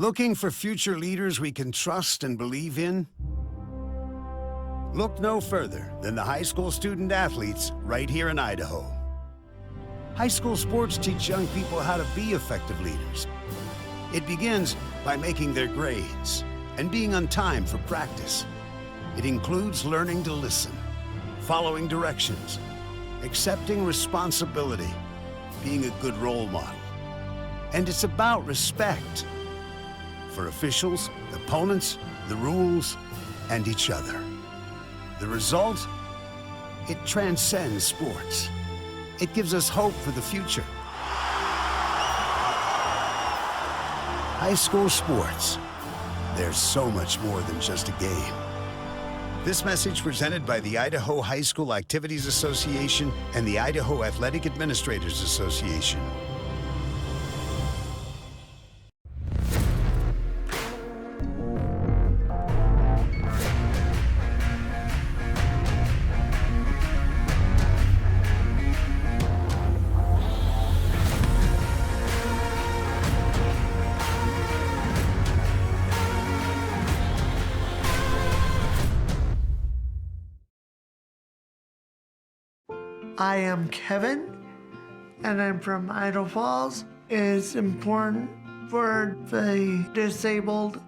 Looking for future leaders we can trust and believe in? Look no further than the high school student athletes right here in Idaho. High school sports teach young people how to be effective leaders. It begins by making their grades and being on time for practice. It includes learning to listen, following directions, accepting responsibility, being a good role model. And it's about respect for officials, opponents, the rules, and each other. The result? It transcends sports. It gives us hope for the future. High school sports. There's so much more than just a game. This message presented by the Idaho High School Activities Association and the Idaho Athletic Administrators Association. I am Kevin, and I'm from Idaho Falls. It's important for the disabled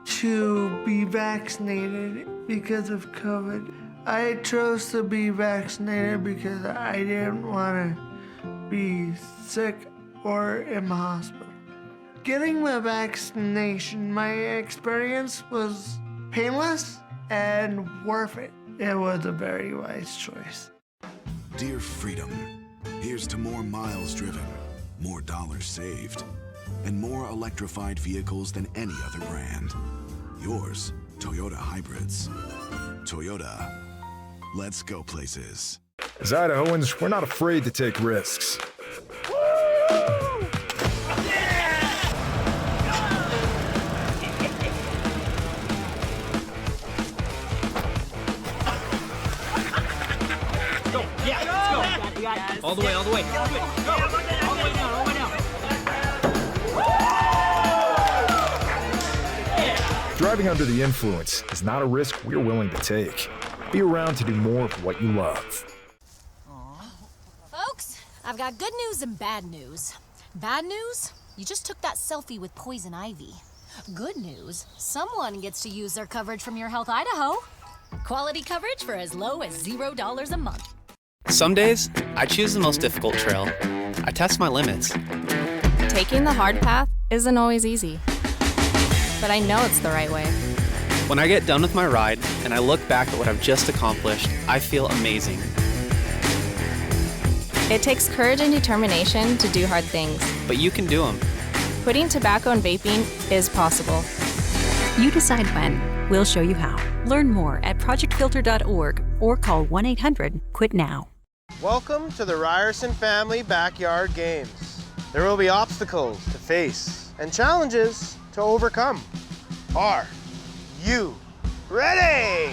to be vaccinated because of COVID. I chose to be vaccinated because I didn't want to be sick or in the hospital. Getting the vaccination, my experience was painless and worth it. It was a very wise choice. Dear Freedom, here's to more miles driven, more dollars saved, and more electrified vehicles than any other brand. Yours, Toyota Hybrids. Toyota, let's go places. As Idahoans, we're not afraid to take risks. All the way, all the way. Go. All the way down, all the way down. Driving under the influence is not a risk we're willing to take. Be around to do more of what you love. Folks, I've got good news and bad news. Bad news? You just took that selfie with poison ivy. Good news? Someone gets to use their coverage from Your Health Idaho. Quality coverage for as low as $0 a month. Some days, I choose the most difficult trail. I test my limits. Taking the hard path isn't always easy, but I know it's the right way. When I get done with my ride and I look back at what I've just accomplished, I feel amazing. It takes courage and determination to do hard things. But you can do them. Quitting tobacco and vaping is possible. You decide when. We'll show you how. Learn more at projectfilter.org or call 1-800-QUIT-NOW. Welcome to the Ryerson Family Backyard Games. There will be obstacles to face and challenges to overcome. Are you ready?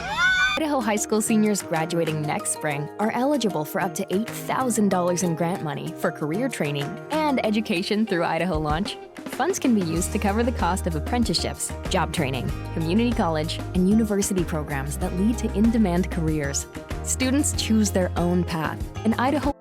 Idaho High School seniors graduating next spring are eligible for up to $8,000 in grant money for career training and education through Idaho Launch. Funds can be used to cover the cost of apprenticeships, job training, community college, and university programs that lead to in-demand careers. Students choose their own path, and Idaho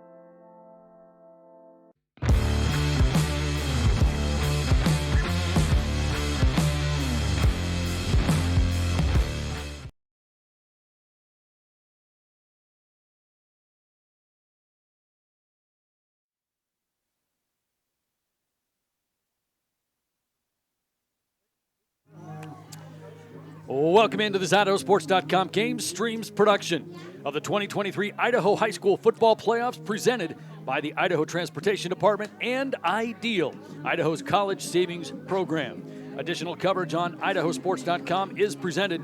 Welcome into this IdahoSports.com GameStreams production of the 2023 Idaho High School Football Playoffs presented by the Idaho Transportation Department and IDEAL, Idaho's college savings program. Additional coverage on IdahoSports.com is presented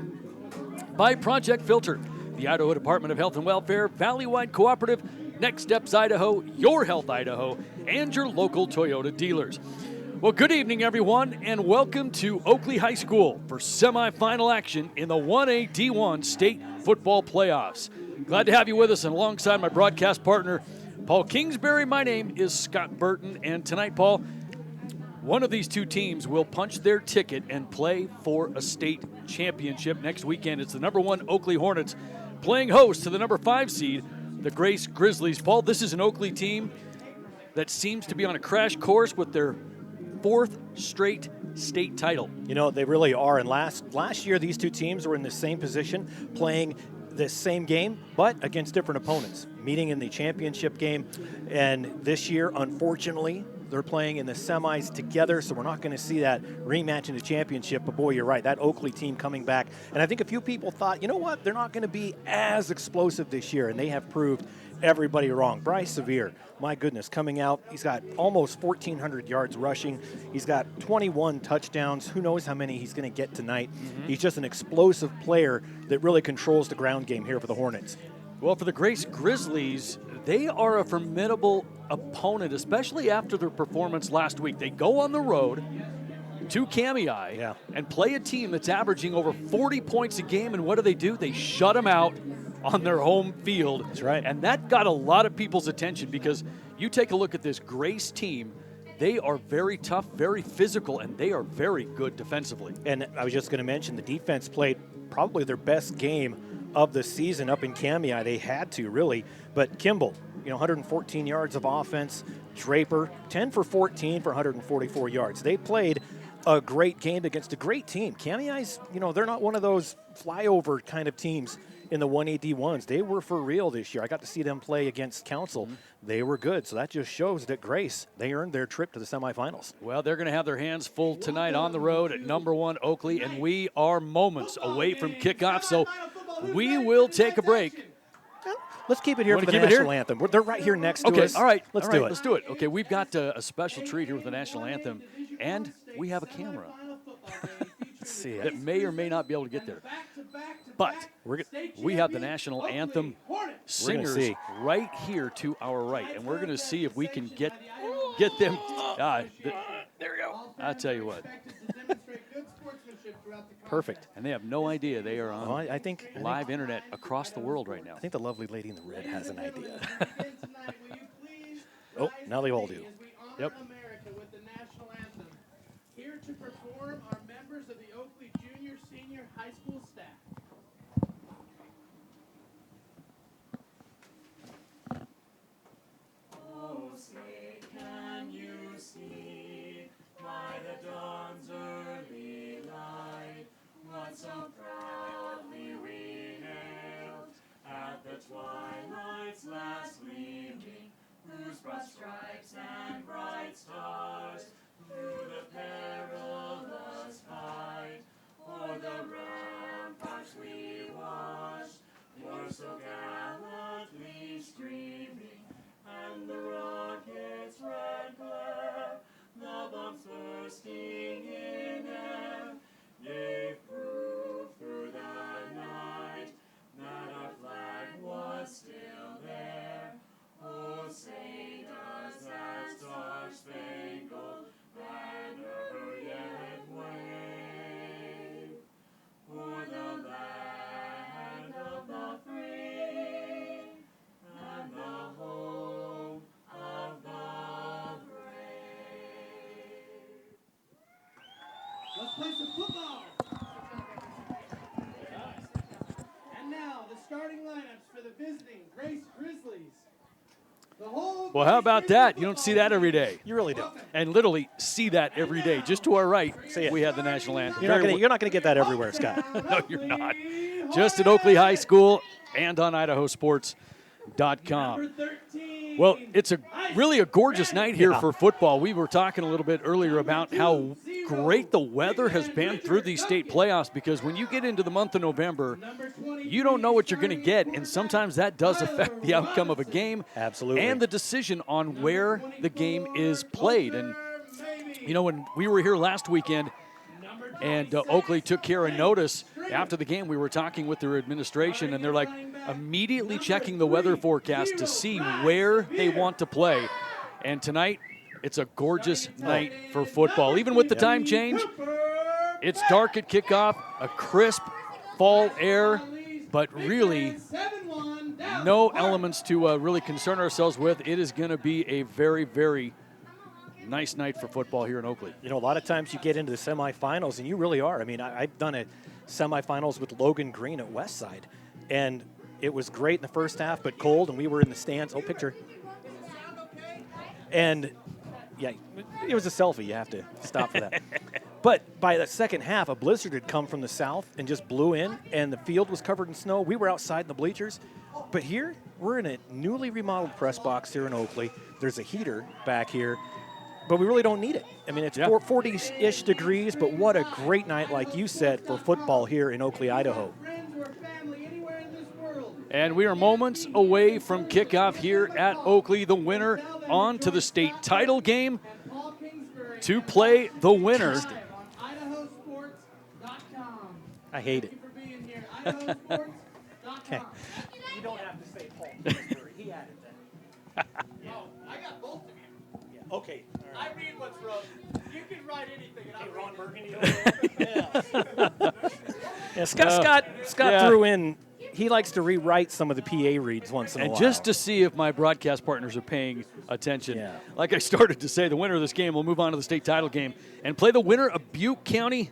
by Project Filter, the Idaho Department of Health and Welfare, Valleywide Cooperative, Next Steps Idaho, Your Health Idaho, and your local Toyota dealers. Well, good evening, everyone, and welcome to Oakley High School for semifinal action in the 1A D1 State Football Playoffs. Glad to have you with us, and alongside my broadcast partner, Paul Kingsbury. My name is Scott Burton, and tonight, Paul, one of these two teams will punch their ticket and play for a state championship next weekend. It's the number 1 Oakley Hornets playing host to the number 5 seed, the Grace Grizzlies. Paul, this is an Oakley team that seems to be on a crash course with their 4th straight state title. You know, they really are. And last year, these two teams were in the same position, playing the same game, but against different opponents, meeting in the championship game. And this year, unfortunately, they're playing in the semis together, so we're not going to see that rematch in the championship. But boy, you're right, that Oakley team coming back. And I think a few people thought, you know what, they're not going to be as explosive this year, and they have proved everybody wrong. Bryce Sevier, my goodness, coming out, he's got almost 1,400 yards rushing. He's got 21 touchdowns. Who knows how many he's going to get tonight. He's just an explosive player that really controls the ground game here for the Hornets. Well, for the Grace Grizzlies, they are a formidable opponent, especially after their performance last week. They go on the road to Kamei and play a team that's averaging over 40 points a game, and what do? They shut them out on their home field. That's right. And that got a lot of people's attention because you take a look at this Grace team, they are very tough, very physical, and they are very good defensively. And I was just going to mention the defense played probably their best game of the season up in Kamei. They had to, really. But Kimball, 114 yards of offense. Draper, 10 for 14 for 144 yards. They played a great game against a great team. Kamei's, they're not one of those flyover kind of teams in the 1AD1s. They were for real this year. I got to see them play against Council. They were good. So that just shows that Grace, they earned their trip to the semifinals. Well, they're going to have their hands full tonight on the road at number 1 Oakley, and we are moments away from kickoff, so we will take a break. Let's keep it here for the national anthem. They're right here next to us. All right. Let's do it. Let's do it. Okay, we've got a special treat here with the national anthem, and we have a camera. Let's see that may or may not be able to get there. But we have the national anthem singers right here to our right, and we're going to see if we can get them. There we go. I'll tell you what. Perfect. And they have no idea they are on I think live internet across the world right now. I think the lovely lady in the red has an idea. Oh, now they all do. Yep. Here to perform are members of the Oakley Junior Senior High School staff. Oh, say, can you see by the dawn's early light what so proudly we hailed at the twilight's last gleaming, whose broad stripes and bright stars through the perilous fight o'er the ramparts we watched were so gallantly streaming, and the rocket's red glare, the bombs bursting in air, gave proof through the night that our flag was still there. Oh, say does that star-spangled banner yet wave o'er the land of the free and the home of the brave. Let's play some football. And now the starting lineups for the visiting Grace Grizzlies. Well, how about that? You don't see that every day. You really don't. And literally see that every day. Just to our right, we have the national anthem. You're not going to get that everywhere, Scott. No, you're not. Just at Oakley High School and on IdahoSports.com. Well, it's really a gorgeous night here for football. We were talking a little bit earlier about how great the weather has been through these state playoffs, because when you get into the month of November, you don't know what you're going to get, and sometimes that does affect the outcome of a game. Absolutely. And the decision on where the game is played. And, when we were here last weekend and Oakley took care of notice, after the game we were talking with their administration, and they're like immediately checking the weather forecast to see where they want to play. And tonight, it's a gorgeous night for football. Even with the time change, it's dark at kickoff, a crisp fall air, but really no elements to really concern ourselves with. It is going to be a very, very nice night for football here in Oakley. You know, a lot of times you get into the semifinals, and you really are. I mean, I've done a semifinals with Logan Green at Westside, and it was great in the first half, but cold, and we were in the stands. Oh, picture. And, yeah, it was a selfie. You have to stop for that. But by the second half, a blizzard had come from the south and just blew in, and the field was covered in snow. We were outside in the bleachers. But here, we're in a newly remodeled press box here in Oakley. There's a heater back here, but we really don't need it. I mean, it's 40-ish degrees, but what a great night, like you said, for football here in Oakley, Idaho. And we are moments away from kickoff here at Oakley. The winner on to the state title game to play the winner. I hate it. Okay. You don't have to say Paul Kingsbury. He added that. I got both of you. Yeah. Okay. All right. I read what's wrote. You can write anything. And Hey, Ron Burgundy. Yeah. Scott threw in. He likes to rewrite some of the PA reads once in a while. And just to see if my broadcast partners are paying attention, like I started to say, the winner of this game will move on to the state title game and play the winner of Butte County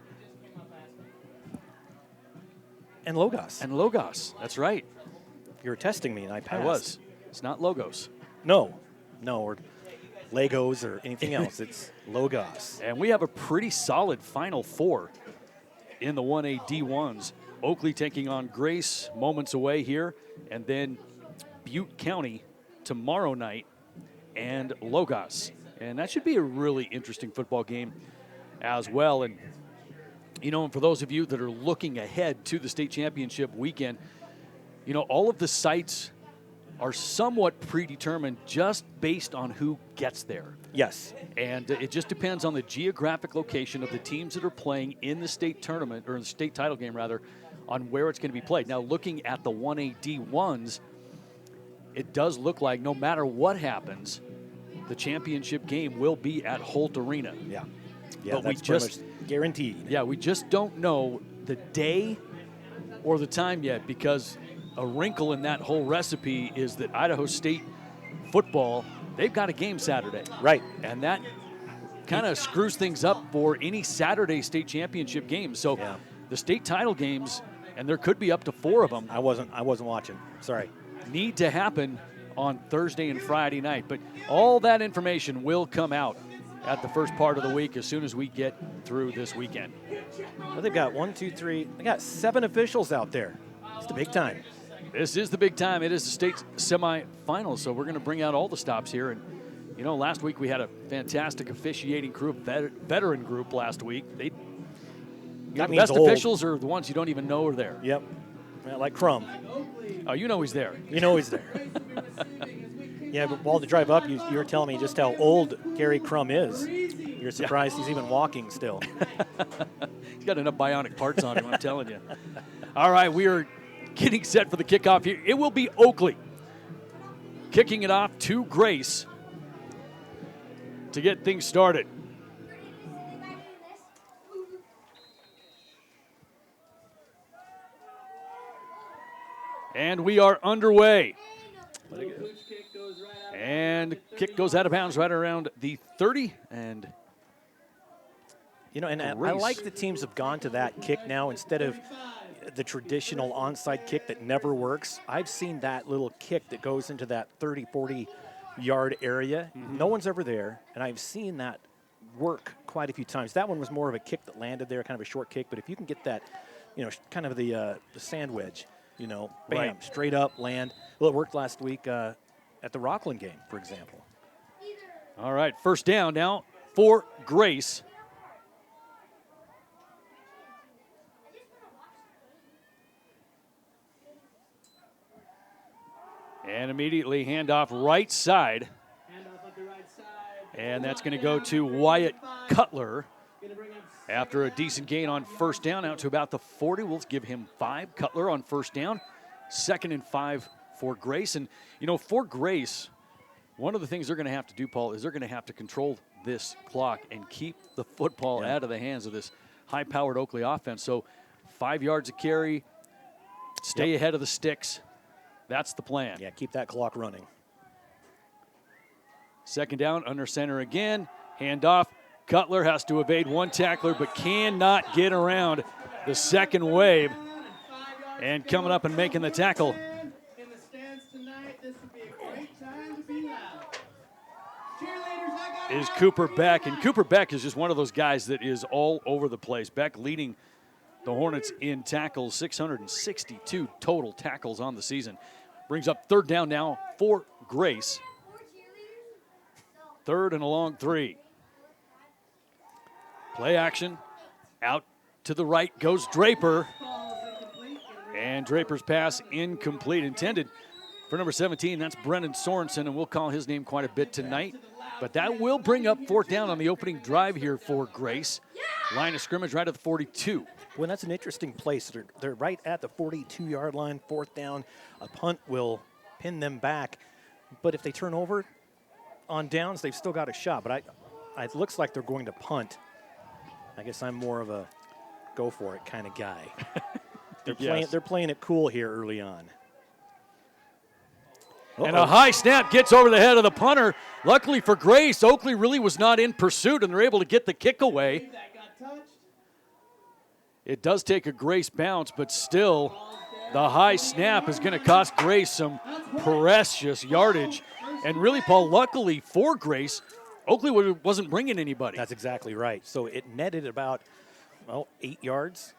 and Logos. And Logos, that's right. You were testing me, and I passed. I was. It's not Logos. No, or Legos or anything else. It's Logos. And we have a pretty solid Final Four in the 1A D1s. Oakley taking on Grace moments away here, and then Butte County tomorrow night and Logos. And that should be a really interesting football game as well. And, you know, and for those of you that are looking ahead to the state championship weekend, you know, all of the sites are somewhat predetermined just based on who gets there. Yes. And it just depends on the geographic location of the teams that are playing in the state tournament, or in the state title game rather, on where it's going to be played. Now, looking at the 1A D1s, it does look like no matter what happens, the championship game will be at Holt Arena. Yeah, but that's pretty much guaranteed. Yeah, we just don't know the day or the time yet, because a wrinkle in that whole recipe is that Idaho State football, they've got a game Saturday. Right. And that kind of screws things up for any Saturday state championship game. So the state title games, and there could be up to 4 of them. I wasn't watching. Sorry. Need to happen on Thursday and Friday night. But all that information will come out at the first part of the week as soon as we get through this weekend. Well, they've got 1, 2, 3. They got 7 officials out there. It's the big time. This is the big time. It is the state semifinals, so we're going to bring out all the stops here. And, you know, last week we had a fantastic officiating group, veteran group last week. The best officials are the ones you don't even know are there. Yep. Yeah, like Crum. Oh, you know he's there. You know he's there. Yeah, but while to drive up, you were telling me just how old Gary Crum is. You're surprised he's even walking still. He's got enough bionic parts on him, I'm telling you. All right, we are getting set for the kickoff here. It will be Oakley kicking it off to Grace to get things started. And we are underway. And kick goes out of bounds right around the 30. And you know, and I like the teams have gone to that kick now instead of the traditional onside kick that never works. I've seen that little kick that goes into that 30, 40-yard area. Mm-hmm. No one's ever there, and I've seen that work quite a few times. That one was more of a kick that landed there, kind of a short kick. But if you can get that, you know, kind of the sand wedge, you know, bam, straight up, land. Well, it worked last week at the Rockland game, for example. All right, first down now for Grace. And immediately handoff right side. And that's going to go to Wyatt Cutler. After a decent gain on first down, out to about the 40. We'll give him 5. Cutler on first down. 2nd and 5 for Grace. And, you know, for Grace, one of the things they're going to have to do, Paul, is they're going to have to control this clock and keep the football out of the hands of this high-powered Oakley offense. So 5 yards a carry, stay ahead of the sticks. That's the plan. Yeah, keep that clock running. 2nd down, under center again. Handoff. Cutler has to evade one tackler, but cannot get around the second wave. And coming up and making the tackle is Cooper Beck. And Cooper Beck is just one of those guys that is all over the place. Beck leading the Hornets in tackles, 662 total tackles on the season. Brings up third down now for Grace. Third and a long 3. Play action. Out to the right goes Draper. And Draper's pass incomplete. Intended for number 17. That's Brennan Sorensen, and we'll call his name quite a bit tonight. But that will bring up fourth down on the opening drive here for Grace. Line of scrimmage right at the 42. Well, that's an interesting place. They're right at the 42-yard line, fourth down. A punt will pin them back. But if they turn over on downs, they've still got a shot. But it looks like they're going to punt. I guess I'm more of a go for it kind of guy. They're playing it cool here early on. And a high snap gets over the head of the punter. Luckily for Grace, Oakley really was not in pursuit, and they're able to get the kick away. It does take a Grace bounce, but still the high snap is going to cost Grace some precious yardage. And really, Paul, luckily for Grace, Oakley wasn't bringing anybody. That's exactly right. So it netted about, 8 yards.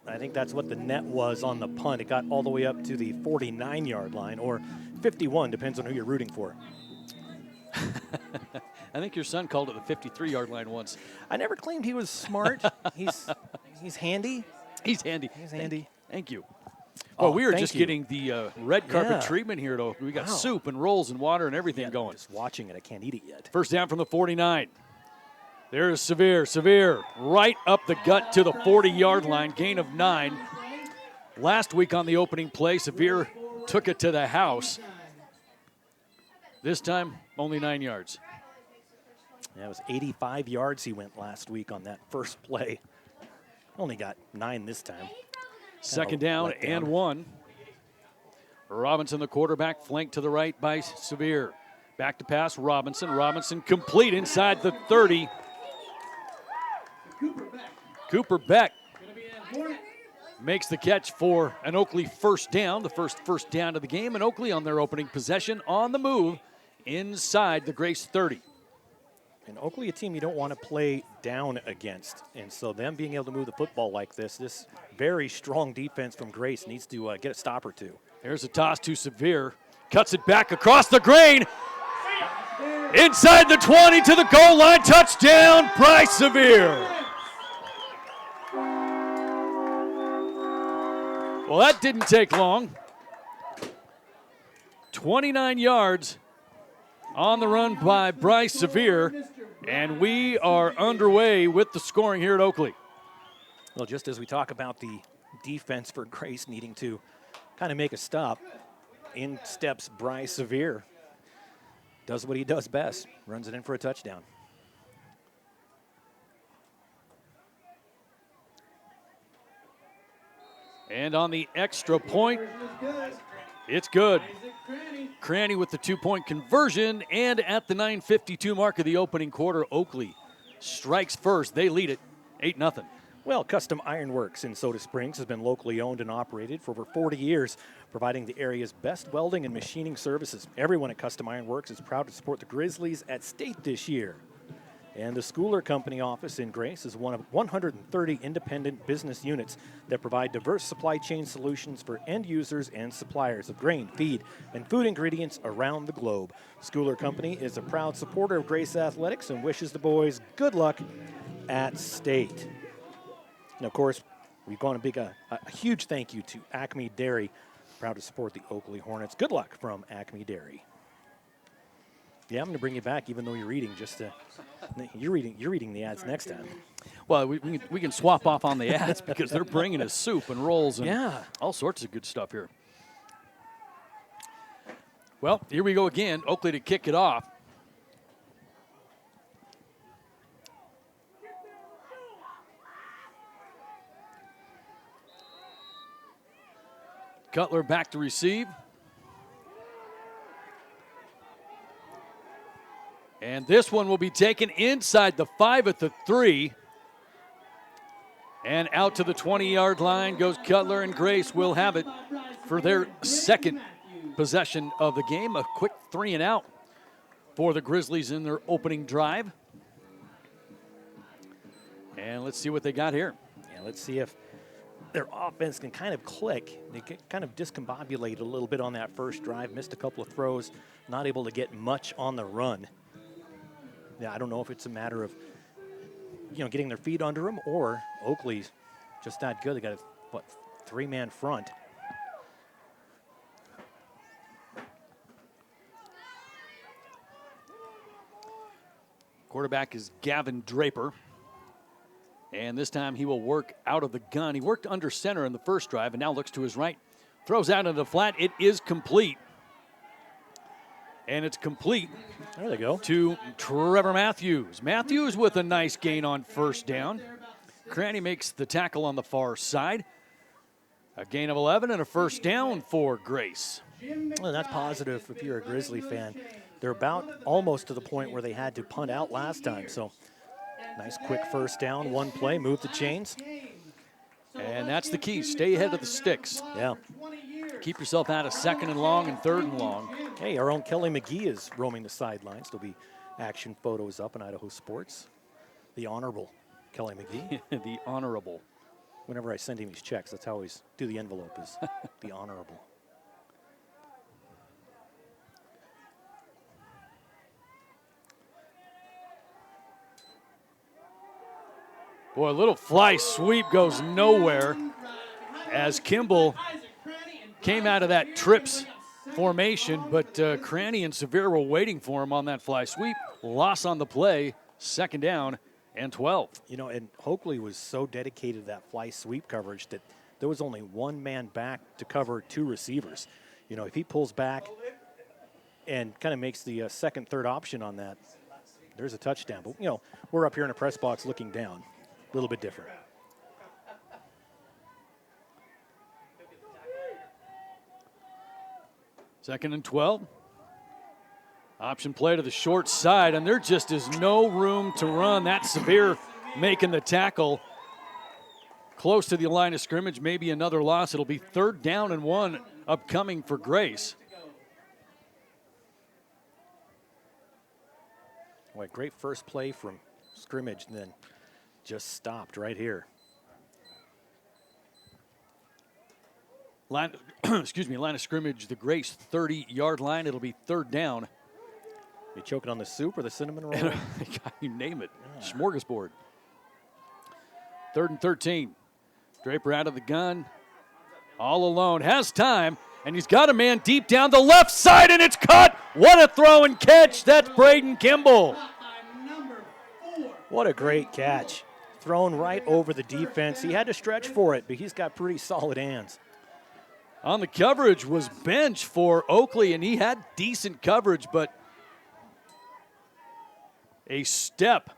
I think that's what the net was on the punt. It got all the way up to the 49-yard line, or 51, depends on who you're rooting for. I think your son called it the 53-yard line once. I never claimed he was smart. He's handy. He's handy. He's handy. Thank you. Well, we were just getting the red carpet Yeah. treatment here at Oakley. We got soup and rolls and water and everything going. Just watching it. I can't eat it yet. First down from the 49. There's Sevier. Sevier right up the gut to the 40-yard line, gain of 9. Last week on the opening play, Sevier took it to the house. This time, only 9 yards. Yeah, it was 85 yards he went last week on that first play. Only got 9 this time. Second down and 1. Robinson, the quarterback, flanked to the right by Sevier. Back to pass, Robinson. Robinson complete inside the 30. Cooper Beck makes the catch for an Oakley first down, the first down of the game, and Oakley on their opening possession on the move inside the Grace 30. And Oakley, a team you don't want to play down against. And so them being able to move the football like this very strong defense from Grace needs to get a stop or two. There's a toss to Sevier. Cuts it back across the grain. Inside the 20 to the goal line. Touchdown, Bryce Sevier. Well, that didn't take long. 29 yards on the run by Bryce Sevier. And we are underway with the scoring here at Oakley. Well, just as we talk about the defense for Grace needing to kind of make a stop, in steps Bryce Sevier. Does what he does best, runs it in for a touchdown. And on the extra point, it's good. Cranny with the 2-point conversion, and at the 9:52 mark of the opening quarter, Oakley strikes first. They lead it 8-0. Well, Custom Ironworks in Soda Springs has been locally owned and operated for over 40 years, providing the area's best welding and machining services. Everyone at Custom Ironworks is proud to support the Grizzlies at state this year. And the Schooler Company office in Grace is one of 130 independent business units that provide diverse supply chain solutions for end users and suppliers of grain, feed, and food ingredients around the globe. Schooler Company is a proud supporter of Grace Athletics and wishes the boys good luck at state. And of course, we've gone a huge thank you to Acme Dairy, proud to support the Oakley Hornets. Good luck from Acme Dairy. Yeah, I'm going to bring you back, even though you're reading. You're reading the ads next time. Well, we can swap off on the ads because they're bringing us soup and rolls and all sorts of good stuff here. Well, here we go again. Oakley to kick it off. Cutler back to receive. And this one will be taken inside the 5 at the 3. And out to the 20-yard line goes Cutler, and Grace will have it for their second possession of the game. A quick 3 and out for the Grizzlies in their opening drive. And let's see what they got here. Yeah, let's see if their offense can kind of click. They can kind of discombobulate a little bit on that first drive. Missed a couple of throws, not able to get much on the run. Yeah, I don't know if it's a matter of, getting their feet under them, or Oakley's just not good. They got a, 3-man front. Quarterback is Gavin Draper. And this time he will work out of the gun. He worked under center in the first drive and now looks to his right. Throws out into the flat. It is complete. And it's complete. There they go. To Trevor Matthews. Matthews with a nice gain on first down. Cranny makes the tackle on the far side. A gain of 11 and a first down for Grace. Well, that's positive if you're a Grizzly fan. They're about almost to the point where they had to punt out last time. So nice quick first down, one play, move the chains. And that's the key. Stay ahead of the sticks. Yeah. Keep yourself out of 2nd and long and 3rd and long. Hey, our own Kelly McGee is roaming the sidelines. There'll be action photos up in Idaho Sports. The Honorable Kelly McGee. The Honorable. Whenever I send him these checks, that's how I always do the envelope, is the Honorable. Boy, a little fly sweep goes nowhere as Kimball came out of that trips formation, but Cranny and Severe were waiting for him on that fly sweep. Loss on the play, 2nd down and 12. And Oakley was so dedicated to that fly sweep coverage that there was only one man back to cover 2 receivers. If he pulls back and kind of makes the 2nd, 3rd option on that, there's a touchdown. But, we're up here in a press box looking down. A little bit different. Second and 12. Option play to the short side, and there just is no room to run. That's Severe making the tackle close to the line of scrimmage. Maybe another loss. It'll be 3rd down and 1 upcoming for Grace. Boy, great first play from scrimmage, and then just stopped right here. Line of scrimmage, the Grace 30-yard line. It'll be 3rd down. You choking on the soup or the cinnamon roll? You name it. Smorgasbord. 3rd and 13. Draper out of the gun. All alone. Has time. And he's got a man deep down the left side, and it's caught. What a throw and catch. That's Braden Kimball. What a great catch. Thrown right over the defense. He had to stretch for it, but he's got pretty solid hands. On the coverage was Bench for Oakley, and he had decent coverage, but a step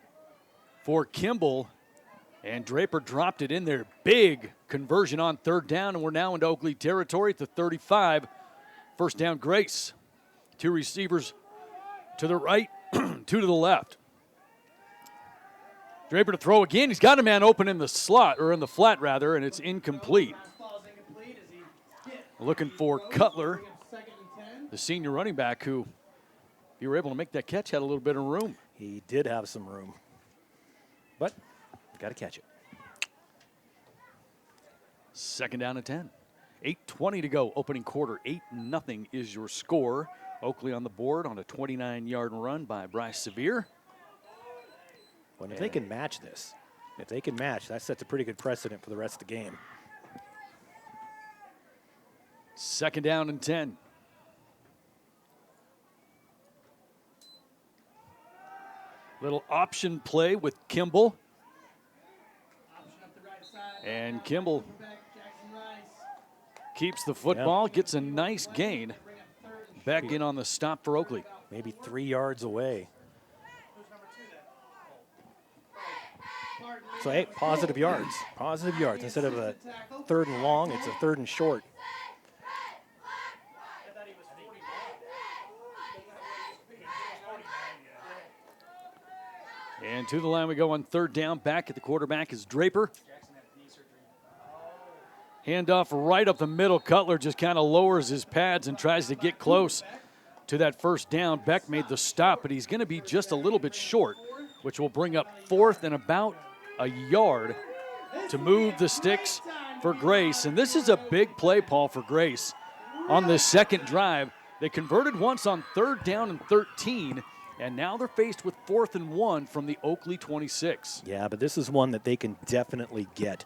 for Kimball, and Draper dropped it in there. Big conversion on 3rd down, and we're now into Oakley territory at the 35. First down, Grace. 2 receivers to the right, 2 to the left. Draper to throw again. He's got a man open in the slot, or in the flat rather, and it's incomplete. Looking for Cutler, the senior running back, who, if you were able to make that catch, had a little bit of room. He did have some room, but got to catch it. 2nd down and 10. 8:20 to go, opening quarter. 8-0 is your score. Oakley on the board on a 29-yard run by Bryce Severe. Well, if they can match this, that sets a pretty good precedent for the rest of the game. 2nd down and 10. Little option play with Kimball. And Kimball keeps the football, gets a nice gain. Back in on the stop for Oakley. Maybe 3 yards away. So, hey, positive yards. Positive yards. Instead of a 3rd and long, it's a 3rd and short. And to the line we go on third down. Back at the quarterback is Draper. Handoff right up the middle. Cutler just kind of lowers his pads and tries to get close to that first down. Beck made the stop, but he's going to be just a little bit short, which will bring up fourth and about a yard to move the sticks for Grace. And this is a big play, Paul, for Grace on this second drive. They converted once on third down and 13, and now they're faced with 4th and 1 from the Oakley 26. Yeah, but this is one that they can definitely get.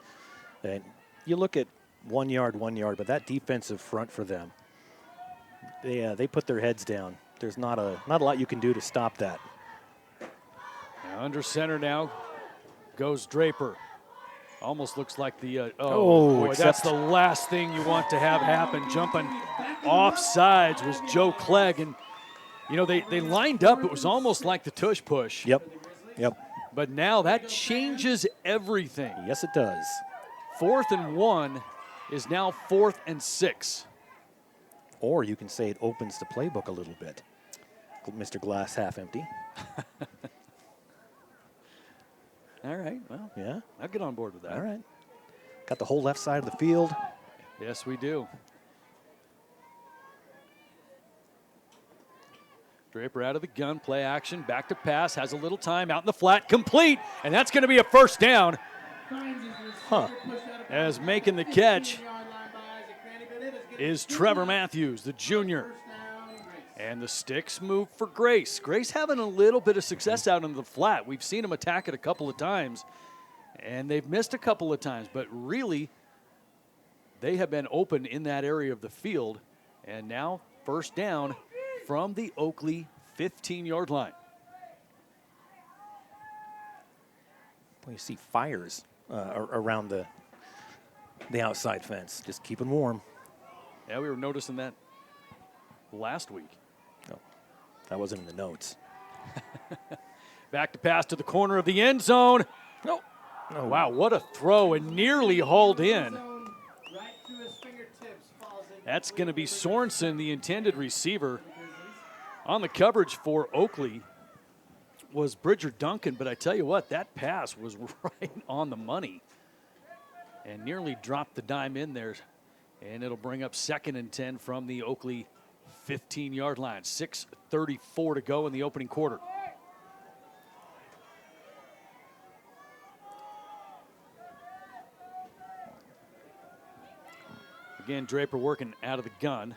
And you look at 1 yard, but that defensive front for them, they put their heads down. There's not a lot you can do to stop that. Now under center now goes Draper. Almost looks like the boy, that's the last thing you want to have happen. Jumping off sides was Joe Clegg, and you know they lined up. It was almost like the tush push. Yep. But now that changes everything. Yes, it does. 4th and 1 is now 4th and 6. Or you can say it opens the playbook a little bit. Mr. Glass half empty. All right, well, yeah, I'll get on board with that. All right. Got the whole left side of the field. Yes, we do. Draper out of the gun, play action, back to pass, has a little time, out in the flat, complete, and that's going to be a first down. As making the catch is Trevor Matthews, the junior. And the sticks move for Grace. Grace having a little bit of success out in the flat. We've seen him attack it a couple of times, and they've missed a couple of times, but really they have been open in that area of the field. And now first down from the Oakley 15-yard line. Well, you see fires around the outside fence. Just keep them warm. Yeah, we were noticing that last week. No, that wasn't in the notes. Back to pass to the corner of the end zone. No. Wow, what a throw, and nearly hauled in. That's going to be Sorensen, the intended receiver. On the coverage for Oakley was Bridger Duncan, but I tell you what, that pass was right on the money and nearly dropped the dime in there. And it'll bring up 2nd and 10 from the Oakley 15-yard line. 6:34 to go in the opening quarter. Again, Draper working out of the gun.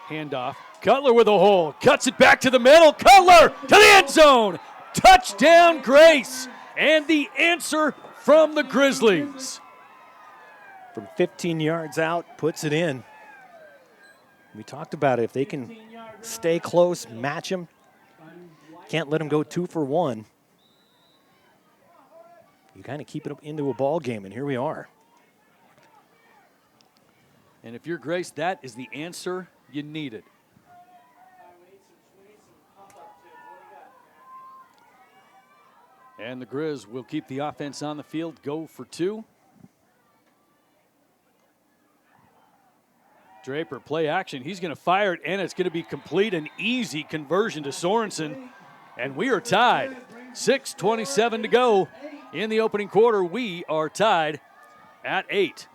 Handoff. Cutler with a hole. Cuts it back to the middle. Cutler to the end zone. Touchdown, Grace. And the answer from the Grizzlies. From 15 yards out, puts it in. We talked about it. If they can stay close, match them, can't let them go 2 for 1. You kind of keep it into a ball game, and here we are. And if you're Grace, that is the answer you needed. And the Grizz will keep the offense on the field, go for 2. Draper, play action. He's going to fire it, and it's going to be complete, an easy conversion to Sorensen. And we are tied. 6:27 to go in the opening quarter. We are tied at 8.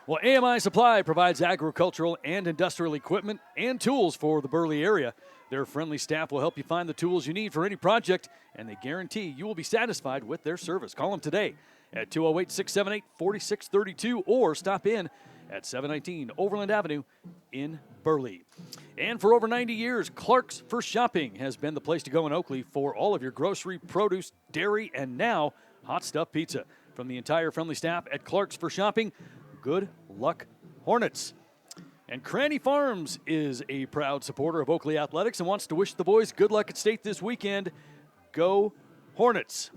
Well, AMI Supply provides agricultural and industrial equipment and tools for the Burley area. Their friendly staff will help you find the tools you need for any project, and they guarantee you will be satisfied with their service. Call them today at 208-678-4632 or stop in at 719 Overland Avenue in Burley. And for over 90 years, Clark's for Shopping has been the place to go in Oakley for all of your grocery, produce, dairy, and now hot stuff pizza. From the entire friendly staff at Clark's for Shopping, good luck, Hornets. And Cranny Farms is a proud supporter of Oakley Athletics and wants to wish the boys good luck at state this weekend. Go Hornets.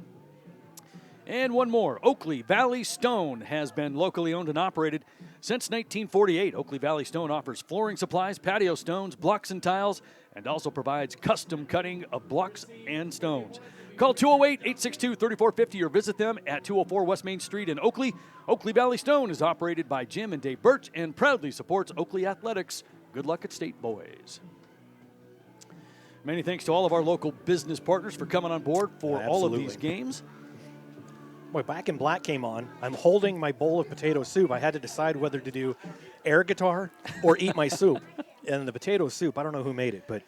And one more, Oakley Valley Stone has been locally owned and operated since 1948. Oakley Valley Stone offers flooring supplies, patio stones, blocks and tiles, and also provides custom cutting of blocks and stones. Call 208-862-3450 or visit them at 204 West Main Street in Oakley. Oakley Valley Stone is operated by Jim and Dave Birch and proudly supports Oakley Athletics. Good luck at state, boys. Many thanks to all of our local business partners for coming on board for all of these games. Boy, Back in Black came on. I'm holding my bowl of potato soup. I had to decide whether to do air guitar or eat my soup. And the potato soup, I don't know who made it, but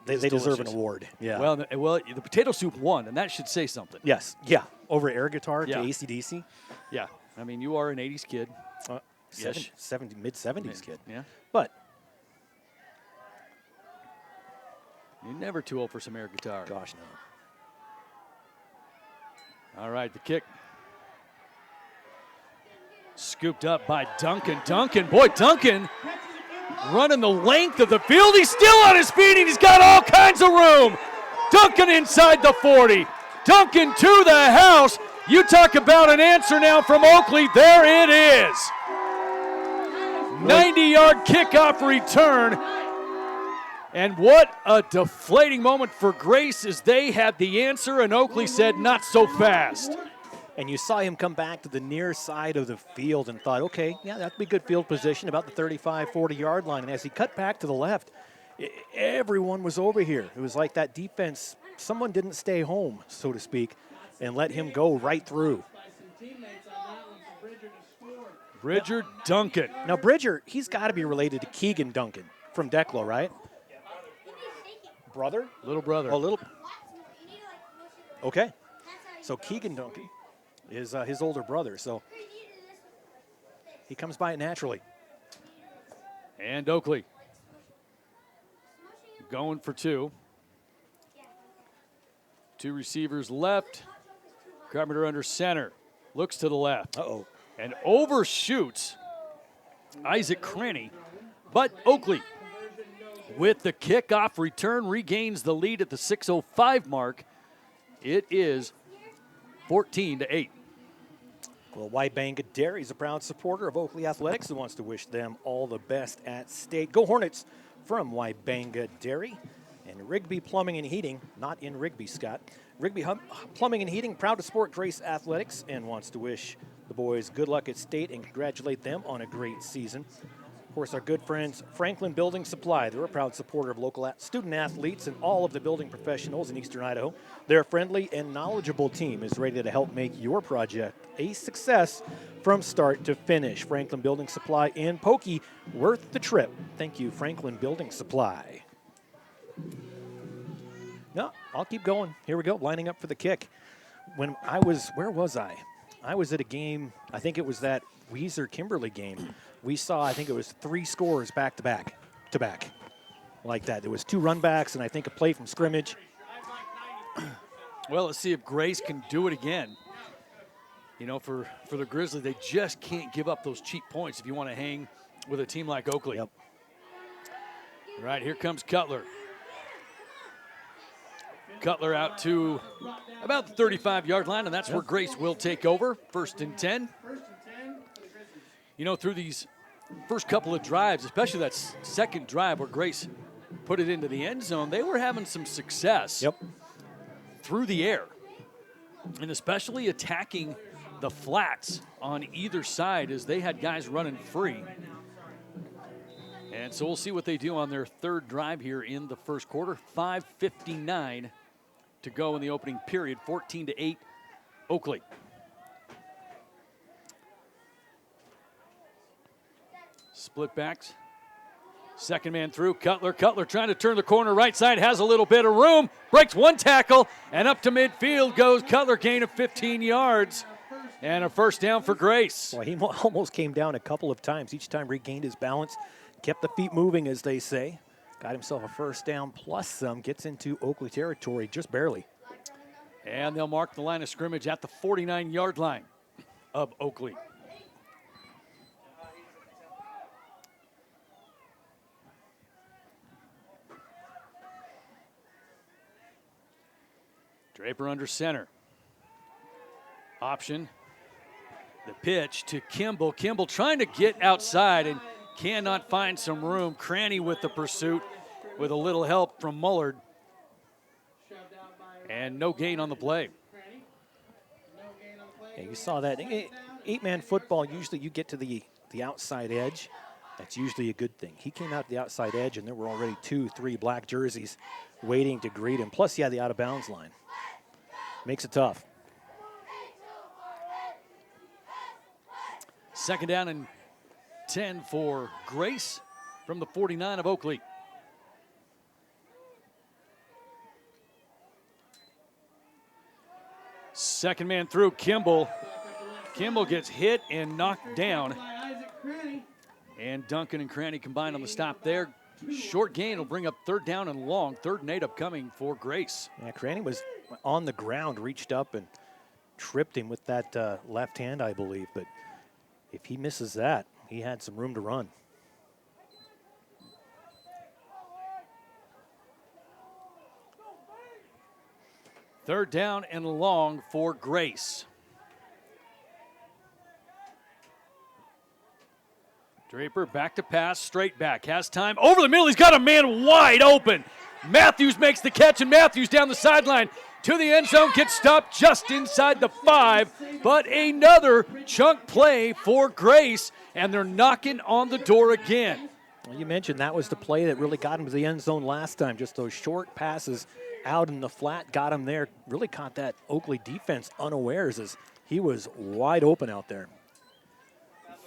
they deserve an award. Yeah. Well, the potato soup won, and that should say something. Yes. Yeah. Over air guitar to AC/DC. Yeah. I mean, you are an 80s kid. Mid-70s kid. Yeah. But you're never too old for some air guitar. Gosh, no. All right, the kick. Scooped up by Duncan. Boy, Duncan running the length of the field. He's still on his feet, and he's got all kinds of room. Duncan inside the 40. Duncan to the house. You talk about an answer now from Oakley. There it is. 90-yard kickoff return. And what a deflating moment for Grace as they had the answer, and Oakley said, not so fast. And you saw him come back to the near side of the field and thought, okay, yeah, that'd be good field position, about the 35, 40-yard line. And as he cut back to the left, everyone was over here. It was like that defense, someone didn't stay home, so to speak, and let him go right through. Bridger Duncan. Now, Bridger, he's got to be related to Keegan Duncan from Declo, right? Brother? Little brother. Oh, little. Okay. So Keegan Duncan is his older brother, so he comes by it naturally. And Oakley going for two. Two receivers left. Carpenter under center. Looks to the left. Uh-oh. And overshoots Isaac Cranny. But Oakley, with the kickoff return, regains the lead at the 6:05 mark. It is 14-8. Well, Wybanga Dairy is a proud supporter of Oakley Athletics and wants to wish them all the best at state. Go Hornets from Wybanga Dairy. And Rigby Plumbing and Heating, not in Rigby, Scott. Rigby Plumbing and Heating, proud to support Grace Athletics and wants to wish the boys good luck at state and congratulate them on a great season. Of course, our good friends, Franklin Building Supply. They're a proud supporter of local student athletes and all of the building professionals in Eastern Idaho. Their friendly and knowledgeable team is ready to help make your project a success from start to finish. Franklin Building Supply in Pokey, worth the trip. Thank you, Franklin Building Supply. No, I'll keep going. Here we go, lining up for the kick. When I was, where was I? I was at a game, I think it was that Weiser-Kimberly game. We saw, I think it was 3 scores back to back, like that. There was 2 runbacks and I think a play from scrimmage. Well, let's see if Grace can do it again. You know, for the Grizzlies, they just can't give up those cheap points if you want to hang with a team like Oakley. Yep. All right, here comes Cutler. Cutler out to about the 35-yard line, and that's where Grace will take over. 1st and 10. You know, through these first couple of drives, especially that second drive where Grace put it into the end zone, they were having some success through the air, and especially attacking the flats on either side as they had guys running free. And so we'll see what they do on their 3rd drive here in the first quarter. 5:59 to go in the opening period. 14-8, Oakley. Split backs. Second man through. Cutler trying to turn the corner right side. Has a little bit of room. Breaks one tackle. And up to midfield goes Cutler. Gain of 15 yards. And a first down for Grace. Well, he almost came down a couple of times. Each time regained his balance. Kept the feet moving, as they say. Got himself a first down plus some. Gets into Oakley territory just barely. And they'll mark the line of scrimmage at the 49-yard line of Oakley. Draper under center. Option. The pitch to Kimball. Kimball trying to get outside and cannot find some room. Cranny with the pursuit with a little help from Mullard. And no gain on the play. Yeah, you saw that. 8-man football, usually you get to the outside edge. That's usually a good thing. He came out the outside edge, and there were already 2-3 black jerseys waiting to greet him. Plus, he had the out-of-bounds line. Makes it tough. 2nd down and 10 for Grace from the 49 of Oakley. Second man through, Kimball. Kimball gets hit and knocked down. And Duncan and Cranny combined on the stop there. Short gain will bring up 3rd down and long. 3rd and 8 upcoming for Grace. Yeah, Cranny was on the ground, reached up and tripped him with that left hand, I believe. But if he misses that, he had some room to run. Third down and long for Grace. Draper back to pass, straight back, has time, over the middle, he's got a man wide open. Matthews makes the catch, and Matthews down the sideline to the end zone, gets stopped just inside the 5, but another chunk play for Grace, and they're knocking on the door again. Well, you mentioned that was the play that really got him to the end zone last time, just those short passes out in the flat, got him there, really caught that Oakley defense unawares as he was wide open out there.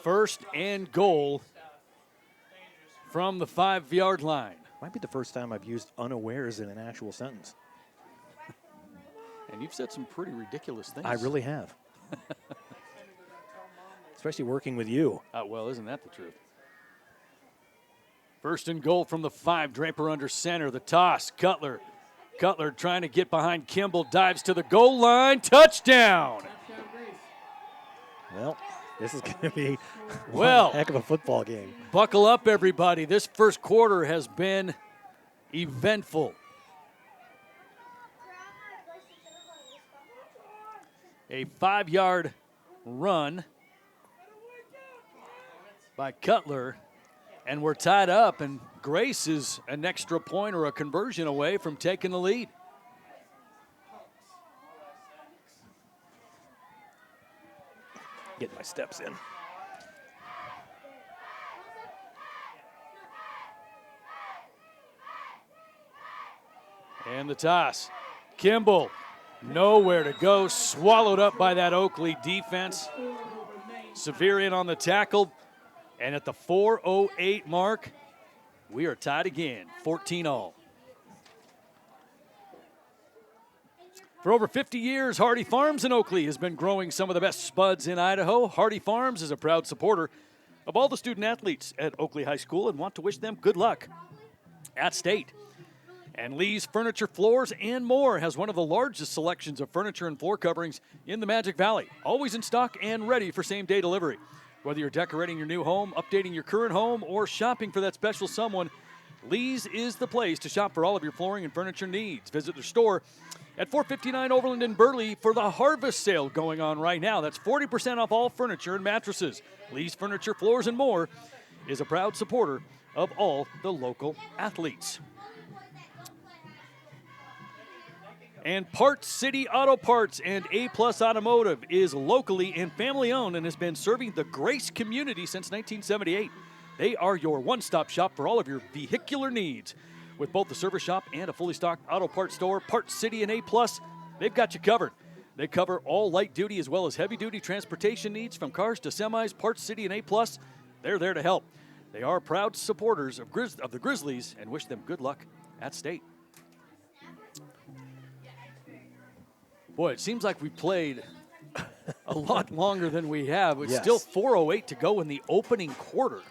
1st and goal from the 5-yard line. Might be the first time I've used unawares in an actual sentence. And you've said some pretty ridiculous things. I really have. Especially working with you. Well, isn't that the truth? 1st and goal from the 5. Draper under center. The toss. Cutler. Cutler trying to get behind Kimball. Dives to the goal line. Touchdown. Well, this is going to be one heck of a football game. Buckle up, everybody. This first quarter has been eventful. A 5-yard run by Cutler, and we're tied up, and Grace is an extra point or a conversion away from taking the lead. Getting my steps in. And the toss. Kimball, nowhere to go, swallowed up by that Oakley defense. Severe in on the tackle, and at the 4:08 mark, we are tied again, 14-all. For over 50 years, Hardy Farms in Oakley has been growing some of the best spuds in Idaho. Hardy Farms is a proud supporter of all the student athletes at Oakley High School and want to wish them good luck at state. And Lee's Furniture, Floors, and More has one of the largest selections of furniture and floor coverings in the Magic Valley, always in stock and ready for same-day delivery. Whether you're decorating your new home, updating your current home, or shopping for that special someone, Lee's is the place to shop for all of your flooring and furniture needs. Visit their store at 459 Overland in Burley for the harvest sale going on right now. That's 40% off all furniture and mattresses. Lee's Furniture, Floors, and More is a proud supporter of all the local athletes. And Parts City Auto Parts and A-Plus Automotive is locally and family-owned and has been serving the Grace community since 1978. They are your one-stop shop for all of your vehicular needs. With both the service shop and a fully stocked auto parts store, Parts City and A-Plus, they've got you covered. They cover all light-duty as well as heavy-duty transportation needs from cars to semis. Parts City and A-Plus, they're there to help. They are proud supporters of the Grizzlies and wish them good luck at state. Boy, it seems like we played a lot longer than we have. It's still 4:08 to go in the opening quarter.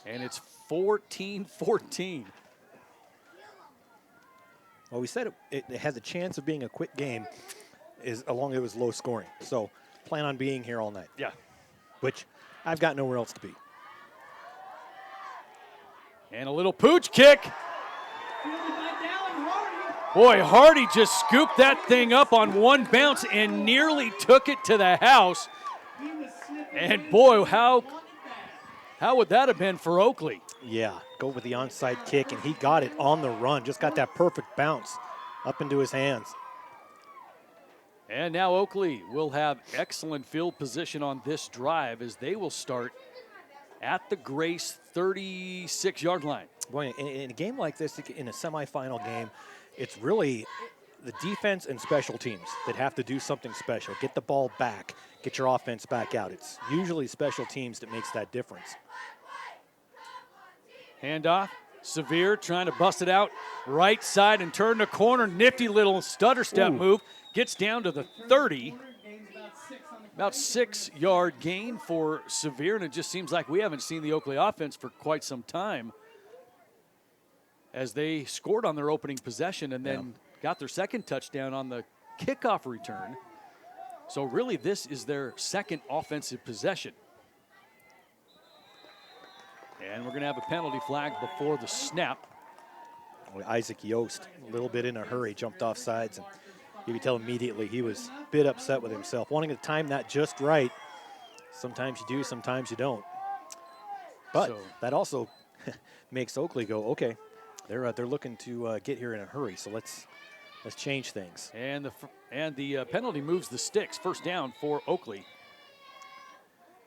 And it's 14-14. Well, we said it has a chance of being a quick game as long as it was low scoring. So plan on being here all night. Yeah. Which I've got nowhere else to be. And a little pooch kick. Boy, Hardy just scooped that thing up on one bounce and nearly took it to the house. And boy, how would that have been for Oakley? Yeah, go with the onside kick, and he got it on the run. Just got that perfect bounce up into his hands. And now Oakley will have excellent field position on this drive as they will start at the Grace 36-yard line. Boy, in a game like this, in a semifinal game, it's really the defense and special teams that have to do something special. Get the ball back, get your offense back out. It's usually special teams that makes that difference. Handoff. Severe trying to bust it out right side and turn the corner. Nifty little stutter step move. Gets down to the 30. About 6-yard gain for Severe, and it just seems like we haven't seen the Oakley offense for quite some time, as they scored on their opening possession and then got their second touchdown on the kickoff return. So really this is their second offensive possession. And we're going to have a penalty flag before the snap. Isaac Yost, a little bit in a hurry, jumped off sides, and you could tell immediately he was a bit upset with himself, wanting to time that just right. Sometimes you do, sometimes you don't. But that also makes Oakley go, okay, they're looking to get here in a hurry, so let's change things. And the penalty moves the sticks. First down for Oakley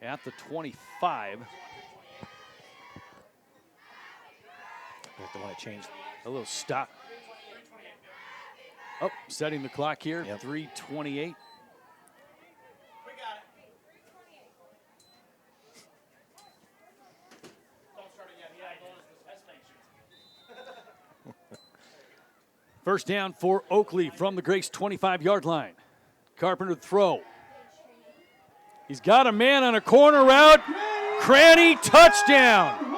at the 25. They want to change a little stop. Oh, setting the clock here, 3:28. First down for Oakley from the Grace 25-yard line. Carpenter throw. He's got a man on a corner route. Cranny touchdown.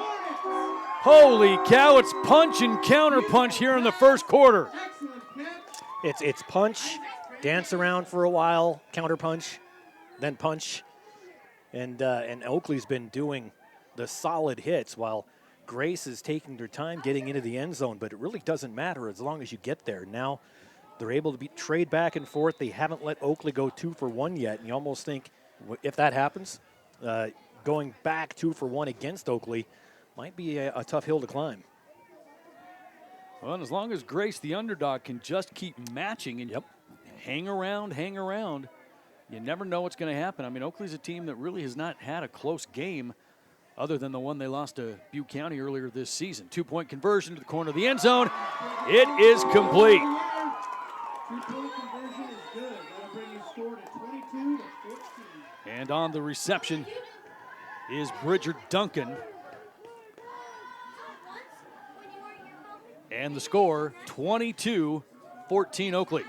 Holy cow, it's punch and counter punch here in the first quarter. It's punch, dance around for a while, counter punch, then punch. And Oakley's been doing the solid hits while Grace is taking their time getting into the end zone, but it really doesn't matter as long as you get there. Now they're able to trade back and forth. They haven't let Oakley go 2 for 1 yet, and you almost think if that happens, going back 2 for 1 against Oakley might be a tough hill to climb. Well, and as long as Grace, the underdog, can just keep matching and hang around, you never know what's going to happen. I mean, Oakley's a team that really has not had a close game other than the one they lost to Butte County earlier this season. 2-point conversion to the corner of the end zone. It is complete. 2-point conversion is good. That'll bring your score to 22-14. And on the reception is Bridger Duncan. And the score, 22-14 Oakley.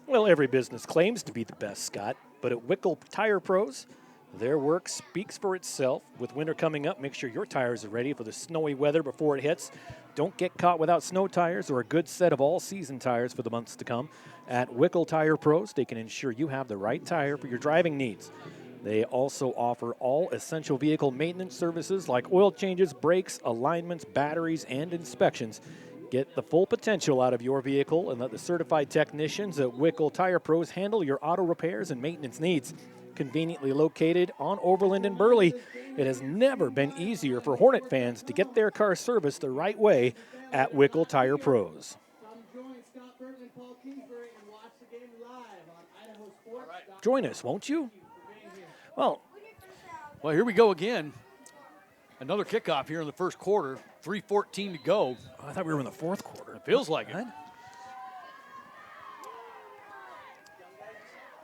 Well, every business claims to be the best, Scott, but at Wickel Tire Pros, their work speaks for itself. With winter coming up, make sure your tires are ready for the snowy weather before it hits. Don't get caught without snow tires or a good set of all-season tires for the months to come. At Wickel Tire Pros, they can ensure you have the right tire for your driving needs. They also offer all essential vehicle maintenance services like oil changes, brakes, alignments, batteries, and inspections. Get the full potential out of your vehicle and let the certified technicians at Wickel Tire Pros handle your auto repairs and maintenance needs. Conveniently located on Overland and Burley, it has never been easier for Hornet fans to get their car serviced the right way at Wickel Tire Pros. Join us, won't you? Well, here we go again. Another kickoff here in the first quarter. 3:14 to go. Oh, I thought we were in the fourth quarter. It feels like it.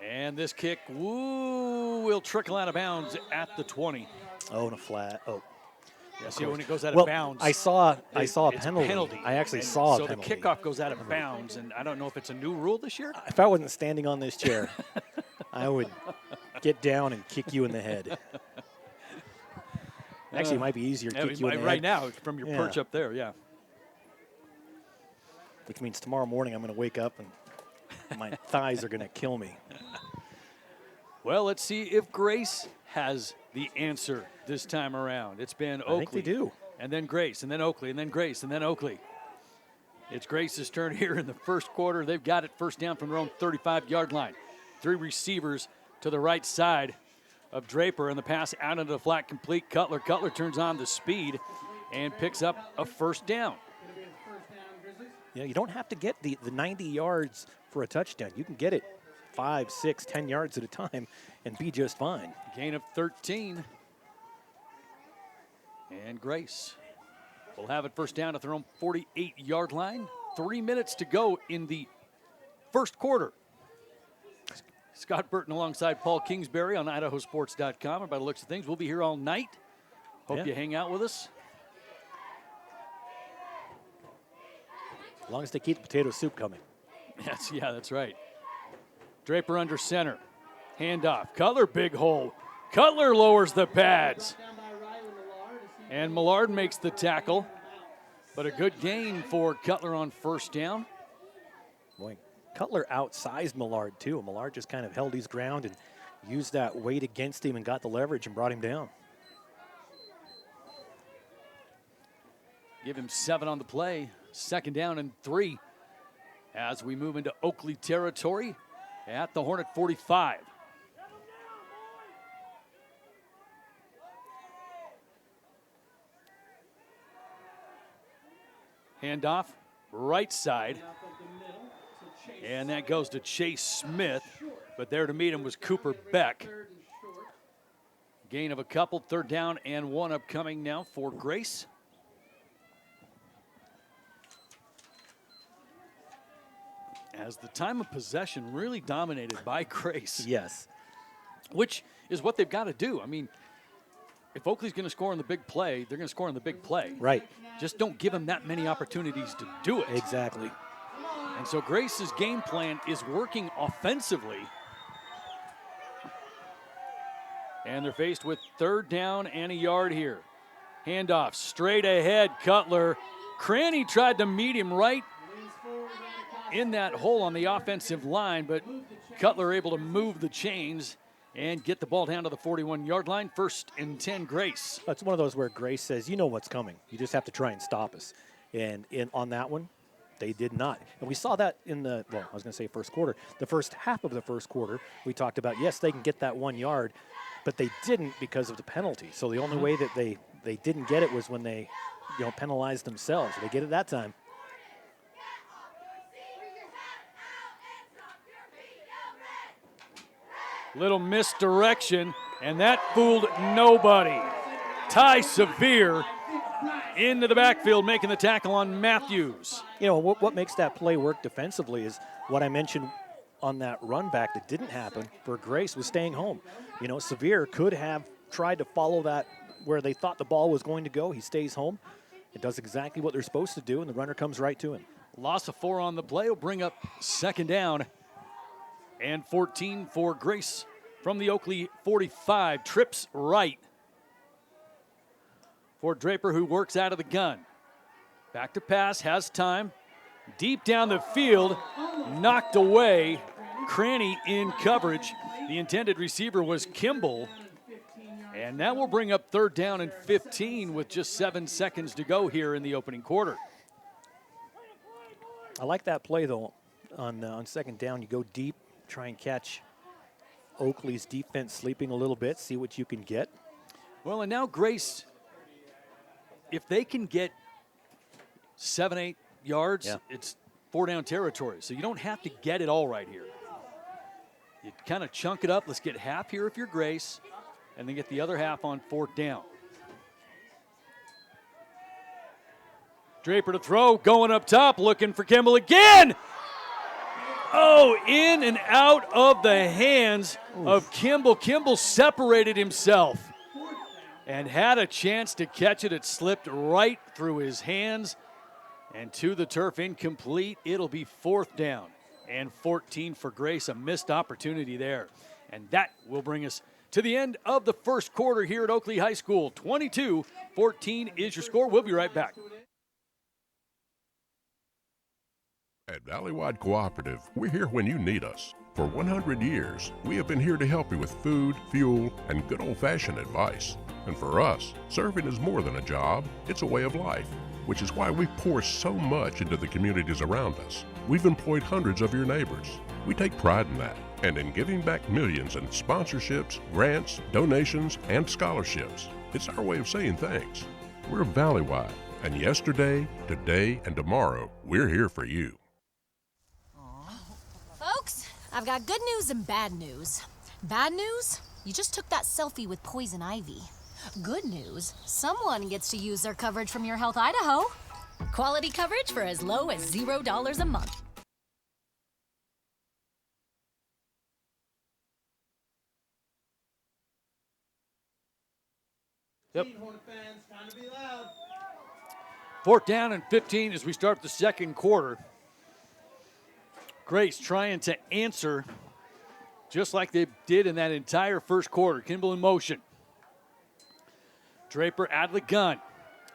And this kick, will trickle out of bounds at the 20. Oh, and a flat. Oh. Yeah, see, when it goes out of bounds. I saw a penalty. I actually saw a penalty. So the kickoff goes out of bounds, and I don't know if it's a new rule this year. If I wasn't standing on this chair, I would get down and kick you in the head. Actually, it might be easier to kick you in the head. Right now, from your perch up there, yeah. Which means tomorrow morning I'm going to wake up and my thighs are going to kill me. Well, let's see if Grace has the answer this time around. It's been Oakley. I think they do. And then Grace, and then Oakley, and then Grace, and then Oakley. It's Grace's turn here in the first quarter. They've got it first down from their own 35-yard line. 3 receivers to the right side of Draper, and the pass out into the flat complete. Cutler turns on the speed and picks up a first down. You know, you don't have to get the 90 yards for a touchdown. You can get it 5, 6, 10 yards at a time and be just fine. Gain of 13. And Grace will have it first down at their own 48-yard line. 3 minutes to go in the first quarter. Scott Burton alongside Paul Kingsbury on IdahoSports.com. And by the looks of things, we'll be here all night. Hope you hang out with us. As long as they keep the potato soup coming. That's right. Draper under center. Handoff. Cutler, big hole. Cutler lowers the pads. And Millard makes the tackle. But a good gain for Cutler on first down. Boy, Cutler outsized Millard, too. Millard just kind of held his ground and used that weight against him and got the leverage and brought him down. Give him 7 on the play. Second down and 3 as we move into Oakley territory at the Hornet 45. Handoff, right side. And that goes to Chase Smith. But there to meet him was Cooper Beck. Gain of a couple, third down and 1 upcoming now for Grace. As the time of possession really dominated by Grace. Yes. Which is what they've got to do. I mean, if Oakley's going to score on the big play, they're going to score on the big play. Right. Just don't give them that many opportunities to do it. Exactly. And so Grace's game plan is working offensively. And they're faced with third down and a yard here. Handoff straight ahead, Cutler. Cranny tried to meet him right in that hole on the offensive line, but Cutler able to move the chains and get the ball down to the 41-yard line. First and 10, Grace. It's one of those where Grace says, you know what's coming. You just have to try and stop us. And on that one, they did not. And we saw that in the, well, I was going to say first quarter. The first half of the first quarter, we talked about, yes, they can get that 1 yard, but they didn't because of the penalty. So the only way that they didn't get it was when they, penalized themselves. They get it that time. Little misdirection, and that fooled nobody. Ty Severe into the backfield, making the tackle on Matthews. What makes that play work defensively is what I mentioned on that run back that didn't happen for Grace was staying home. Severe could have tried to follow that where they thought the ball was going to go. He stays home. It does exactly what they're supposed to do, and the runner comes right to him. Loss of 4 on the play will bring up second down and 14 for Grace from the Oakley 45. Trips right for Draper, who works out of the gun. Back to pass, has time. Deep down the field, knocked away. Cranny in coverage. The intended receiver was Kimball. And that will bring up third down and 15 with just 7 seconds to go here in the opening quarter. I like that play, though, on second down. You go deep, try and catch Oakley's defense sleeping a little bit, see what you can get. Well, and now Grace, if they can get 7, 8 yards, it's 4 down territory. So you don't have to get it all right here. You kind of chunk it up. Let's get half here if you're Grace, and then get the other half on 4th down. Draper to throw, going up top, looking for Kimball again. Oh, in and out of the hands of Kimball. Kimball separated himself and had a chance to catch it. It slipped right through his hands and to the turf, incomplete. It'll be 4th down and 14 for Grace. A missed opportunity there. And that will bring us to the end of the first quarter here at Oakley High School. 22-14 is your score. We'll be right back. At Valleywide Cooperative, we're here when you need us. For 100 years, we have been here to help you with food, fuel, and good old-fashioned advice. And for us, serving is more than a job, it's a way of life, which is why we pour so much into the communities around us. We've employed hundreds of your neighbors. We take pride in that, and in giving back millions in sponsorships, grants, donations, and scholarships. It's our way of saying thanks. We're Valleywide, and yesterday, today, and tomorrow, we're here for you. I've got good news and bad news. Bad news? You just took that selfie with poison ivy. Good news, someone gets to use their coverage from Your Health Idaho. Quality coverage for as low as $0 a month. Yep. 4th down and 15 as we start the second quarter. Grace trying to answer just like they did in that entire first quarter. Kimball in motion. Draper at the gun.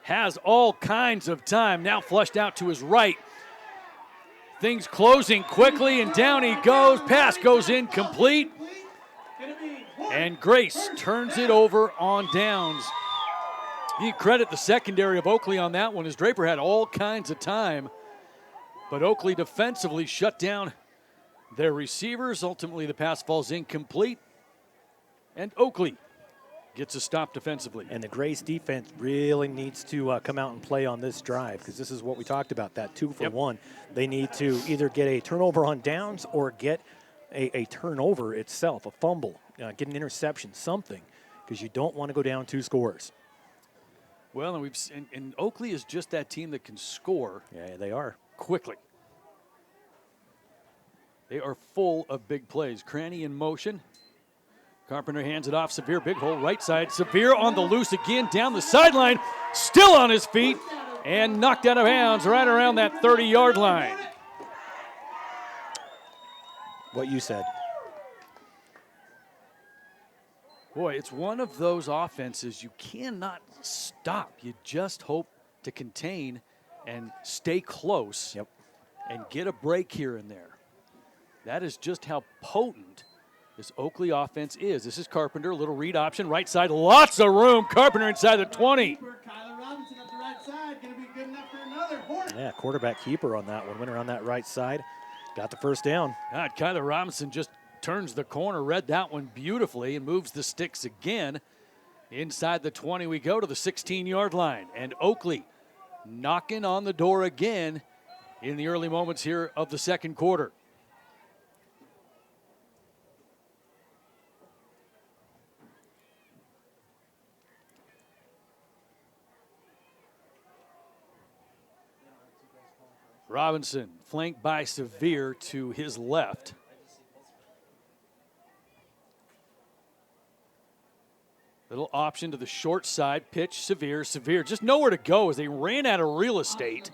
Has all kinds of time. Now flushed out to his right. Things closing quickly, and down he goes. Pass goes incomplete. And Grace turns it over on downs. You credit the secondary of Oakley on that one, as Draper had all kinds of time. But Oakley defensively shut down their receivers. Ultimately, the pass falls incomplete. And Oakley gets a stop defensively. And the Grace defense really needs to come out and play on this drive, because this is what we talked about, that 2-for-1. They need to either get a turnover on downs or get a turnover itself, a fumble, get an interception, something, because you don't want to go down 2 scores. Well, and Oakley is just that team that can score. Yeah, they are. Quickly. They are full of big plays. Cranny in motion. Carpenter hands it off. Severe, big hole, right side. Severe on the loose again, down the sideline. Still on his feet and knocked out of bounds right around that 30-yard line. What you said. Boy, it's one of those offenses you cannot stop. You just hope to contain and stay close and get a break here and there. That is just how potent this Oakley offense is. This is Carpenter, a little read option, right side, lots of room. Carpenter inside the 20. Yeah, quarterback keeper on that one. Went around that right side, got the first down. God, Kyler Robinson just turns the corner, read that one beautifully, and moves the sticks again. Inside the 20 we go to the 16-yard line. And Oakley knocking on the door again in the early moments here of the second quarter. Robinson flanked by Severe to his left. Little option to the short side, pitch, Severe, just nowhere to go as they ran out of real estate.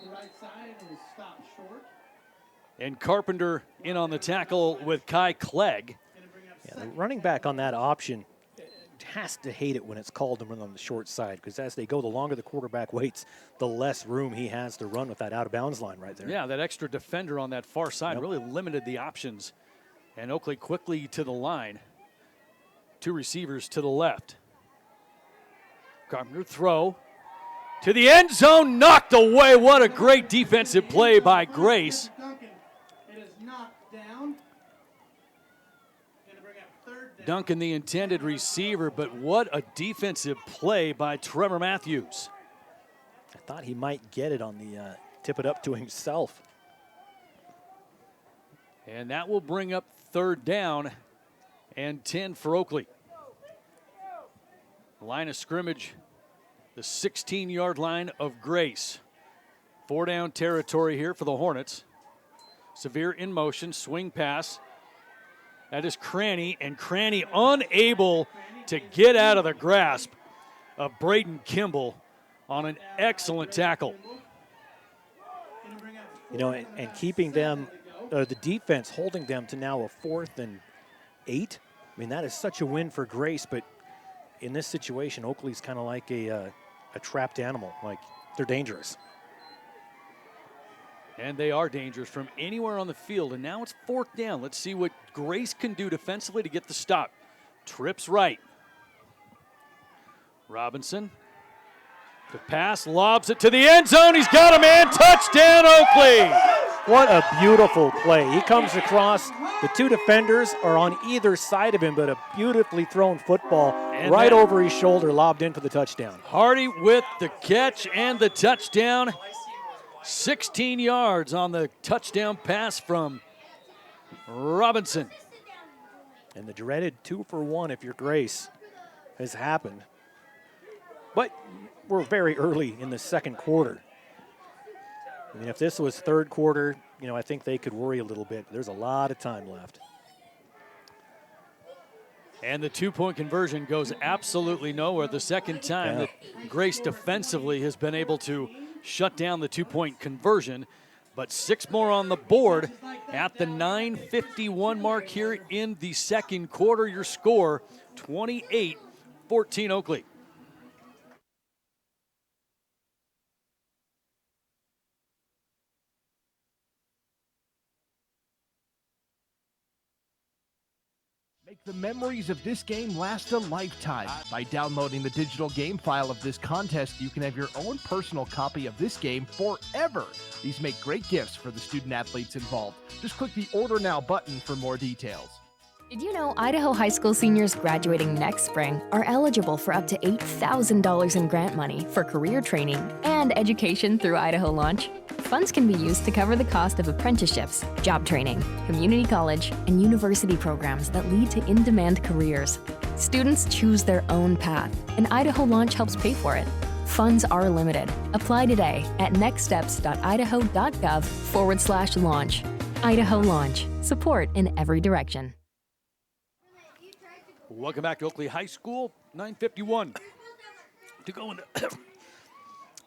And Carpenter in on the tackle with Kai Clegg. Yeah, the running back on that option has to hate it when it's called to run on the short side, because as they go, the longer the quarterback waits, the less room he has to run with that out-of-bounds line right there. Yeah, that extra defender on that far side really limited the options. And Oakley quickly to the line. 2 receivers to the left. Carpenter throw to the end zone, knocked away. What a great defensive play by Grace. Duncan, the intended receiver, but what a defensive play by Trevor Matthews. I thought he might get it on the tip it up to himself. And that will bring up 3rd down and 10 for Oakley. Line of scrimmage, the 16-yard line of Grace. 4-down territory here for the Hornets. Severe in motion, swing pass. That is Cranny, and Cranny unable to get out of the grasp of Braden Kimball on an excellent tackle. You know, and keeping them, the defense holding them to now a 4th and 8. I mean, that is such a win for Grace, but in this situation, Oakley's kind of like a trapped animal. Like, they're dangerous. And they are dangerous from anywhere on the field. And now it's 4th down. Let's see what Grace can do defensively to get the stop. Trips right. Robinson to pass, lobs it to the end zone. He's got a man. Touchdown, Oakley. What a beautiful play. He comes across. The 2 defenders are on either side of him, but a beautifully thrown football and right over his shoulder, lobbed in for the touchdown. Hardy with the catch and the touchdown. 16 yards on the touchdown pass from Robinson. And the dreaded 2-for-1 if you're Grace has happened. But we're very early in the second quarter. I mean, if this was third quarter, I think they could worry a little bit. There's a lot of time left. And the two-point conversion goes absolutely nowhere. The second time that Grace defensively has been able to shut down the two-point conversion. But 6 more on the board at the 9:51 mark here in the second quarter. Your score, 28-14 Oakley. Make the memories of this game last a lifetime. By downloading the digital game file of this contest, you can have your own personal copy of this game forever. These make great gifts for the student athletes involved. Just click the Order Now button for more details. Did you know Idaho high school seniors graduating next spring are eligible for up to $8,000 in grant money for career training and education through Idaho Launch? Funds can be used to cover the cost of apprenticeships, job training, community college, and university programs that lead to in-demand careers. Students choose their own path, and Idaho Launch helps pay for it. Funds are limited. Apply today at nextsteps.idaho.gov/launch. Idaho Launch. Support in every direction. Welcome back to Oakley High School. 9:51 to go in the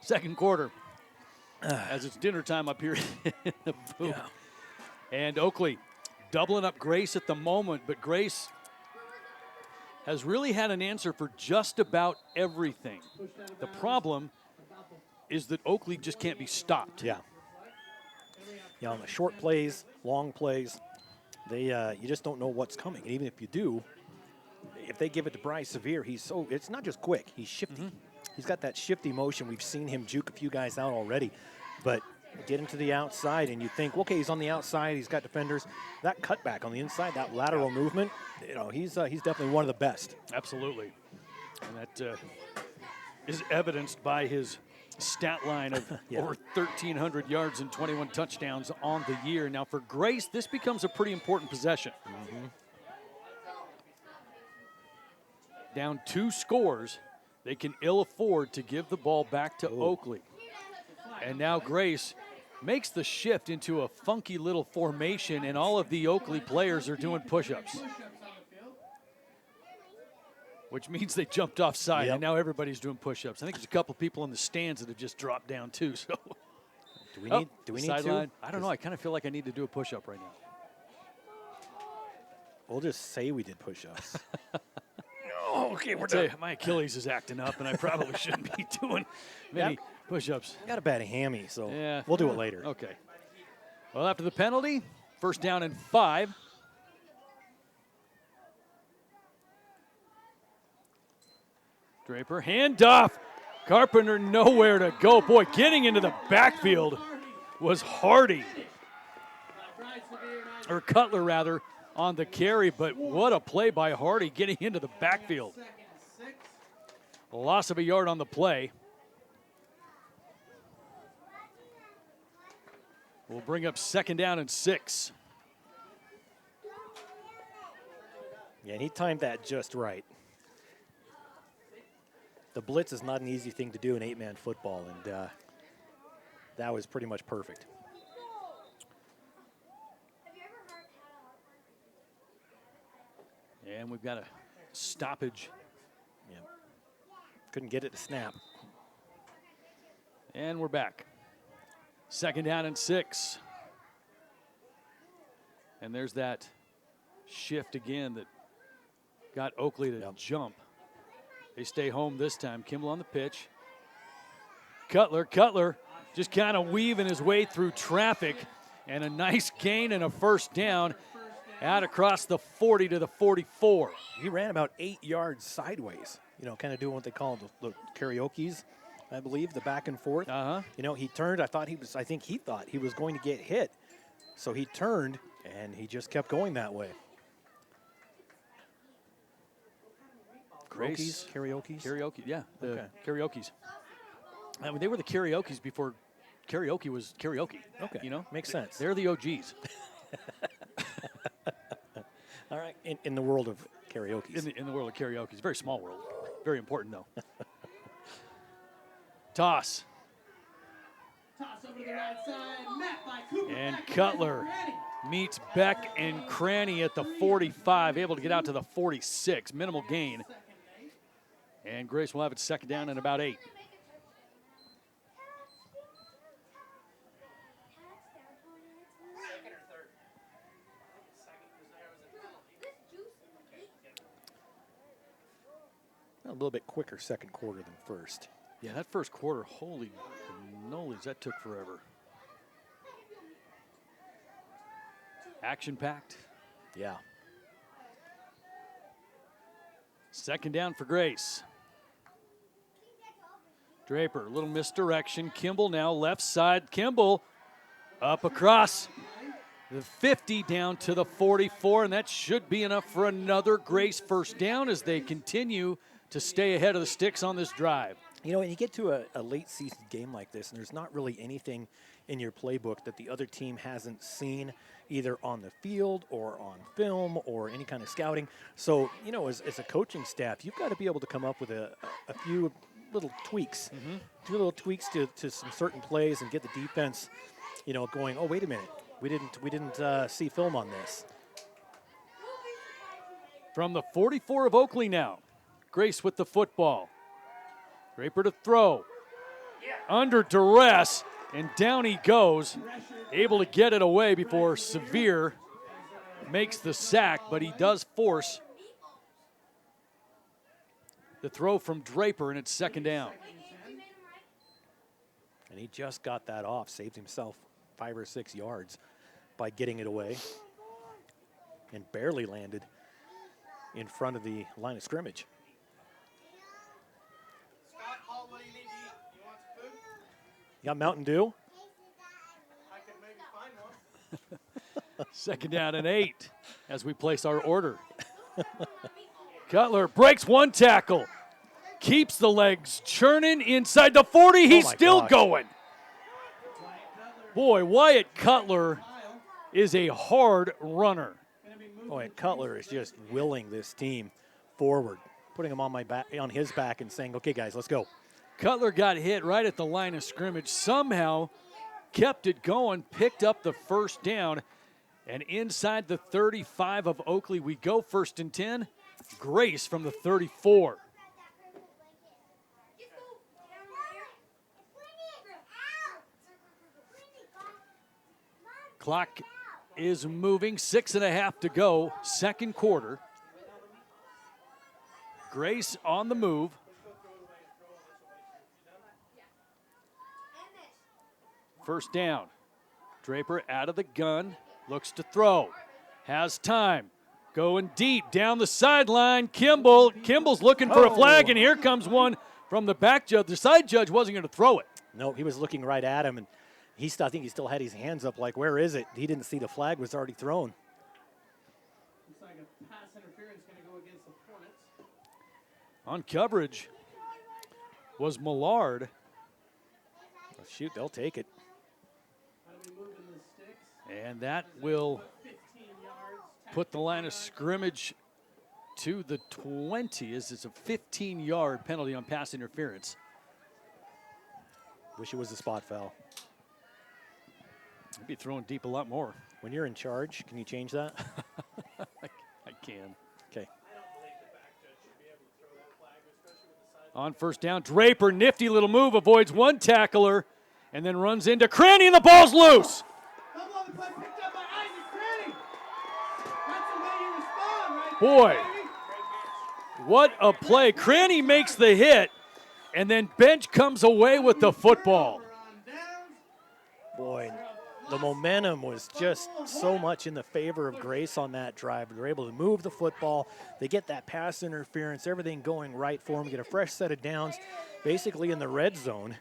second quarter. As it's dinner time up here in the booth. Yeah. And Oakley doubling up Grace at the moment, but Grace has really had an answer for just about everything. The problem is that Oakley just can't be stopped. Yeah. On the short plays, long plays, you just don't know what's coming. And even if you do, if they give it to Bryce Severe, it's not just quick, he's shifty. Mm-hmm. He's got that shifty motion. We've seen him juke a few guys out already. But get him to the outside, and you think, okay, he's on the outside. He's got defenders. That cutback on the inside, that lateral movement, he's definitely one of the best. Absolutely. And that is evidenced by his stat line of over 1,300 yards and 21 touchdowns on the year. Now, for Grace, this becomes a pretty important possession. Mm-hmm. Down 2 scores. They can ill afford to give the ball back to Oakley. And now Grace makes the shift into a funky little formation, and all of the Oakley players are doing push-ups. Which means they jumped offside, and now everybody's doing push-ups. I think there's a couple people in the stands that have just dropped down too. So, do we need to? I don't know. I kind of feel like I need to do a push-up right now. We'll just say we did push-ups. Okay, we're done. My Achilles is acting up, and I probably shouldn't be doing many push-ups. I got a bad hammy, so we'll do it later. Okay. Well, after the penalty, first down and 5. Draper, handoff. Carpenter nowhere to go. Boy, getting into the backfield was Hardy. Or Cutler, rather, on the carry, but what a play by Hardy getting into the backfield. A loss of a yard on the play. We'll bring up second down and 6. Yeah, and he timed that just right. The blitz is not an easy thing to do in 8-man football, and that was pretty much perfect. And we've got a stoppage. Yep. Couldn't get it to snap. And we're back. Second down and 6. And there's that shift again that got Oakley to jump. They stay home this time. Kimball on the pitch. Cutler just kind of weaving his way through traffic. And a nice gain and a first down. Out across the 40 to the 44. He ran about 8 yards sideways, kind of doing what they call the karaoke's, I believe, the back and forth. He turned. I think he thought he was going to get hit. So he turned, and he just kept going that way. Karaoke, yeah, the karaoke's. I mean, they were the karaoke's before karaoke was karaoke. Okay, makes sense. They're the OGs. All right, in the world of karaoke. In the world of karaoke. It's a very small world. Very important, though. Toss. Toss over to the right side, met by Cooper. And Cutler meets Beck and Cranny at the 45, able to get out to the 46. Minimal gain. And Grace will have it second down and about 8. A little bit quicker second quarter than first. Yeah, that first quarter, holy cannolis, that took forever. Action-packed. Yeah. Second down for Grace. Draper, little misdirection. Kimball now left side. Kimball up across the 50 down to the 44, and that should be enough for another Grace first down as they continue to stay ahead of the sticks on this drive. You know, when you get to a late season game like this, and there's not really anything in your playbook that the other team hasn't seen, either on the field or on film or any kind of scouting. So, you know, as a coaching staff, you've got to be able to come up with a few little tweaks, few little tweaks to some certain plays and get the defense, you know, going, oh, wait a minute, we didn't see film on this. From the 44 of Oakley now, Grace with the football. Draper to throw. Under duress, and down he goes. Able to get it away before Severe makes the sack, but he does force the throw from Draper, and it's second down. And he just got that off, saved himself 5 or 6 yards by getting it away, and barely landed in front of the line of scrimmage. You got Mountain Dew? I could maybe find one. Second down and 8 as we place our order. Cutler breaks one tackle. Keeps the legs churning inside the 40. He's still going. Boy, Wyatt Cutler is a hard runner. Boy, Cutler is just willing this team forward, putting him on his back and saying, okay, guys, let's go. Cutler got hit right at the line of scrimmage, somehow kept it going, picked up the first down, and inside the 35 of Oakley we go, 1st and 10. Grace from the 34. Clock is moving, 6.5 to go, second quarter. Grace on the move. First down. Draper out of the gun, looks to throw, has time, going deep down the sideline. Kimball's looking for a flag, and here comes one from the back judge. The side judge wasn't going to throw it. No, he was looking right at him, and I think he still had his hands up like, where is it? He didn't see the flag was already thrown. Looks like a pass interference going to go against the Hornets. On coverage was Millard. Oh, shoot, they'll take it. And that will put the line of scrimmage to the 20 as it's a 15-yard penalty on pass interference. Wish it was a spot foul. I'd be throwing deep a lot more. When you're in charge, can you change that? I can. Okay. On first down, Draper, nifty little move, avoids one tackler, and then runs into Cranny, and the ball's loose. Boy, what a play. Cranny makes the hit, and then Bench comes away with the football. Boy, the momentum was just so much in the favor of Grace on that drive. They were able to move the football. They get that pass interference, everything going right for them, get a fresh set of downs, basically in the red zone,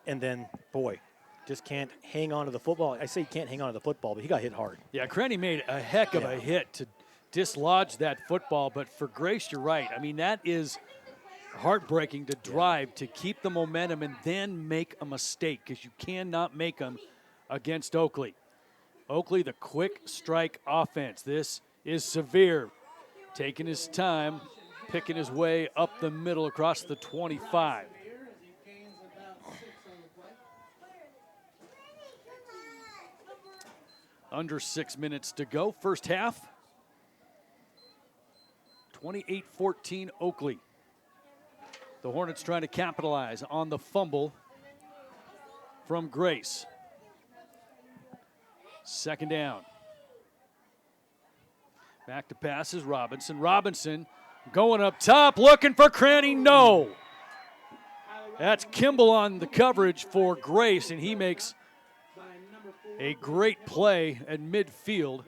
and then, boy, just can't hang on to the football. I say he can't hang on to the football, but he got hit hard. Yeah, Cranny made a heck of a hit to dislodge that football, but for Grace, you're right. I mean, that is heartbreaking to drive, to keep the momentum and then make a mistake, because you cannot make them against Oakley. Oakley, the quick strike offense. This is Severe. Taking his time, picking his way up the middle across the 25. Under 6 minutes to go, first half. 28-14 Oakley. The Hornets trying to capitalize on the fumble from Grace. Second down. Back to pass is Robinson. Robinson going up top, looking for Cranny. No. That's Kimball on the coverage for Grace, and he makes a great play at midfield.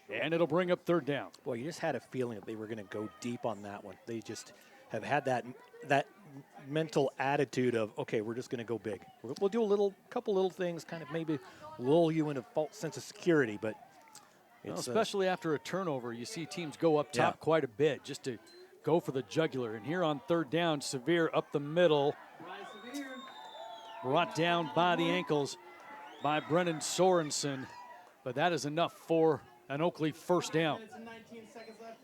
And it'll bring up third down. Boy, you just had a feeling that they were going to go deep on that one. They just have had that mental attitude of, okay, we're just going to go big. We'll do a couple little things, kind of maybe lull you in a false sense of security, but especially after a turnover, you see teams go up top quite a bit just to go for the jugular. And here on third down, Severe up the middle, brought down by the ankles by Brennan Sorensen, but that is enough for an Oakley first down.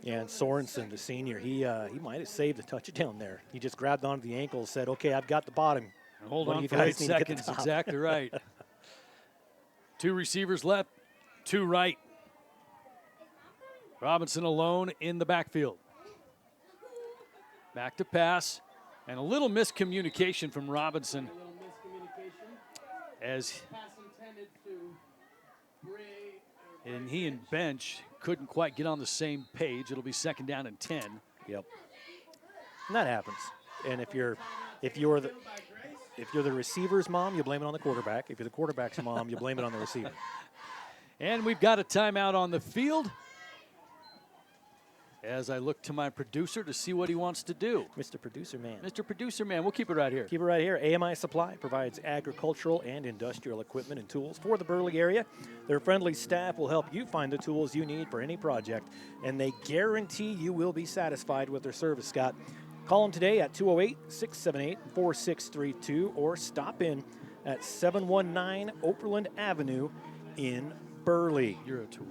Yeah, and Sorensen, the senior, he might have saved a touchdown there. He just grabbed onto the ankle, said, okay, I've got the bottom. Hold on for 8 seconds, exactly right. 2 receivers left, 2 right. Robinson alone in the backfield. Back to pass, and a little miscommunication from Robinson as and he and Bench couldn't quite get on the same page. It'll be second down and 10. Yep. And that happens. And if you're the receiver's mom, you blame it on the quarterback. If you're the quarterback's mom, you blame it on the receiver. And we've got a timeout on the field as I look to my producer to see what he wants to do. Mr. Producer Man. Mr. Producer Man, we'll keep it right here. Keep it right here. AMI Supply provides agricultural and industrial equipment and tools for the Burley area. Their friendly staff will help you find the tools you need for any project, and they guarantee you will be satisfied with their service, Scott. Call them today at 208-678-4632 or stop in at 719 Oberlin Avenue in Burley. You're a tool.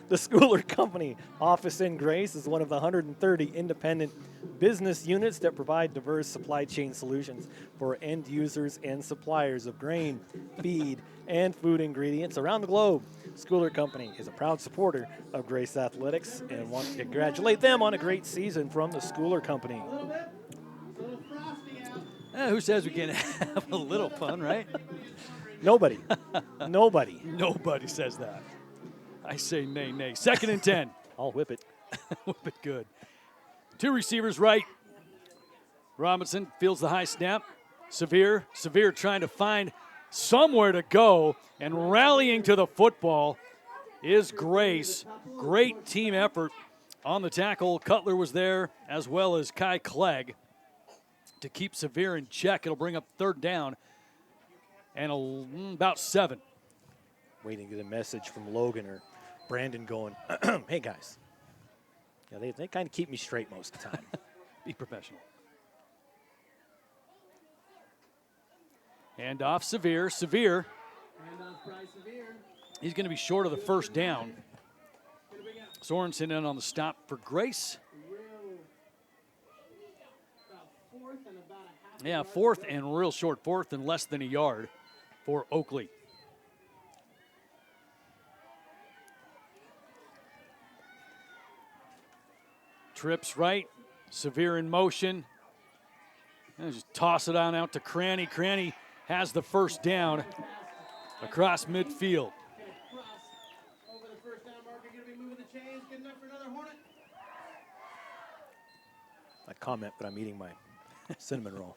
The Schooler Company office in Grace is one of the 130 independent business units that provide diverse supply chain solutions for end users and suppliers of grain, feed, and food ingredients around the globe. Schooler Company is a proud supporter of Grace Athletics and wants to congratulate them on a great season from the Schooler Company. Who says we can't have a little fun, right? Nobody. Nobody. Nobody says that. I say nay, nay. Second and 10. I'll whip it. Whip it good. 2 receivers right. Robinson fields the high snap. Severe trying to find somewhere to go, and rallying to the football is Grace. Great team effort on the tackle. Cutler was there, as well as Kai Clegg, to keep Severe in check. It'll bring up third down and about 7. Waiting to get a message from Logan or Brandon going, hey, guys. Yeah, they kind of keep me straight most of the time. Be professional. Hand off Severe. He's going to be short of the first down. Sorensen in on the stop for Grace. Yeah, fourth and real short. Fourth and less than a yard for Oakley. Trips right, Severe in motion. And just toss it on out to Cranny. Cranny has the first down across midfield. I comment, but I'm eating my cinnamon roll.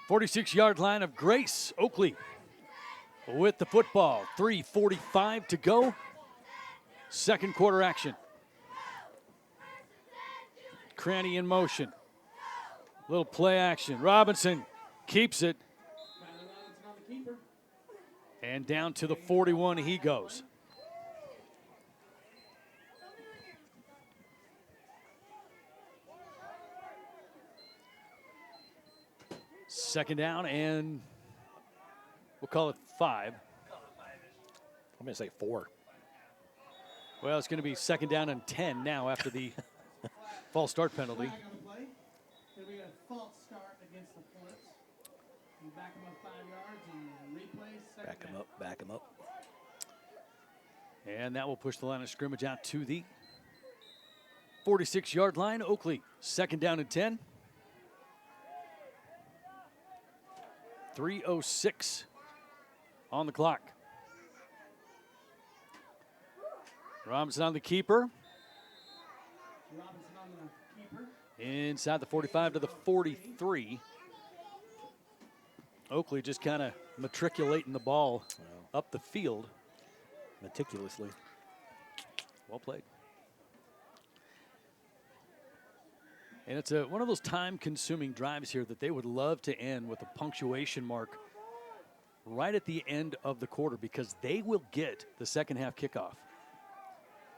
46-yard line of Grace. Oakley with the football. 3:45 to go. Second quarter action. Cranny in motion. Little play action. Robinson keeps it. And down to the 41 he goes. Second down and We'll call it 5. I'm going to say 4. Well, it's going to be 2nd down and 10 now after the false start penalty. It'll be a false start against the Hornets. You back them up 5 yards and replay. Back him up. And that will push the line of scrimmage out to the 46-yard line. Oakley, 2nd down and 10. 3:06 on the clock. Robinson on the keeper. Inside the 45 to the 43. Oakley just kind of matriculating the ball up the field. Meticulously. Well played. And it's one of those time-consuming drives here that they would love to end with a punctuation mark right at the end of the quarter because they will get the second half kickoff.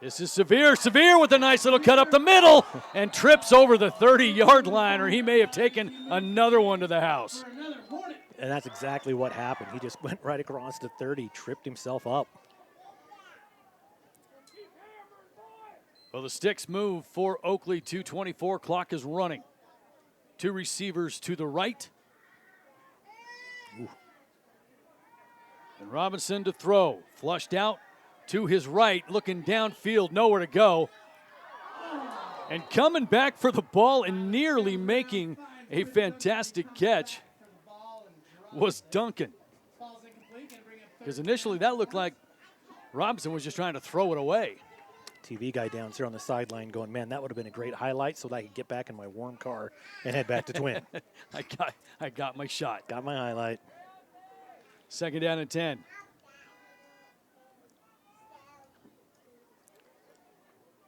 This is Severe with a nice little cut up the middle and trips over the 30-yard line, or he may have taken another one to the house. And that's exactly what happened. He just went right across the 30, tripped himself up. Well, the sticks move for Oakley. 2:24. Clock is running. 2 receivers to the right. Ooh. And Robinson to throw. Flushed out to his right, looking downfield, nowhere to go. And coming back for the ball and nearly making a fantastic catch was Duncan. Because initially that looked like Robinson was just trying to throw it away. TV guy down there on the sideline going, man, that would have been a great highlight so that I could get back in my warm car and head back to Twin. I got my shot. Got my highlight. 2nd down and 10.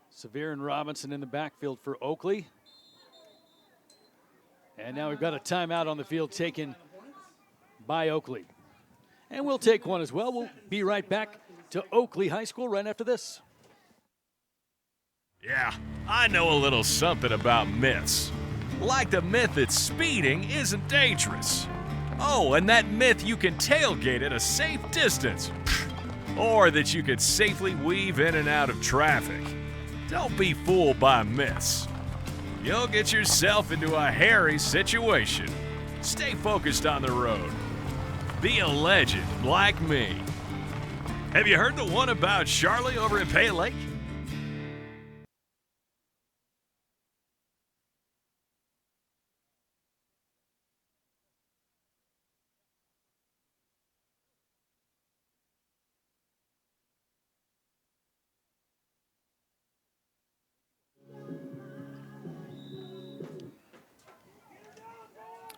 Severe and Robinson in the backfield for Oakley. And now we've got a timeout on the field taken by Oakley. And we'll take one as well. We'll be right back to Oakley High School right after this. Yeah, I know a little something about myths. Like the myth that speeding isn't dangerous. Oh, and that myth you can tailgate at a safe distance. Or that you could safely weave in and out of traffic. Don't be fooled by myths. You'll get yourself into a hairy situation. Stay focused on the road. Be a legend like me. Have you heard the one about Charlie over at Pay Lake?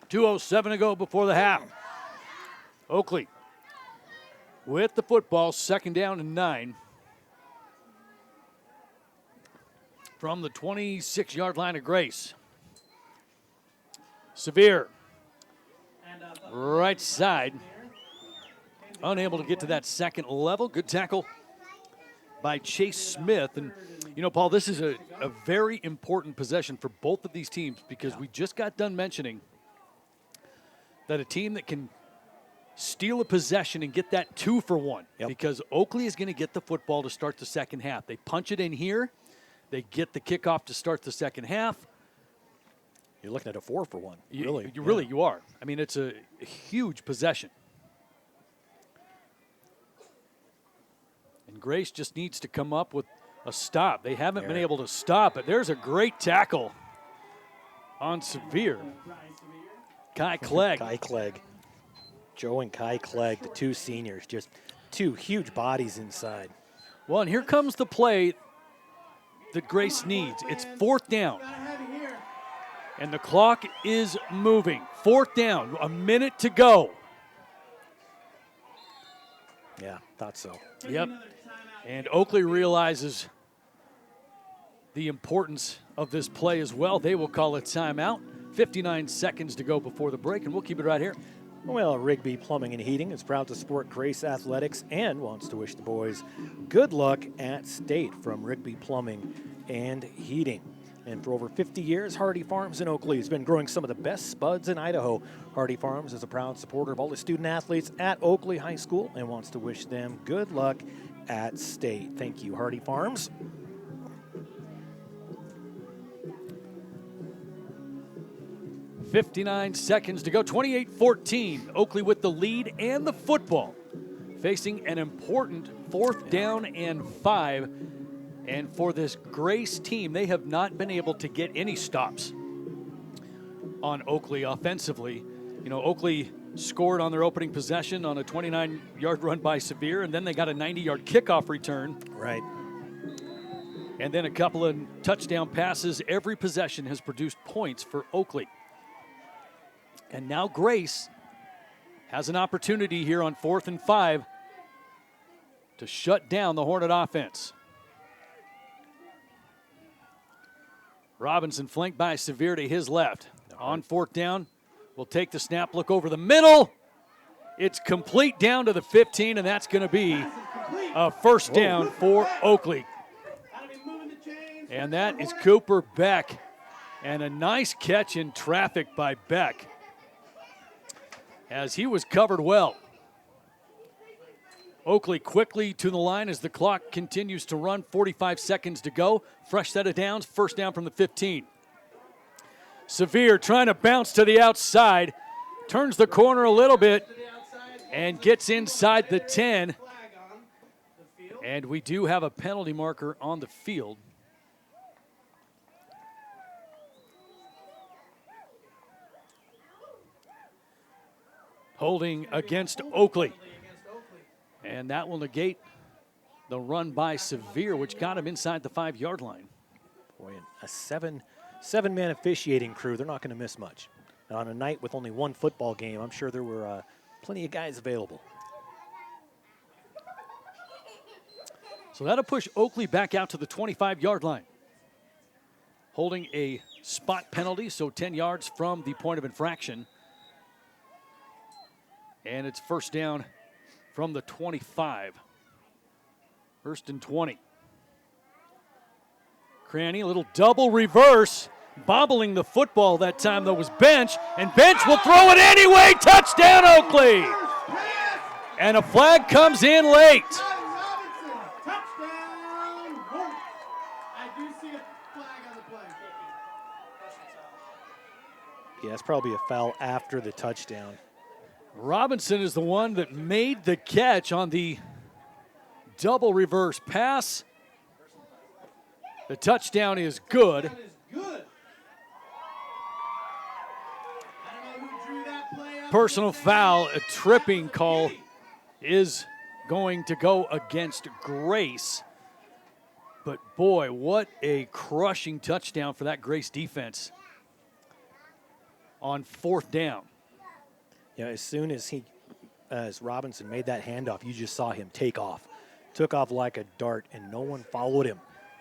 .207 to go before the half. Oakley with the football, 2nd down and 9. From the 26-yard line of Grace. Severe. Right side. Unable to get to that second level. Good tackle by Chase Smith. And, you know, Paul, this is a very important possession for both of these teams because we just got done mentioning that a team that can steal a possession and get that 2 for 1 because Oakley is going to get the football to start the second half. They punch it in here. They get the kickoff to start the second half. You're looking at a 4 for 1. You are. I mean, it's a huge possession. And Grace just needs to come up with a stop. They haven't been able to stop it. There's a great tackle on Severe. Kai Clegg. Joe and Kai Clegg, the 2 seniors, just 2 huge bodies inside. Well, and here comes the play that Grace needs. It's 4th down. And the clock is moving. 4th down, a minute to go. Yeah, thought so. Yep. And Oakley realizes the importance of this play as well. They will call it timeout. 59 seconds to go before the break, and we'll keep it right here. Well, Rigby Plumbing and Heating is proud to support Grace Athletics and wants to wish the boys good luck at state from Rigby Plumbing and Heating. And for over 50 years, Hardy Farms in Oakley has been growing some of the best spuds in Idaho. Hardy Farms is a proud supporter of all the student athletes at Oakley High School and wants to wish them good luck at state. Thank you, Hardy Farms. .59 seconds to go, 28-14. Oakley with the lead and the football, facing an important 4th down and 5. And for this Grace team, they have not been able to get any stops on Oakley offensively. You know, Oakley scored on their opening possession on a 29-yard run by Sevier, and then they got a 90-yard kickoff return. Right. And then a couple of touchdown passes. Every possession has produced points for Oakley. And now Grace has an opportunity here on 4th and 5 to shut down the Hornet offense. Robinson flanked by Sevier to his left. On 4th down, will take the snap, look over the middle. It's complete down to the 15, and that's going to be a 1st down for Oakley. And that is Cooper Beck. And a nice catch in traffic by Beck, as he was covered well. Oakley quickly to the line as the clock continues to run. 45 seconds to go. Fresh set of downs. 1st down from the 15. Sevier trying to bounce to the outside. Turns the corner a little bit and gets inside the 10. And we do have a penalty marker on the field. Holding against Oakley. And that will negate the run by Sevier, which got him inside the 5-yard line. Boy, a seven-man officiating crew, they're not going to miss much. And on a night with only one football game, I'm sure there were plenty of guys available. So that'll push Oakley back out to the 25-yard line. Holding a spot penalty, so 10 yards from the point of infraction. And it's 1st down from the 25. 1st and 20. Cranny, a little double reverse. Bobbling the football that time, though, was Bench. And Bench will throw it anyway. Touchdown, Oakley. And a flag comes in late. Yeah, it's probably a foul after the touchdown. Robinson is the one that made the catch on the double reverse pass. The touchdown is good. Personal foul, a tripping call is going to go against Grace. But boy, what a crushing touchdown for that Grace defense on 4th down. Yeah, as soon as Robinson made that handoff, you just saw him take off. Took off like a dart, and no one followed him.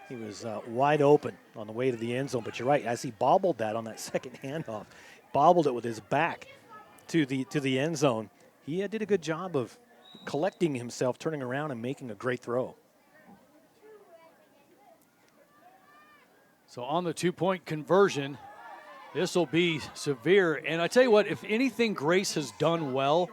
He was wide open on the way to the end zone. But you're right, as he bobbled that on that second handoff, bobbled it with his back to the end zone, he did a good job of collecting himself, turning around, and making a great throw. So on the 2-point conversion, this will be Sevier. And I tell you what, if anything Grace has done well,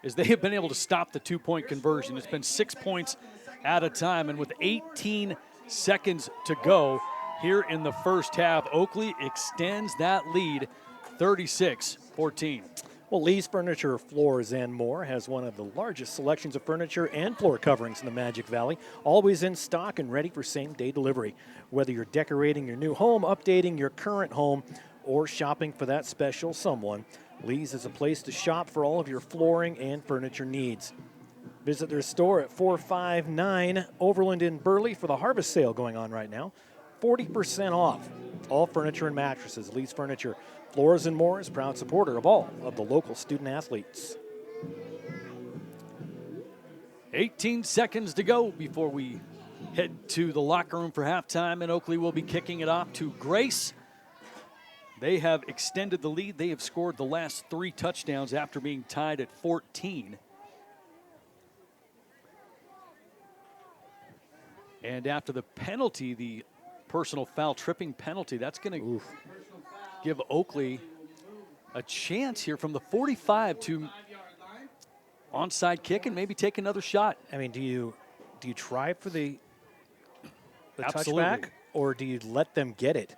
is they have been able to stop the 2-point conversion. It's been 6 points at a time. And with 18 seconds to go here in the 1st half, Oakley extends that lead 36-14. Well, Lee's Furniture, Floors, and More has one of the largest selections of furniture and floor coverings in the Magic Valley, always in stock and ready for same-day delivery. Whether you're decorating your new home, updating your current home, or shopping for that special someone, Lee's is a place to shop for all of your flooring and furniture needs. Visit their store at 459 Overland in Burley for the harvest sale going on right now. 40% off all furniture and mattresses. Lee's Furniture, Floors, and More is proud supporter of all of the local student athletes. 18 seconds to go before we head to the locker room for halftime, and Oakley will be kicking it off to Grace. They have extended the lead. They have scored the last 3 touchdowns after being tied at 14. And after the penalty, the personal foul tripping penalty. That's going to give Oakley a chance here from the 45 to onside kick and maybe take another shot. I mean, do you try for the Absolutely. touchback, or do you let them get it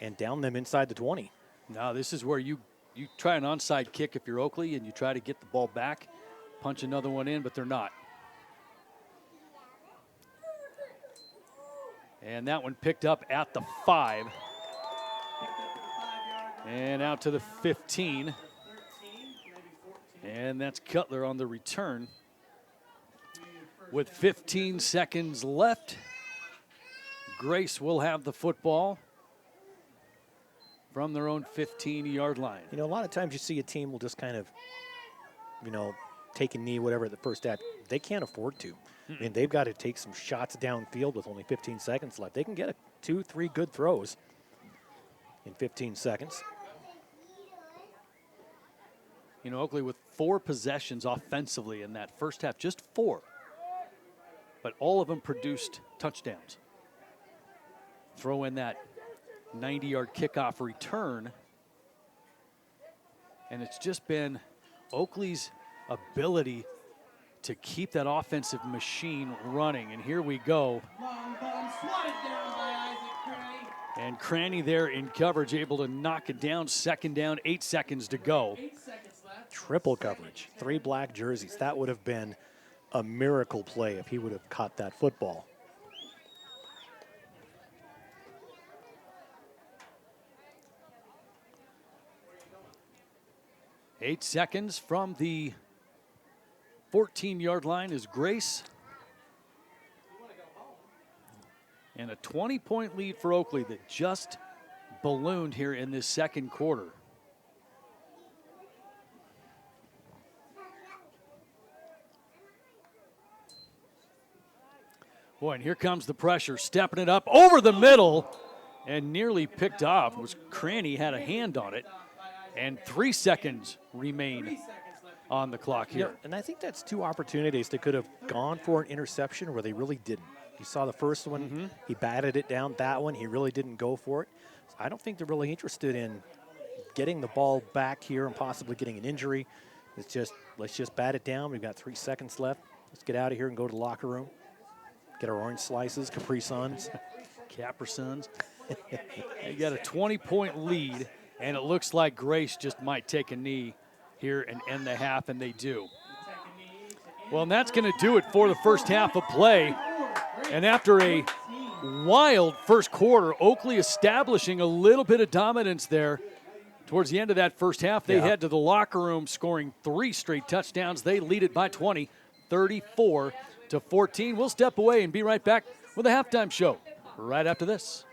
and down them inside the 20? No, this is where you try an onside kick if you're Oakley, and you try to get the ball back, punch another one in, but they're not. And that one picked up at the 5. And out to the 15. And that's Cutler on the return. With 15 seconds left, Grace will have the football from their own 15-yard line. You know, a lot of times you see a team will just kind of, take a knee, whatever, at the first half. They can't afford to. I mean, they've got to take some shots downfield with only 15 seconds left. They can get 2-3 good throws in 15 seconds. Oakley with 4 possessions offensively in that first half, just 4. But all of them produced touchdowns. Throw in that 90-yard kickoff return. And it's just been Oakley's ability to keep that offensive machine running. And here we go. Long ball swatted down by Isaac Cranny. And Cranny there in coverage, able to knock it down. Second down, 8 seconds to go. 8 seconds left. Triple coverage, 3 black jerseys. That would have been a miracle play if he would have caught that football. Eight seconds from the 14-yard line is Grace. And a 20-point lead for Oakley that just ballooned here in this second quarter. Boy, and here comes the pressure, stepping it up over the middle and nearly picked off. Was Cranny had a hand on it, and 3 seconds remain on the clock here. Yeah, and I think that's 2 opportunities they could have gone for an interception where they really didn't. You saw the first one, he batted it down. That one, he really didn't go for it. So I don't think they're really interested in getting the ball back here and possibly getting an injury. It's just, let's just bat it down. We've got 3 seconds left. Let's get out of here and go to the locker room. Get our orange slices, Capri Suns. Capri Suns. They got a 20-point lead, and it looks like Grace just might take a knee here and end the half, and they do. Well, and that's going to do it for the first half of play. And after a wild first quarter, Oakley establishing a little bit of dominance there. Towards the end of that first half, they head to the locker room, scoring 3 straight touchdowns. They lead it by 20, 34-14. We'll step away and be right back with a halftime show right after this.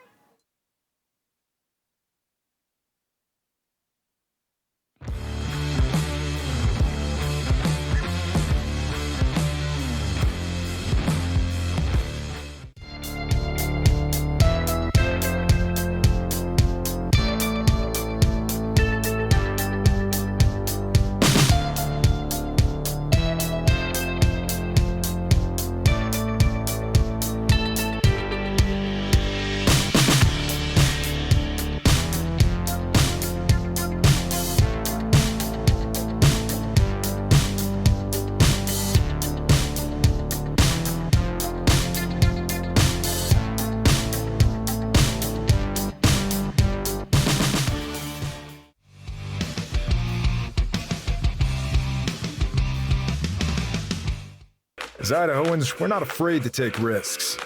As Idahoans, we're not afraid to take risks.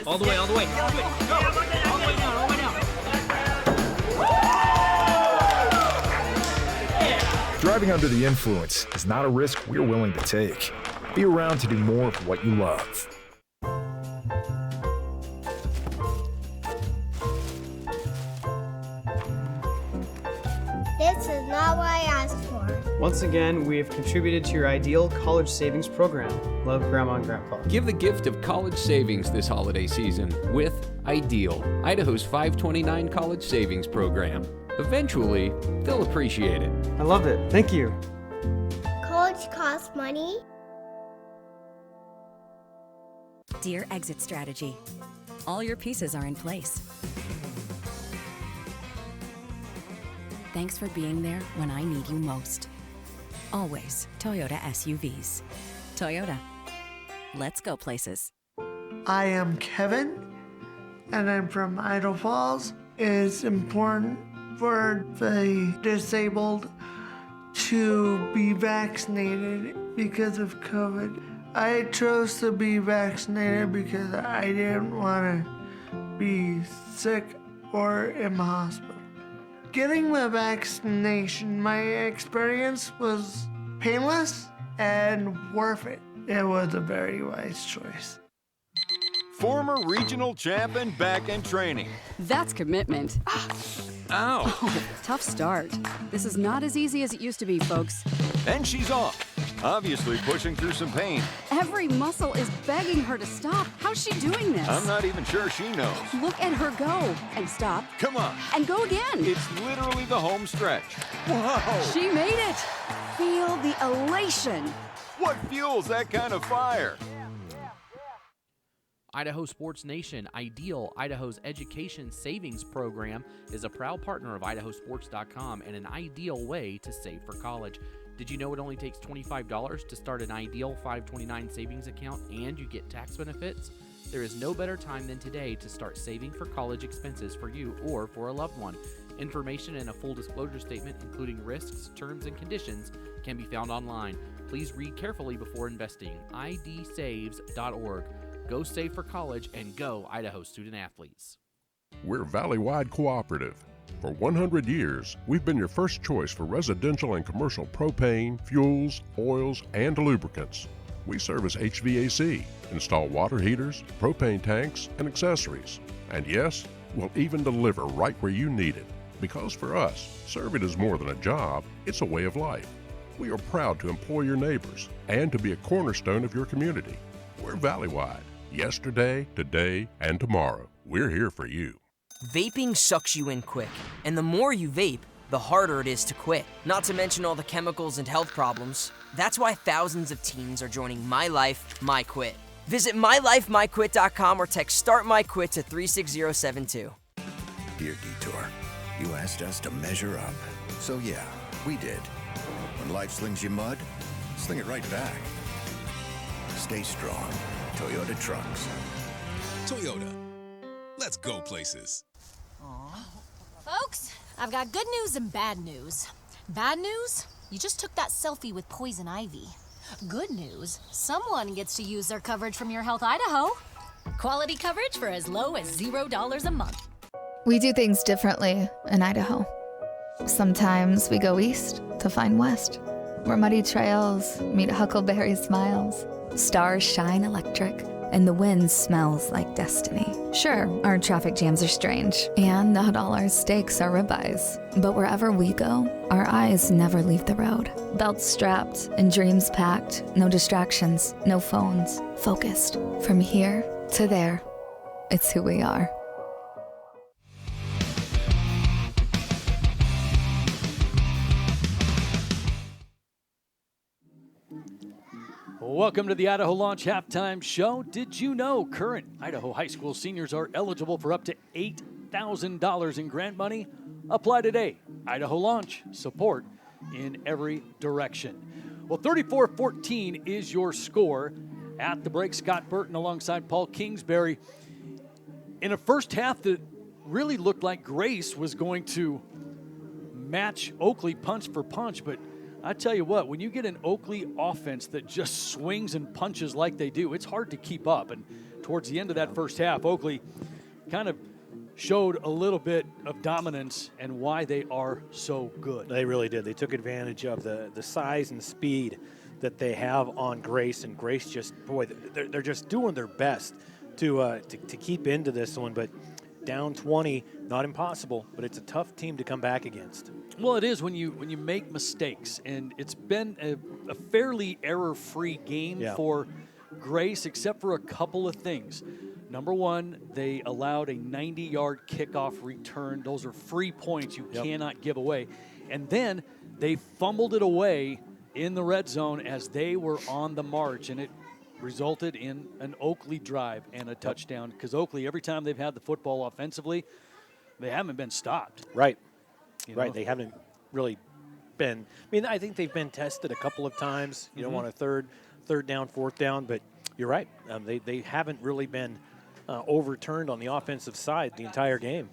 All the way, all the way. Go. All the way down, all the way down. Driving under the influence is not a risk we're willing to take. Be around to do more of what you love. This is not what I asked for. Once again, we have contributed to your ideal college savings program. Love, Grandma and Grandpa. Give the gift of college savings this holiday season with Ideal, Idaho's 529 college savings program. Eventually, they'll appreciate it. I love it. Thank you. College costs money. Dear Exit Strategy, all your pieces are in place. Thanks for being there when I need you most. Always Toyota SUVs. Toyota. Let's go places. I am Kevin, and I'm from Idaho Falls. It's important for the disabled to be vaccinated because of COVID. I chose to be vaccinated because I didn't want to be sick or in the hospital. Getting the vaccination, my experience was painless and worth it. It was a very wise choice. Former regional champion back in training. That's commitment. Ow. Oh, tough start. This is not as easy as it used to be, folks. And she's off, obviously pushing through some pain. Every muscle is begging her to stop. How's she doing this? I'm not even sure she knows. Look at her go. And stop. Come on. And go again. It's literally the home stretch. Whoa. She made it. Feel the elation. What fuels that kind of fire? Idaho Sports Nation, Ideal, Idaho's education savings program, is a proud partner of IdahoSports.com and an ideal way to save for college. Did you know it only takes $25 to start an Ideal 529 savings account and you get tax benefits? There is no better time than today to start saving for college expenses for you or for a loved one. Information and a full disclosure statement, including risks, terms, and conditions, can be found online. Please read carefully before investing. idsaves.org. Go save for college and go Idaho student athletes. We're Valley-wide cooperative. For 100 years, we've been your first choice for residential and commercial propane, fuels, oils, and lubricants. We service HVAC, install water heaters, propane tanks, and accessories. And yes, we'll even deliver right where you need it. Because for us, serving is more than a job, it's a way of life. We are proud to employ your neighbors and to be a cornerstone of your community. We're Valley-wide. Yesterday, today, and tomorrow. We're here for you. Vaping sucks you in quick, and the more you vape, the harder it is to quit. Not to mention all the chemicals and health problems. That's why thousands of teens are joining My Life, My Quit. Visit mylifemyquit.com or text StartMyQuit to 36072. Dear Detour, you asked us to measure up. So yeah, we did. When life slings you mud, sling it right back. Stay strong. Toyota trucks. Toyota. Let's go places. Folks, I've got good news and bad news. Bad news? You just took that selfie with poison ivy. Good news? Someone gets to use their coverage from Your Health Idaho. Quality coverage for as low as $0 a month. We do things differently in Idaho. Sometimes we go east to find west, where muddy trails meet huckleberry smiles. Stars shine electric, and the wind smells like destiny. Sure, our traffic jams are strange, and not all our steaks are ribeyes. But wherever we go, our eyes never leave the road. Belts strapped and dreams packed, no distractions, no phones, focused. From here to there, it's who we are. Welcome to the Idaho Launch Halftime Show. Did you know current Idaho high school seniors are eligible for up to $8,000 in grant money? Apply today. Idaho Launch, support in every direction. Well, 34-14 is your score. At the break, Scott Burton alongside Paul Kingsbury. In a first half that really looked like Grace was going to match Oakley punch for punch, but I tell you what, when you get an Oakley offense that just swings and punches like they do, it's hard to keep up. And towards the end of that first half, Oakley kind of showed a little bit of dominance and why they are so good. They really did. They took advantage of the size and speed that they have on Grace, and Grace just, boy, they're just doing their best to keep into this one. But down 20, not impossible, but it's a tough team to come back against. Well, it is when you make mistakes, and it's been a fairly error-free game for Grace, except for a couple of things. Number one, they allowed a 90-yard kickoff return. Those are free points you cannot give away. And then they fumbled it away in the red zone as they were on the march, and it resulted in an Oakley drive and a touchdown, because Oakley, every time they've had the football offensively, they haven't been stopped. Right. You Right. know? They haven't really been. I mean, I think they've been tested a couple of times. You know, on a third down, fourth down. But you're right. They haven't really been overturned on the offensive side the entire game.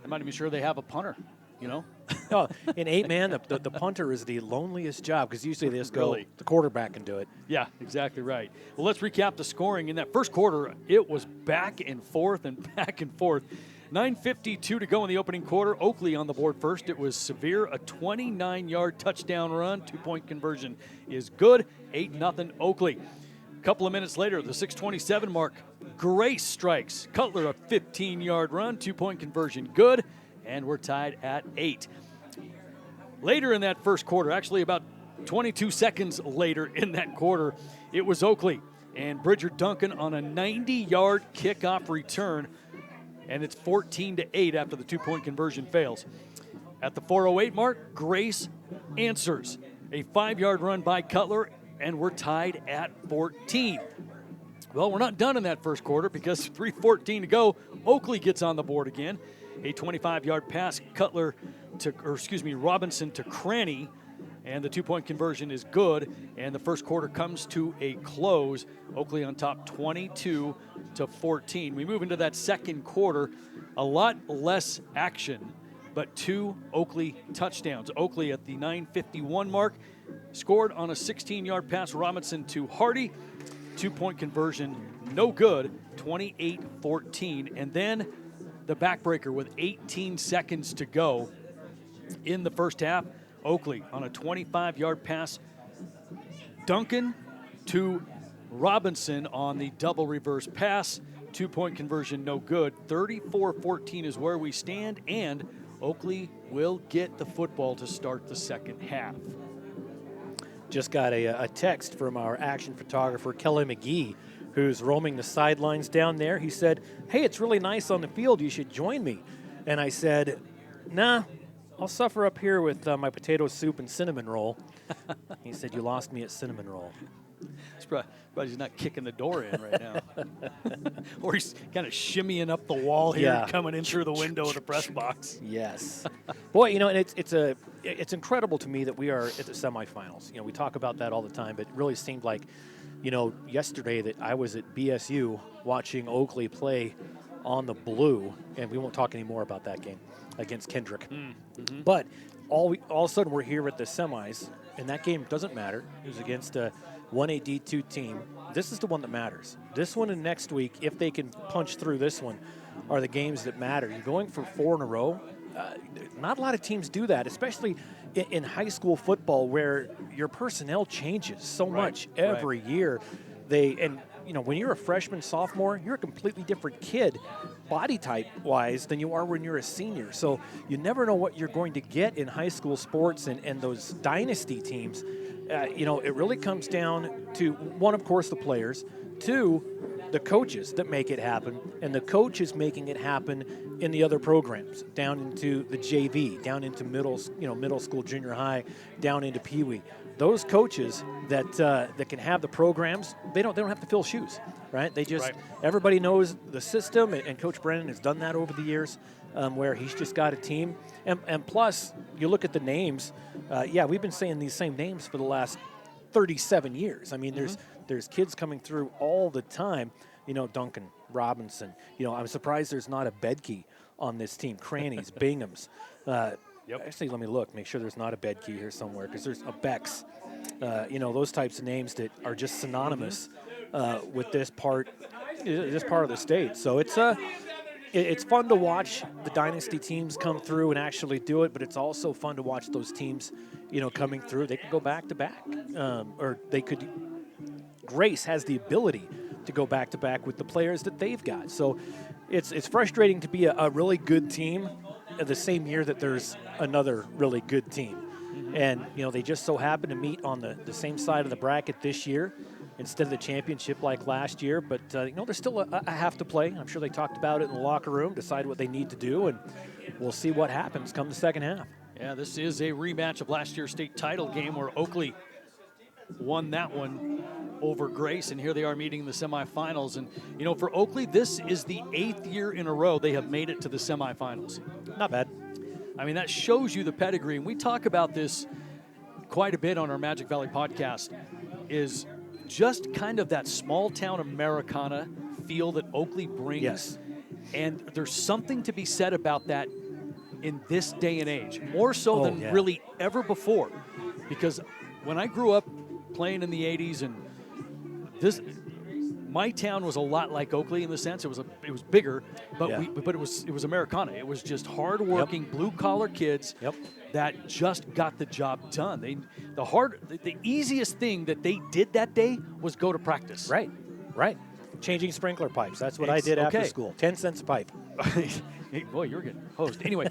I'm not even sure they have a punter. You know. Oh, in 8-man, the punter is the loneliest job, because usually they just go, the quarterback can do it. Yeah, exactly right. Well, let's recap the scoring. In that first quarter, it was back and forth and back and forth. 9:52 to go in the opening quarter. Oakley on the board first. It was severe, a 29-yard touchdown run. 2-point conversion is good. 8-0 Oakley. A couple of minutes later, the 6:27 mark, Grace strikes. Cutler, a 15-yard run. 2-point conversion good. And we're tied at 8. Later in that first quarter, actually about 22 seconds later in that quarter, it was Oakley and Bridger Duncan on a 90-yard kickoff return, and it's 14-8 after the 2-point conversion fails. At the 4:08 mark, Grace answers. A 5-yard run by Cutler, and we're tied at 14. Well, we're not done in that first quarter, because 3:14 to go, Oakley gets on the board again. A 25-yard pass, Robinson to Cranny, and the 2-point conversion is good, and the first quarter comes to a close. Oakley on top 22-14. We move into that second quarter, a lot less action, but 2 Oakley touchdowns. Oakley at the 9:51 mark scored on a 16-yard pass, Robinson to Hardy. 2-point conversion, no good, 28-14. And then the backbreaker with 18 seconds to go in the first half. Oakley on a 25-yard pass. Duncan to Robinson on the double reverse pass. 2-point conversion, no good. 34-14 is where we stand, and Oakley will get the football to start the second half. Just got a text from our action photographer, Kelly McGee, who's roaming the sidelines down there. He said, "Hey, it's really nice on the field. You should join me." And I said, "Nah, I'll suffer up here with my potato soup and cinnamon roll." He said, "You lost me at cinnamon roll." Probably he's not kicking the door in right now. Or he's kind of shimmying up the wall here, coming in through the window of the press box. Yes. Boy, you know, and it's incredible to me that we are at the semifinals. You know, we talk about that all the time, but it really seemed like, you know, yesterday that I was at BSU watching Oakley play on the blue, and we won't talk any more about that game against Kendrick. But all of a sudden we're here at the semis, and that game doesn't matter. It was against a 1A D2 team. This is the one that matters. This one and next week, if they can punch through this one, are the games that matter. You're going for 4 in a row. Not a lot of teams do that, especially in high school football, where your personnel changes so much every year. You know, when you're a freshman, sophomore, you're a completely different kid, body type-wise, than you are when you're a senior. So you never know what you're going to get in high school sports and those dynasty teams. You know, it really comes down to, one, of course, the players, 2, the coaches that make it happen, and the coaches making it happen in the other programs, down into the JV, down into middle school, junior high, down into Pee Wee. Those coaches that can have the programs, they don't have to fill shoes, right? They just everybody knows the system, and Coach Brennan has done that over the years, where he's just got a team, and plus you look at the names. We've been saying these same names for the last 37 years. I mean, there's kids coming through all the time. You know, Duncan, Robinson. You know, I'm surprised there's not a Bedke on this team. Crannies, Binghams. Actually, let me look, make sure there's not a Bedke here somewhere, because there's a Bex. You know, those types of names that are just synonymous with this part of the state. So it's fun to watch the dynasty teams come through and actually do it, but it's also fun to watch those teams, you know, coming through. They can go back to back, or they could. Grace has the ability to go back to back with the players that they've got. So It's frustrating to be a really good team at the same year that there's another really good team. And, they just so happen to meet on the same side of the bracket this year instead of the championship like last year. But, there's still a half to play. I'm sure they talked about it in the locker room, decide what they need to do, and we'll see what happens come the second half. Yeah, this is a rematch of last year's state title game where Oakley won that one over Grace, and here they are meeting in the semifinals. And, for Oakley, this is the 8th year in a row they have made it to the semifinals. Not bad. I mean, that shows you the pedigree, and we talk about this quite a bit on our Magic Valley podcast, is just kind of that small-town Americana feel that Oakley brings. Yes. And there's something to be said about that in this day and age, more so than really ever before. Because when I grew up playing in the 80s, and my town was a lot like Oakley in the sense it was bigger, but it was Americana. It was just hardworking blue collar kids that just got the job done. The easiest thing that they did that day was go to practice. Right. Changing sprinkler pipes. That's what I did after school. 10 cents a pipe. Boy, you're getting hosed. Anyway,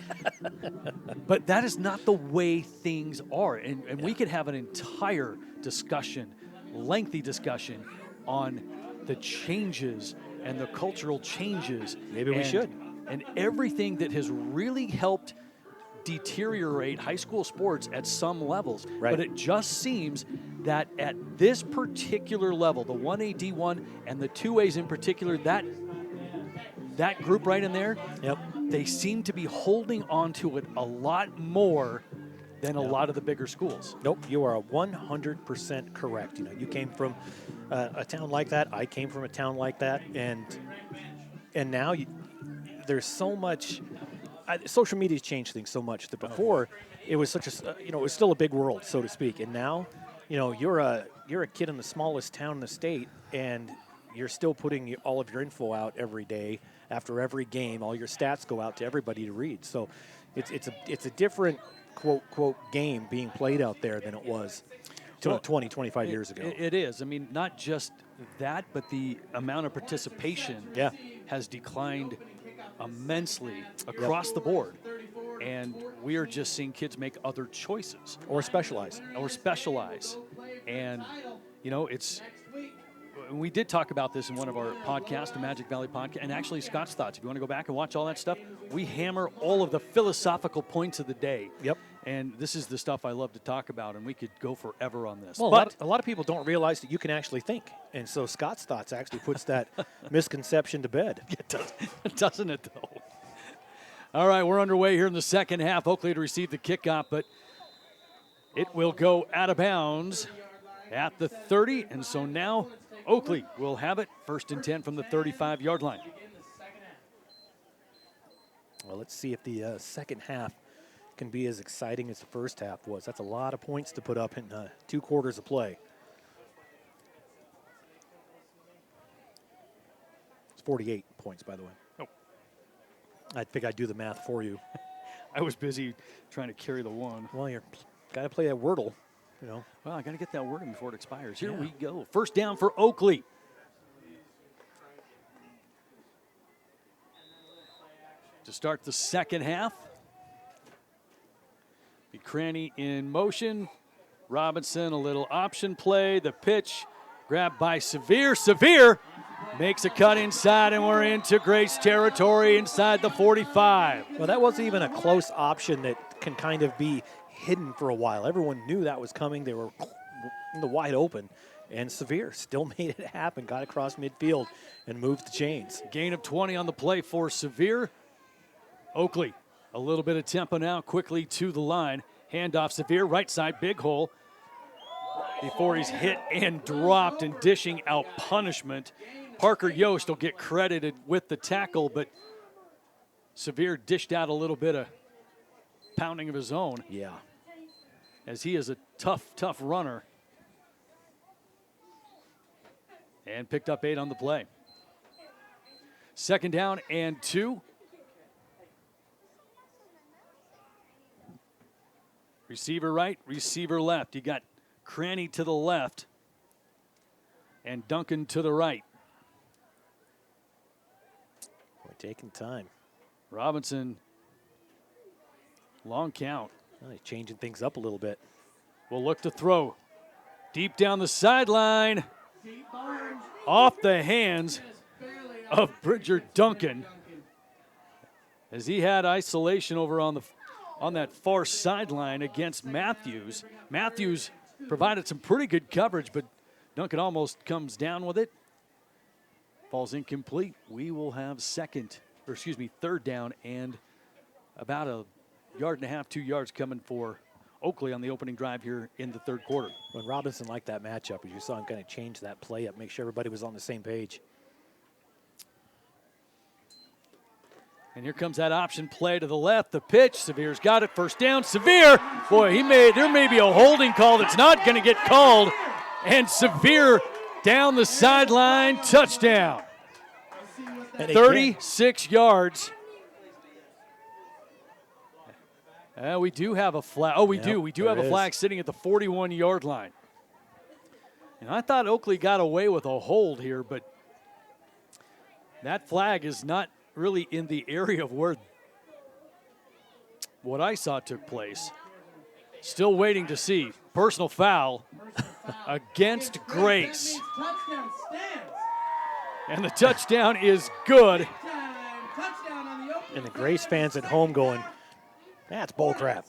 but that is not the way things are. And we could have an entire discussion, lengthy discussion, on the changes and the cultural changes. Maybe we should. And everything that has really helped deteriorate high school sports at some levels. Right. But it just seems that at this particular level, the 1A, D1, and the 2As in particular, that group right in there, they seem to be holding on to it a lot more than a lot of the bigger schools. Nope, you are 100% correct. You came from a town like that. I came from a town like that, and now there's so much. Social media's changed things so much that before it was such a it was still a big world, so to speak, and now you're a kid in the smallest town in the state, and you're still putting all of your info out every day after every game. All your stats go out to everybody to read. So it's a different quote game being played out there than it was 20, 25 years ago. It is. I mean, not just that, but the amount of participation has declined immensely across the board. And we are just seeing kids make other choices. Or specialize. And, we did talk about this in one of our podcasts, the Magic Valley podcast, and actually Scott's Thoughts. If you want to go back and watch all that stuff, we hammer all of the philosophical points of the day. Yep. And this is the stuff I love to talk about, and we could go forever on this. Well, but a lot of people don't realize that you can actually think. And so Scott's Thoughts actually puts that misconception to bed. It does. Doesn't it, though? All right, we're underway here in the second half. Oakley to receive the kickoff, but it will go out of bounds at the 30, and so now Oakley will have it, 1st and 10 from the 35-yard line. Well, let's see if the second half can be as exciting as the first half was. That's a lot of points to put up in 2 quarters of play. It's 48 points, by the way. Oh. I think I'd do the math for you. I was busy trying to carry the one. Well, you got to play that Wordle. Well, I got to get that word in before it expires. Here we go. 1st down for Oakley. To start the second half. Cranny in motion. Robinson, a little option play. The pitch grabbed by Severe. Severe makes a cut inside, and we're into Grace territory inside the 45. Well, that wasn't even a close option that can kind of be hidden for a while. Everyone knew that was coming. They were in the wide open, and Severe still made it happen. Got across midfield and moved the chains. Gain of 20 on the play for Severe. Oakley, a little bit of tempo now, quickly to the line. Handoff Severe, right side, big hole. Before he's hit and dropped and dishing out punishment. Parker Yost will get credited with the tackle, but Severe dished out a little bit of pounding of his own. Yeah. As he is a tough runner. And picked up 8 on the play. 2nd down and 2. Receiver right, receiver left. You got Cranny to the left and Duncan to the right. taking time. Robinson, long count. Well, he's changing things up a little bit. Will look to throw. Deep down the sideline. Off the hands of Bridger Duncan. As he had isolation over on that far sideline against Matthews. Matthews provided some pretty good coverage, but Duncan almost comes down with it. Falls incomplete. We will have third down and about a yard and a half, 2 yards coming for Oakley on the opening drive here in the third quarter. When Robinson liked that matchup, you saw him kind of change that play up, make sure everybody was on the same page. And here comes that option play to the left. The pitch. Severe's got it. First down. Severe. Boy, there may be a holding call that's not going to get called. And Severe down the sideline. Touchdown. 36 yards. We do have a flag. Oh, we do. We do have a flag sitting at the 41-yard line. And I thought Oakley got away with a hold here, but that flag is not really in the area of where what I saw took place. Still waiting to see. Personal foul against Grace. And the touchdown is good. And the Grace fans at home going, that's bullcrap.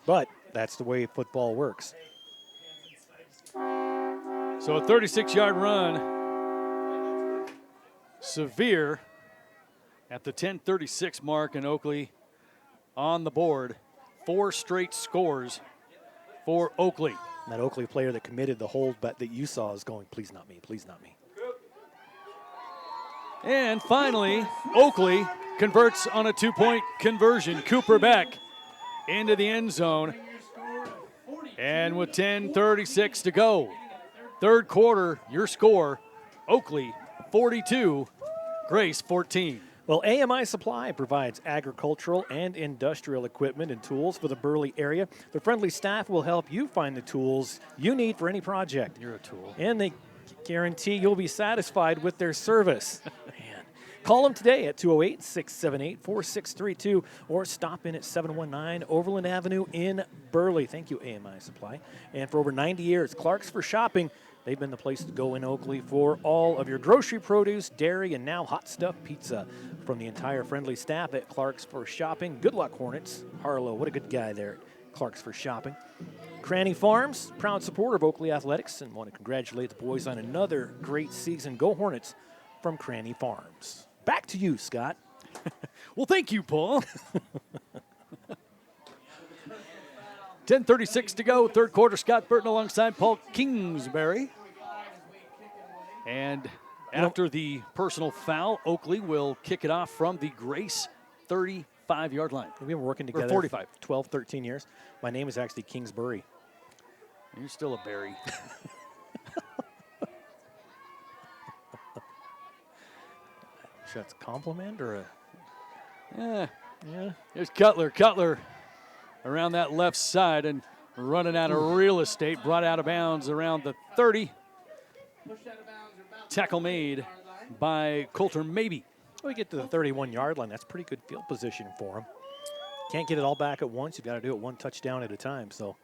But that's the way football works. So a 36-yard run. Severe at the 10:36 mark, and Oakley on the board. 4 straight scores for Oakley. And that Oakley player that committed the hold but that you saw is going, please not me, please not me. And finally, Oakley converts on a 2-point conversion. Cooper Beck into the end zone. And with 10:36 to go, third quarter, your score, Oakley 42, Grace 14. Well, AMI Supply provides agricultural and industrial equipment and tools for the Burley area. Their friendly staff will help you find the tools you need for any project. You're a tool. And they guarantee you'll be satisfied with their service. Man. Call them today at 208-678-4632 or stop in at 719 Overland Avenue in Burley. Thank you, AMI Supply. And for over 90 years, Clark's for Shopping. They've been the place to go in Oakley for all of your grocery produce, dairy, and now hot stuff pizza. From the entire friendly staff at Clark's for Shopping, good luck, Hornets. Harlow, what a good guy there at Clark's for Shopping. Cranny Farms, proud supporter of Oakley Athletics, and want to congratulate the boys on another great season. Go Hornets from Cranny Farms. Back to you, Scott. Well, thank you, Paul. 10:36 to go, third quarter. Scott Burton alongside Paul Kingsbury. And after the personal foul, Oakley will kick it off from the Grace 35-yard line. We've been working together 45. 12, 13 years. My name is actually Kingsbury. You're still a Barry. Sure, that's a compliment or a... Yeah. There's Cutler. Cutler around that left side and running out of real estate. Brought out of bounds around the 30. Tackle made by Coulter Maybe. We get to the 31-yard line. That's pretty good field position for him. Can't get it all back at once. You've got to do it one touchdown at a time. So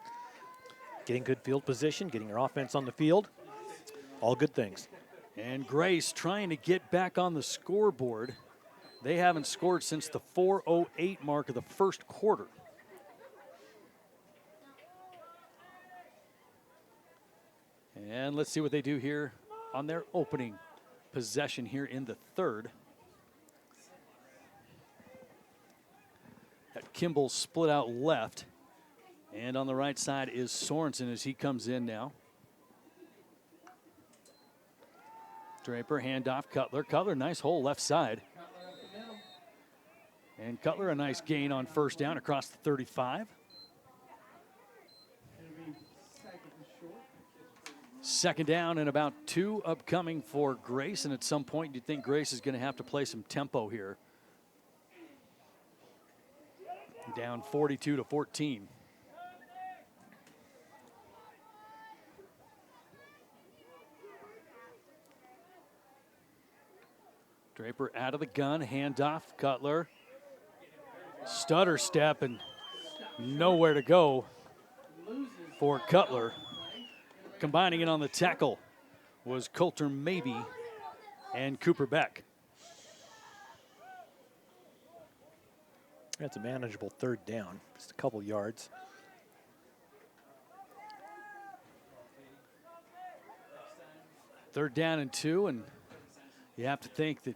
getting good field position, getting your offense on the field, all good things. And Grace trying to get back on the scoreboard. They haven't scored since the 4:08 mark of the first quarter. And let's see what they do here on their opening possession here in the third. Got Kimball split out left. And on the right side is Sorensen as he comes in now. Draper, handoff, Cutler. Cutler, nice hole left side. And Cutler, a nice gain on first down across the 35. Second down and about 2 upcoming for Grace. And at some point, you'd think Grace is going to have to play some tempo here. Down 42-14. Draper out of the gun, handoff, Cutler. Stutter step and nowhere to go for Cutler. Combining it on the tackle was Coulter Mabey and Cooper Beck. That's a manageable 3rd down, just a couple yards. Third down and 2, and you have to think that,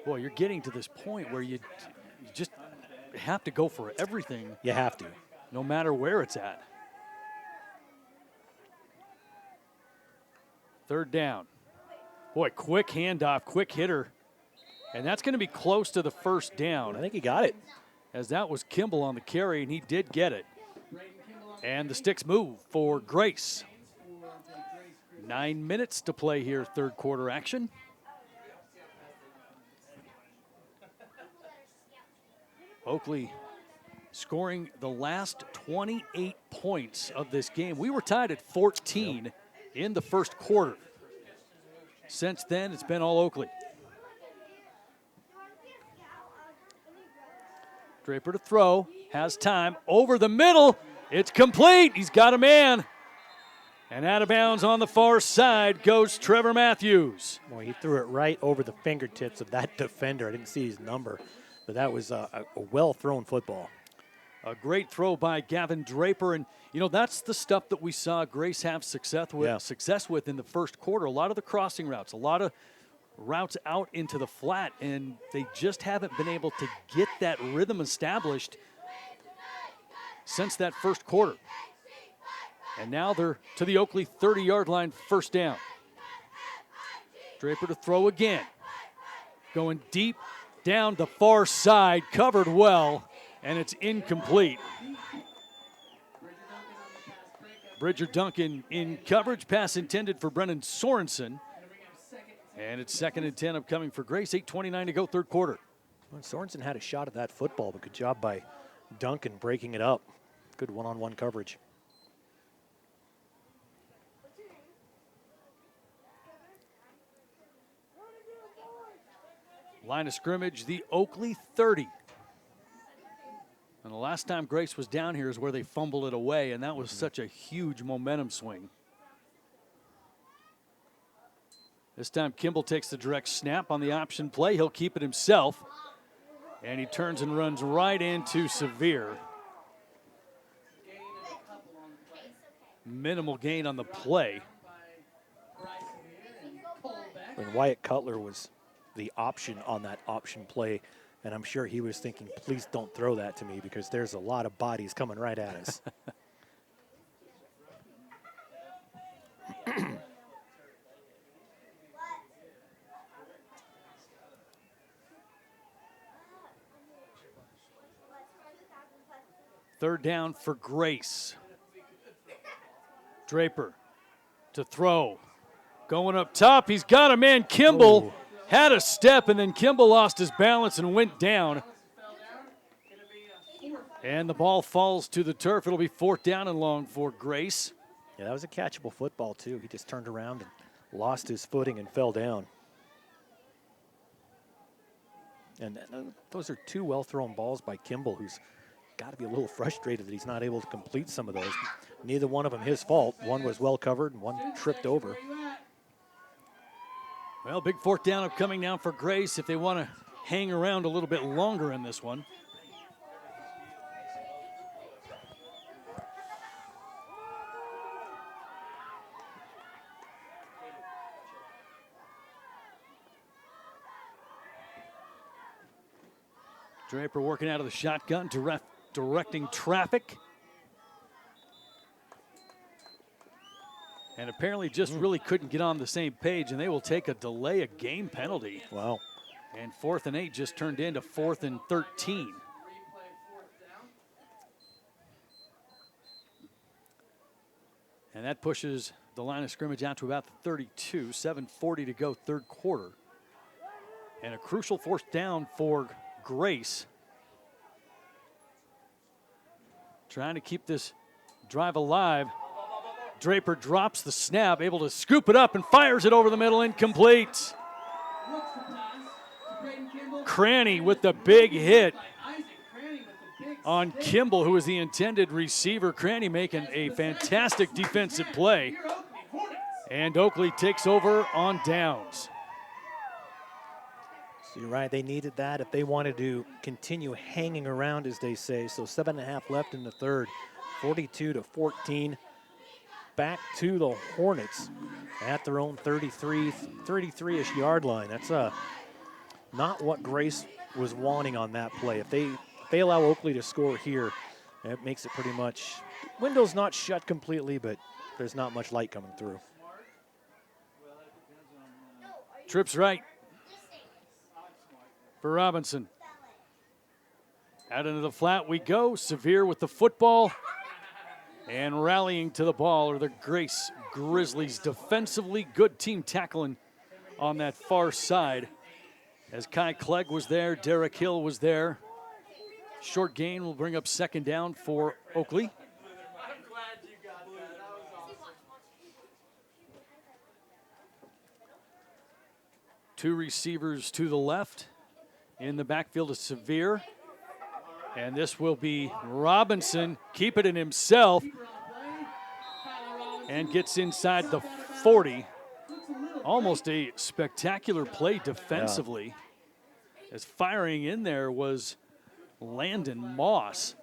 boy, you're getting to this point where you just have to go for everything. You have to. No matter where it's at. 3rd down. Boy, quick handoff, quick hitter. And that's going to be close to the 1st down. I think he got it. As that was Kimball on the carry, and he did get it. And the sticks move for Grace. 9 minutes to play here, 3rd quarter action. Oakley scoring the last 28 points of this game. We were tied at 14 in the 1st quarter. Since then, it's been all Oakley. Draper to throw, has time, over the middle, it's complete, he's got a man. And out of bounds on the far side goes Trevor Matthews. Boy, he threw it right over the fingertips of that defender. I didn't see his number, but that was a well-thrown football. A great throw by Gavin Draper, and you know that's the stuff that we saw Grace have success with in the 1st quarter. A lot of the crossing routes, a lot of routes out into the flat, and they just haven't been able to get that rhythm established since that 1st quarter. And now they're to the Oakley 30-yard line, 1st down. Draper to throw again. Going deep down the far side, covered well, and it's incomplete. Bridger Duncan in coverage, pass intended for Brennan Sorensen. And it's 2nd and 10 upcoming for Grace, 8:29 to go, 3rd quarter. Well, Sorensen had a shot at that football, but good job by Duncan breaking it up. Good one-on-one coverage. Line of scrimmage, the Oakley 30. And the last time Grace was down here is where they fumbled it away, and that was such a huge momentum swing. This time Kimball takes the direct snap on the option play. He'll keep it himself. And he turns and runs right into Severe. Minimal gain on the play. And Wyatt Cutler was the option on that option play, and I'm sure he was thinking, please don't throw that to me because there's a lot of bodies coming right at us. Third down for Grace. Draper to throw. Going up top, he's got a man. Kimball had a step, and then Kimball lost his balance and went down. And the ball falls to the turf. It'll be 4th down and long for Grace. Yeah, that was a catchable football, too. He just turned around and lost his footing and fell down. And those are 2 well-thrown balls by Kimball, who's got to be a little frustrated that he's not able to complete some of those. Neither one of them his fault. One was well covered and one tripped over. Well, big 4th down upcoming now for Grace if they want to hang around a little bit longer in this one. Draper working out of the shotgun, directing traffic. And apparently just really couldn't get on the same page, and they will take a delay of game penalty. Wow. And 4th and 8 just turned into 4th and 13. And that pushes the line of scrimmage out to about the 32, 7:40 to go, 3rd quarter. And a crucial 4th down for Grace. Trying to keep this drive alive. Draper drops the snap, able to scoop it up and fires it over the middle, incomplete. Cranny with the big hit on Kimball, who was the intended receiver. Cranny making a fantastic defensive play. And Oakley takes over on downs. So you're right, they needed that if they wanted to continue hanging around, as they say. So 7.5 left in the third, 42-14. Back to the Hornets at their own 33-ish yard line. That's not what Grace was wanting on that play. If they allow Oakley to score here, that makes it pretty much, window's not shut completely, but there's not much light coming through. Trips right for Robinson. Out into the flat we go. Sevier with the football. And rallying to the ball are the Grace Grizzlies defensively. Good team tackling on that far side. As Kai Clegg was there, Derek Hill was there. Short gain will bring up second down for Oakley. Two receivers to the left. In the backfield is Sevier. And this will be Robinson, keep it in himself, and gets inside the 40. Almost a spectacular play defensively. Yeah. As firing in there was Landon Moss.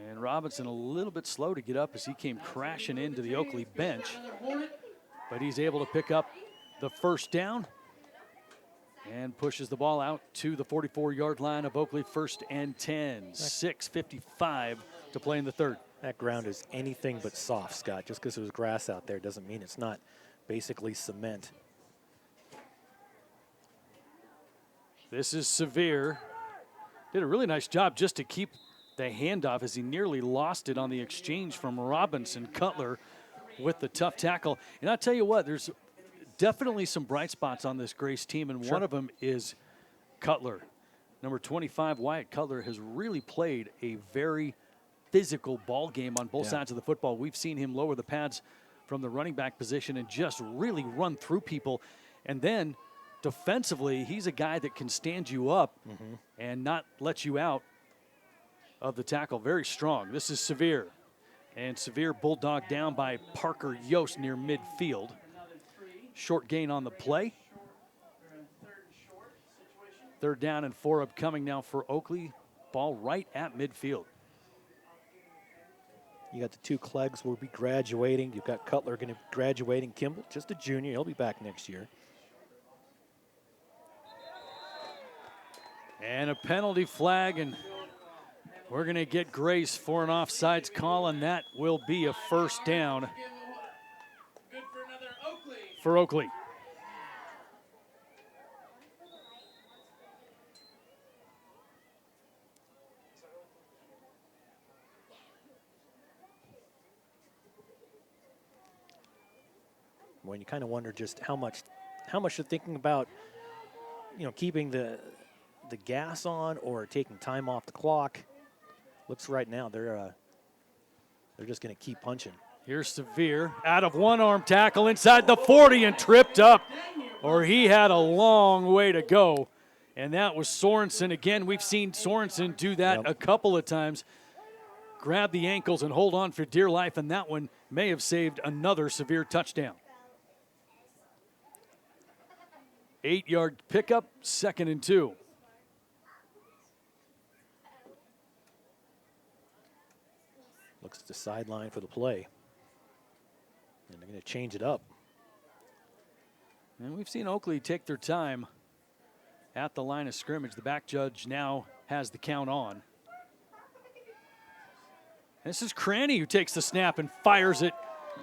And Robinson a little bit slow to get up as he came crashing into the Oakley bench. But he's able to pick up the first down. And pushes the ball out to the 44-yard line of Oakley, 1st and 10. 6:55 to play in the third. That ground is anything but soft, Scott. Just because there's grass out there doesn't mean it's not basically cement. This is Sevier. Did a really nice job just to keep the handoff as he nearly lost it on the exchange from Robinson. Cutler with the tough tackle. And I'll tell you what, there's definitely some bright spots on this Grace team, and one of them is Cutler. Number 25, Wyatt Cutler, has really played a very physical ball game on both sides of the football. We've seen him lower the pads from the running back position and just really run through people. And then defensively, he's a guy that can stand you up and not let you out of the tackle. Very strong. This is Sevier. And Sevier bulldogged down by Parker Yost near midfield. Short gain on the play. 3rd down and 4 upcoming now for Oakley. Ball right at midfield. You got the two Cleggs will be graduating. You've got Cutler going to be graduating. Kimball, just a junior. He'll be back next year. And a penalty flag, and we're going to get Grace for an offsides call, and that will be a first down for Oakley. When you kind of wonder just how much they're thinking about, keeping the gas on or taking time off the clock. Looks right now they're just going to keep punching. Here's Sevier out of one-arm tackle inside the 40 and tripped up, or he had a long way to go. And that was Sorensen. Again, we've seen Sorensen do that a couple of times. Grab the ankles and hold on for dear life, and that one may have saved another Sevier touchdown. 8-yard pickup, 2nd and 2. Looks at the sideline for the play. And they're going to change it up. And we've seen Oakley take their time at the line of scrimmage. The back judge now has the count on. This is Cranny who takes the snap and fires it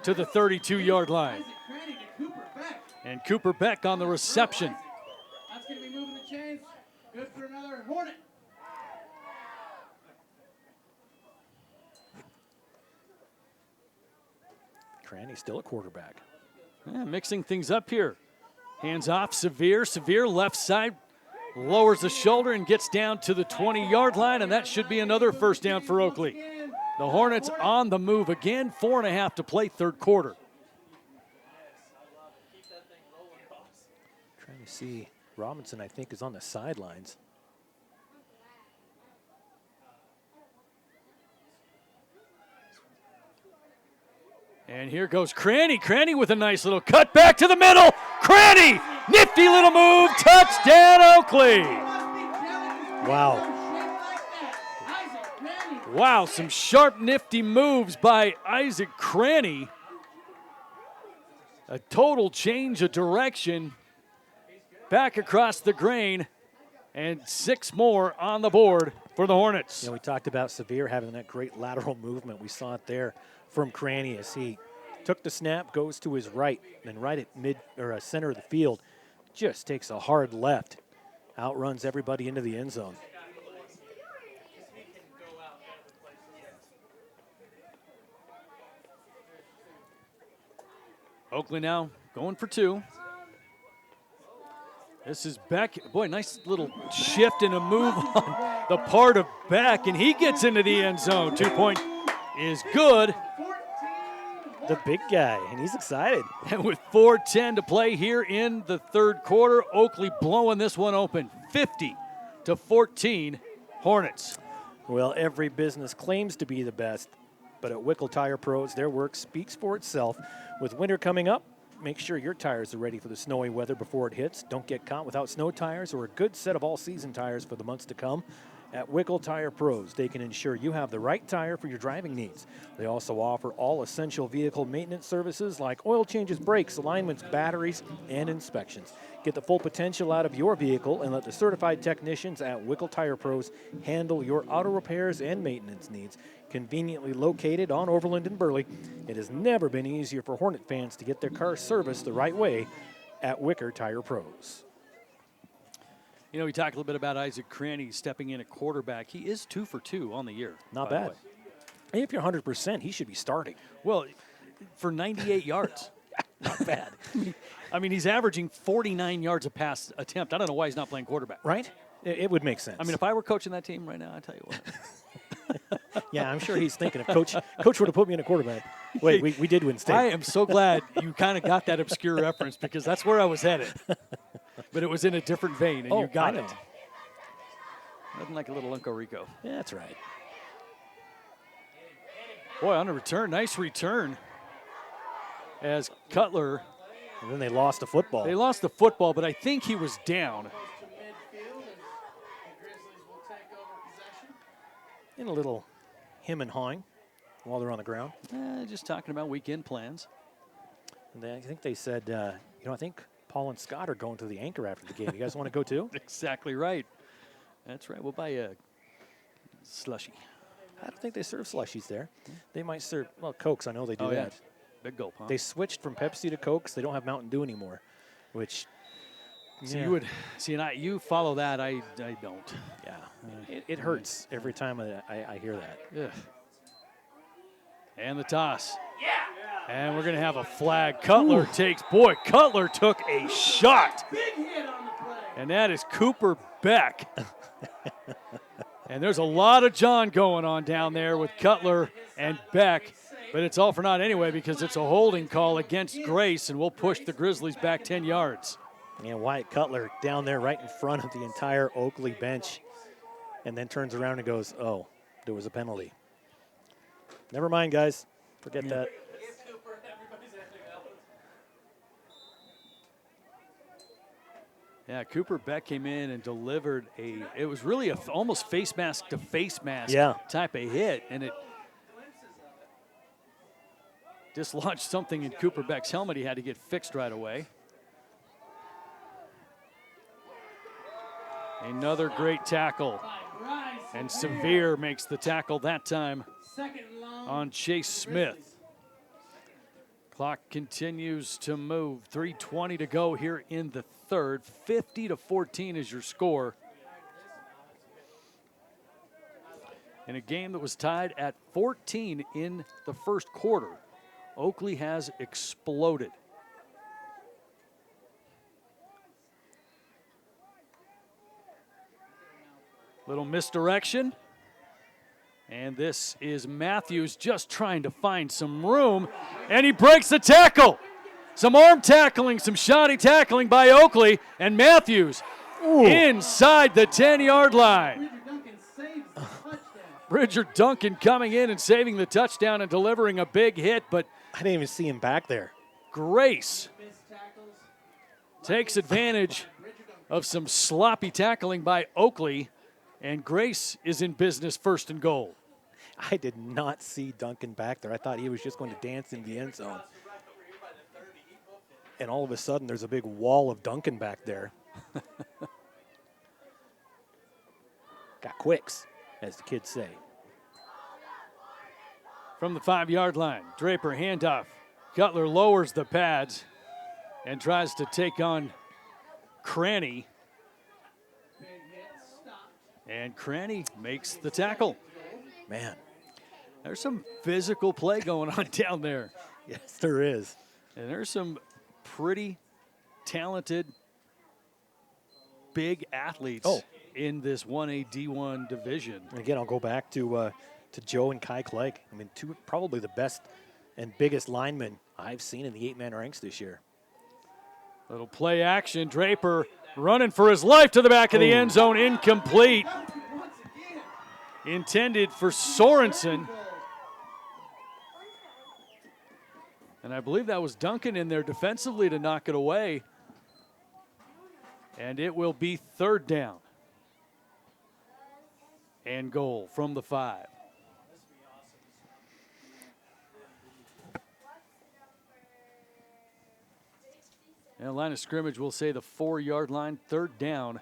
to the 32-yard line. And Cooper Beck on the reception. That's going to be moving the chains. Good for another Hornet. Cranny's still a quarterback. Yeah, mixing things up here. Hands off Sevier. Sevier left side, lowers the shoulder and gets down to the 20-yard line, and that should be another first down for Oakley. The Hornets on the move again. 4.5 to play, third quarter. You see Robinson, I think, is on the sidelines. And here goes Cranny. Cranny with a nice little cut back to the middle. Cranny, nifty little move, touchdown Oakley. Wow. Wow, some sharp, nifty moves by Isaac Cranny. A total change of direction. Back across the grain, and 6 more on the board for the Hornets. You know, we talked about Severe having that great lateral movement. We saw it there from Cranny as he took the snap, goes to his right, and right at center of the field, just takes a hard left, outruns everybody into the end zone. Oakley now going for 2. This is Beck. Boy, nice little shift and a move on the part of Beck, and he gets into the end zone. 2-point is good. The big guy, and he's excited. And with 4:10 to play here in the third quarter, Oakley blowing this one open. 50-14 Hornets. Well, every business claims to be the best, but at Wickle Tire Pros, their work speaks for itself. With winter coming up, make sure your tires are ready for the snowy weather before it hits. Don't get caught without snow tires or a good set of all-season tires for the months to come. At Wickle Tire Pros, they can ensure you have the right tire for your driving needs. They also offer all essential vehicle maintenance services like oil changes, brakes, alignments, batteries, and inspections. Get the full potential out of your vehicle and let the certified technicians at Wickle Tire Pros handle your auto repairs and maintenance needs. Conveniently located on Overland and Burley, it has never been easier for Hornet fans to get their cars serviced the right way at Wickle Tire Pros. You know, we talked a little bit about Isaac Cranny stepping in at quarterback. He is 2 for 2 on the year. Not bad. And if you're 100%, he should be starting. Well, for 98 yards. Not bad. I mean, he's averaging 49 yards a pass attempt. I don't know why he's not playing quarterback. Right? It would make sense. I mean, if I were coaching that team right now, I'll tell you what. Yeah, I'm sure he's thinking if Coach would have put me in a quarterback. Wait, we did win state. I am so glad you kind of got that obscure reference because that's where I was headed. But it was in a different vein, and you got it. Nothing like a little Uncle Rico. Yeah, that's right. Boy, on a return, nice return. As Cutler. And then they lost the football. They lost the football, but I think he was down. In a little him and hawing while they're on the ground. Just talking about weekend plans. And I think they said, I think Paul and Scott are going to the Anchor after the game. You guys want to go too? Exactly right. That's right. We'll buy a slushie. I don't think they serve slushies there. They might serve, Cokes. I know they do that. Yeah. Big gulp, huh? They switched from Pepsi to Cokes. They don't have Mountain Dew anymore, which. So you would see, and you follow that. I don't. Yeah, it hurts every time I hear that. Yeah. And the toss. Yeah. And we're gonna have a flag. Cutler Cutler took a shot. Big hit on the play. And that is Cooper Beck. And there's a lot of John going on down there with Cutler and Beck. But it's all for naught anyway because it's a holding call against Grace, and we'll push the Grizzlies back 10 yards. And Wyatt Cutler down there right in front of the entire Oakley bench, and then turns around and goes, oh, there was a penalty. Never mind, guys. Forget that. Yeah, Cooper Beck came in and delivered it was really almost face mask to face mask type of hit, and it dislodged something in Cooper Beck's helmet. He had to get fixed right away. Another great tackle. And Severe makes the tackle that time on Chase Smith. Clock continues to move. 3:20 to go here in the third. 50-14 is your score. In a game that was tied at 14 in the first quarter, Oakley has exploded. Little misdirection. And this is Matthews just trying to find some room. And he breaks the tackle. Some arm tackling, some shoddy tackling by Oakley, and Matthews inside the 10-yard line. Bridger Duncan coming in and saving the touchdown and delivering a big hit, but I didn't even see him back there. Grace takes advantage of some sloppy tackling by Oakley, and Grace is in business, 1st and goal. I did not see Duncan back there. I thought he was just going to dance in the end zone. And all of a sudden, there's a big wall of Duncan back there. Got quicks, as the kids say. From the 5-yard line, Draper handoff. Cutler lowers the pads and tries to take on Cranny. And Cranny makes the tackle. Man. There's some physical play going on down there. Yes, there is. And there's some pretty talented, big athletes in this 1A D1 division. And again, I'll go back to Joe and Kai Clegg. I mean, probably the best and biggest linemen I've seen in the 8-man ranks this year. Little play action. Draper running for his life to the back of the end zone. Incomplete. Intended for Sorensen. And I believe that was Duncan in there defensively to knock it away. And it will be 3rd down and goal from the 5. And line of scrimmage, we'll say the 4-yard line, 3rd down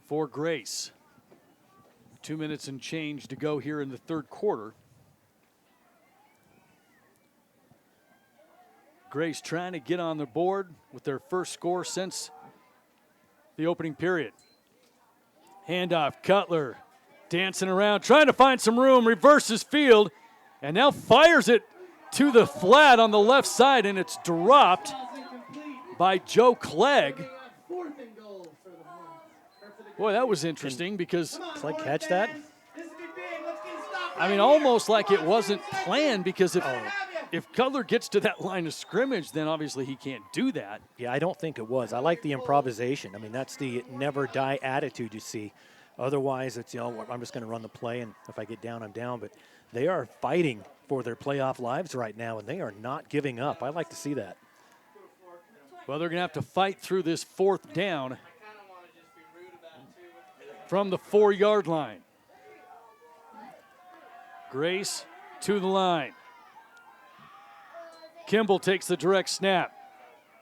for Grace. 2 minutes and change to go here in the 3rd quarter. Grace trying to get on the board with their first score since the opening period. Handoff, Cutler dancing around, trying to find some room, reverses field, and now fires it to the flat on the left side, and it's dropped by Joe Clegg. Boy, that was interesting because Clegg catch that? I mean, almost like it wasn't planned, because if Cutler gets to that line of scrimmage, then obviously he can't do that. Yeah, I don't think it was. I like the improvisation. I mean, that's the never die attitude you see. Otherwise, it's, I'm just going to run the play, and if I get down, I'm down. But they are fighting for their playoff lives right now, and they are not giving up. I like to see that. Well, they're going to have to fight through this 4th down from the 4-yard line. Grace to the line. Kimball takes the direct snap.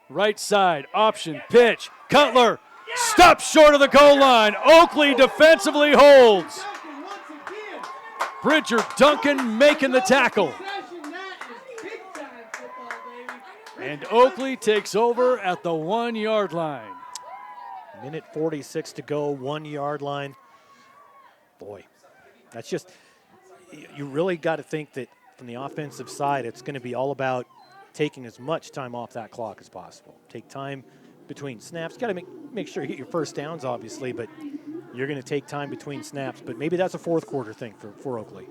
Right side, option, pitch. Cutler stops short of the goal line. Oakley defensively holds. Bridger Duncan making the tackle. And Oakley takes over at the 1-yard line. Minute 46 to go, 1-yard line. Boy, that's just, you really got to think that from the offensive side, it's going to be all about taking as much time off that clock as possible. Take time between snaps. Got to make sure you get your first downs, obviously, but you're going to take time between snaps. But maybe that's a 4th quarter thing for Oakley.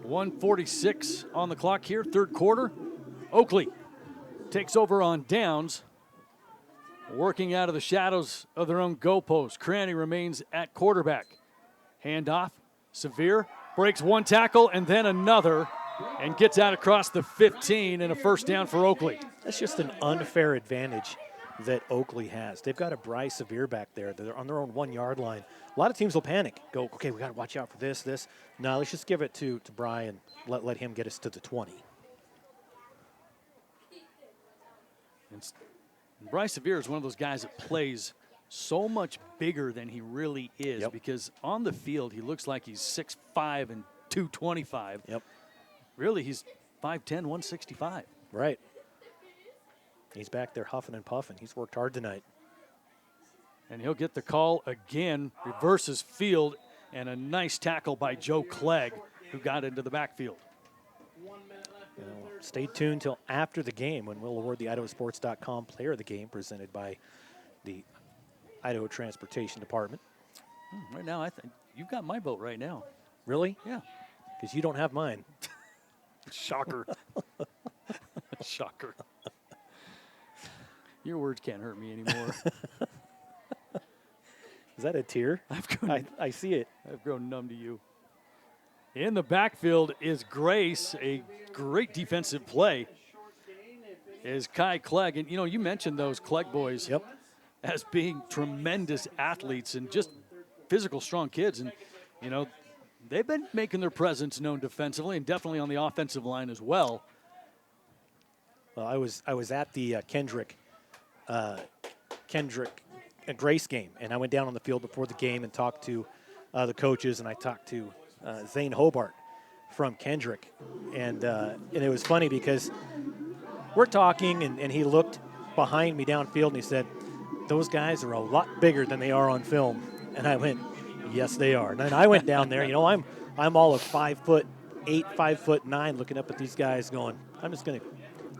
1:46 on the clock here, 3rd quarter. Oakley takes over on downs, working out of the shadows of their own goalpost. Cranny remains at quarterback. Handoff, Severe breaks one tackle and then another, and gets out across the 15, and a 1st down for Oakley. That's just an unfair advantage that Oakley has. They've got a Bry Severe back there. They're on their own 1-yard line. A lot of teams will panic. Go, okay, we got to watch out for this. No, let's just give it to Bry and let him get us to the 20. And Bry Severe is one of those guys that plays so much bigger than he really is, because on the field he looks like he's 6'5" and 225. Yep. Really, he's 5'10", 165. Right. He's back there huffing and puffing. He's worked hard tonight. And he'll get the call again, reverses field, and a nice tackle by Joe Clegg, who got into the backfield. Stay tuned till after the game when we'll award the IdahoSports.com Player of the Game, presented by the Idaho Transportation Department. Right now, I think you've got my vote right now. Really? Yeah. Because you don't have mine. Shocker. Shocker. Your words can't hurt me anymore. Is that a tear? I see it. I've grown numb to you. In the backfield is Grace, a great defensive play. Is Kai Clegg. And, you mentioned those Clegg boys as being tremendous athletes and just physical, strong kids. And, they've been making their presence known defensively and definitely on the offensive line as well. Well, I was at the Kendrick Grace game, and I went down on the field before the game and talked to the coaches, and I talked to Zane Hobart from Kendrick, and it was funny because we're talking, and he looked behind me downfield, and he said, "Those guys are a lot bigger than they are on film." And I went, "Yes, they are." And then I went down there. I'm all of 5'8", 5'9", looking up at these guys, going, "I'm just going to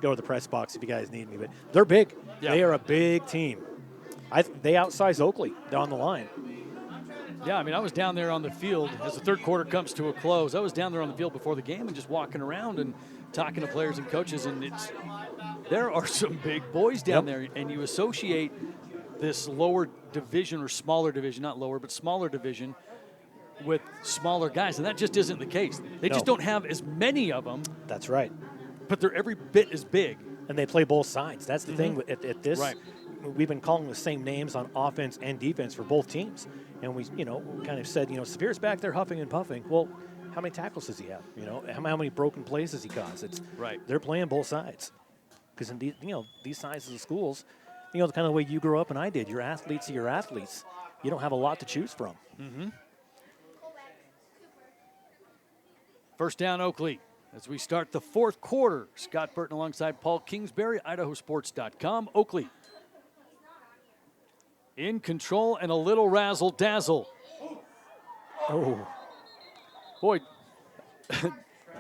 go to the press box if you guys need me." But they're big. Yeah. They are a big team. They outsize Oakley down the line. Yeah, I was down there on the field as the third quarter comes to a close. I was down there on the field before the game and just walking around and talking to players and coaches, and there are some big boys down there, and you associate this lower division or smaller division, not lower, but smaller division with smaller guys, and that just isn't the case. They just don't have as many of them. That's right. But they're every bit as big. And they play both sides. That's the thing at this. Right. We've been calling the same names on offense and defense for both teams. And we, kind of said, Severe's back there huffing and puffing. Well, how many tackles does he have? How many broken plays does he cause? It's right. They're playing both sides. Because in these sizes of schools, the kind of way you grew up and I did, your athletes are your athletes. You don't have a lot to choose from. Mm-hmm. First down, Oakley. As we start the fourth quarter, Scott Burton alongside Paul Kingsbury, IdahoSports.com. Oakley in control and a little razzle-dazzle. Oh. Boy,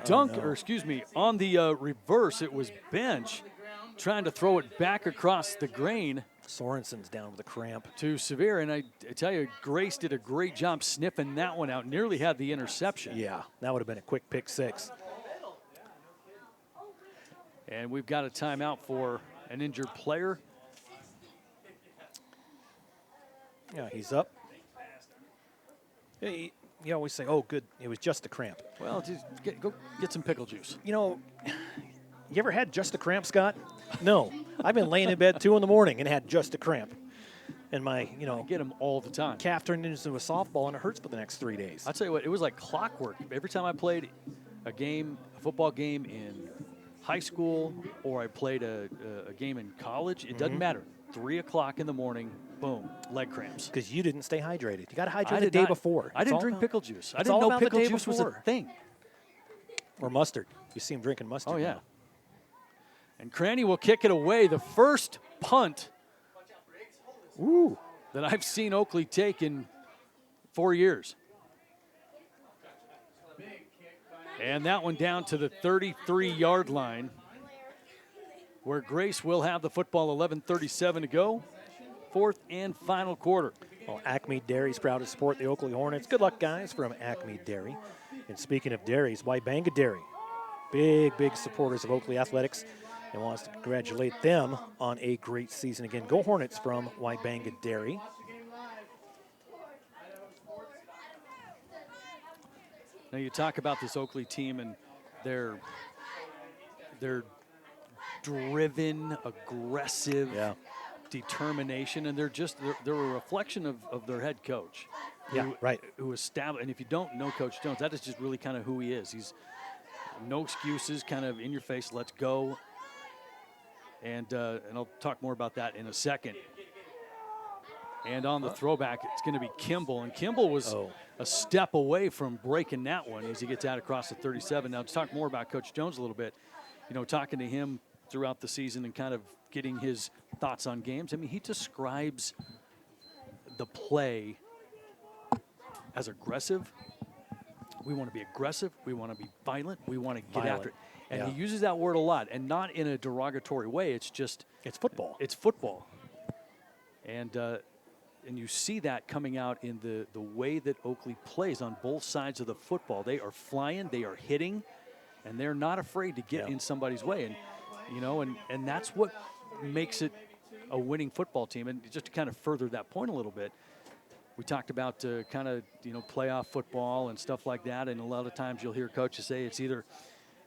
on the reverse, it was Bench trying to throw it back across the grain. Sorensen's down with a cramp. To Severe, and I tell you, Grace did a great job sniffing that one out. Nearly had the interception. Yeah, that would have been a quick pick six. And we've got a timeout for an injured player. Yeah, he's up. You always say, "Oh, good, it was just a cramp." Well, just go get some pickle juice. You ever had just a cramp, Scott? No. I've been laying in bed 2 in the morning and had just a cramp. And my, I get them all the time. Calf turned into a softball, and it hurts for the next 3 days. I'll tell you what, it was like clockwork. Every time I played a football game in high school, or I played a game in college, it doesn't matter. 3 o'clock in the morning, boom, leg cramps. Because you didn't stay hydrated. You got to hydrate the day before. I didn't drink pickle juice. I didn't know pickle juice was a thing. Or mustard. You see him drinking mustard. Oh, yeah. And Cranny will kick it away. The first punt that I've seen Oakley take in 4 years. And that one down to the 33-yard line, where Grace will have the football. 11:37 to go. Fourth and final quarter. Well, Acme Dairy's proud to support the Oakley Hornets. Good luck, guys, from Acme Dairy. And speaking of dairies, Waibanga Dairy. Big supporters of Oakley Athletics, and wants to congratulate them on a great season again. Go Hornets from Waibanga Dairy. Now you talk about this Oakley team and their driven, aggressive determination, and they're a reflection of their head coach. Who established, and if you don't know Coach Jones, that is just really kind of who he is. He's no excuses, kind of in your face, let's go. And I'll talk more about that in a second. And on the throwback, it's going to be Kimball. And Kimball was a step away from breaking that one as he gets out across the 37. Now, to talk more about Coach Jones a little bit, talking to him throughout the season and kind of getting his thoughts on games. I mean, he describes the play as aggressive. We want to be aggressive. We want to be violent. We want to get after it. And he uses that word a lot, and not in a derogatory way. It's just it's football. It's football. And you see that coming out in the way that Oakley plays on both sides of the football. They are flying, they are hitting, and they're not afraid to get in somebody's way. And and that's what makes it a winning football team. And just to kind of further that point a little bit, we talked about kind of, playoff football and stuff like that. And a lot of times you'll hear coaches say it's either,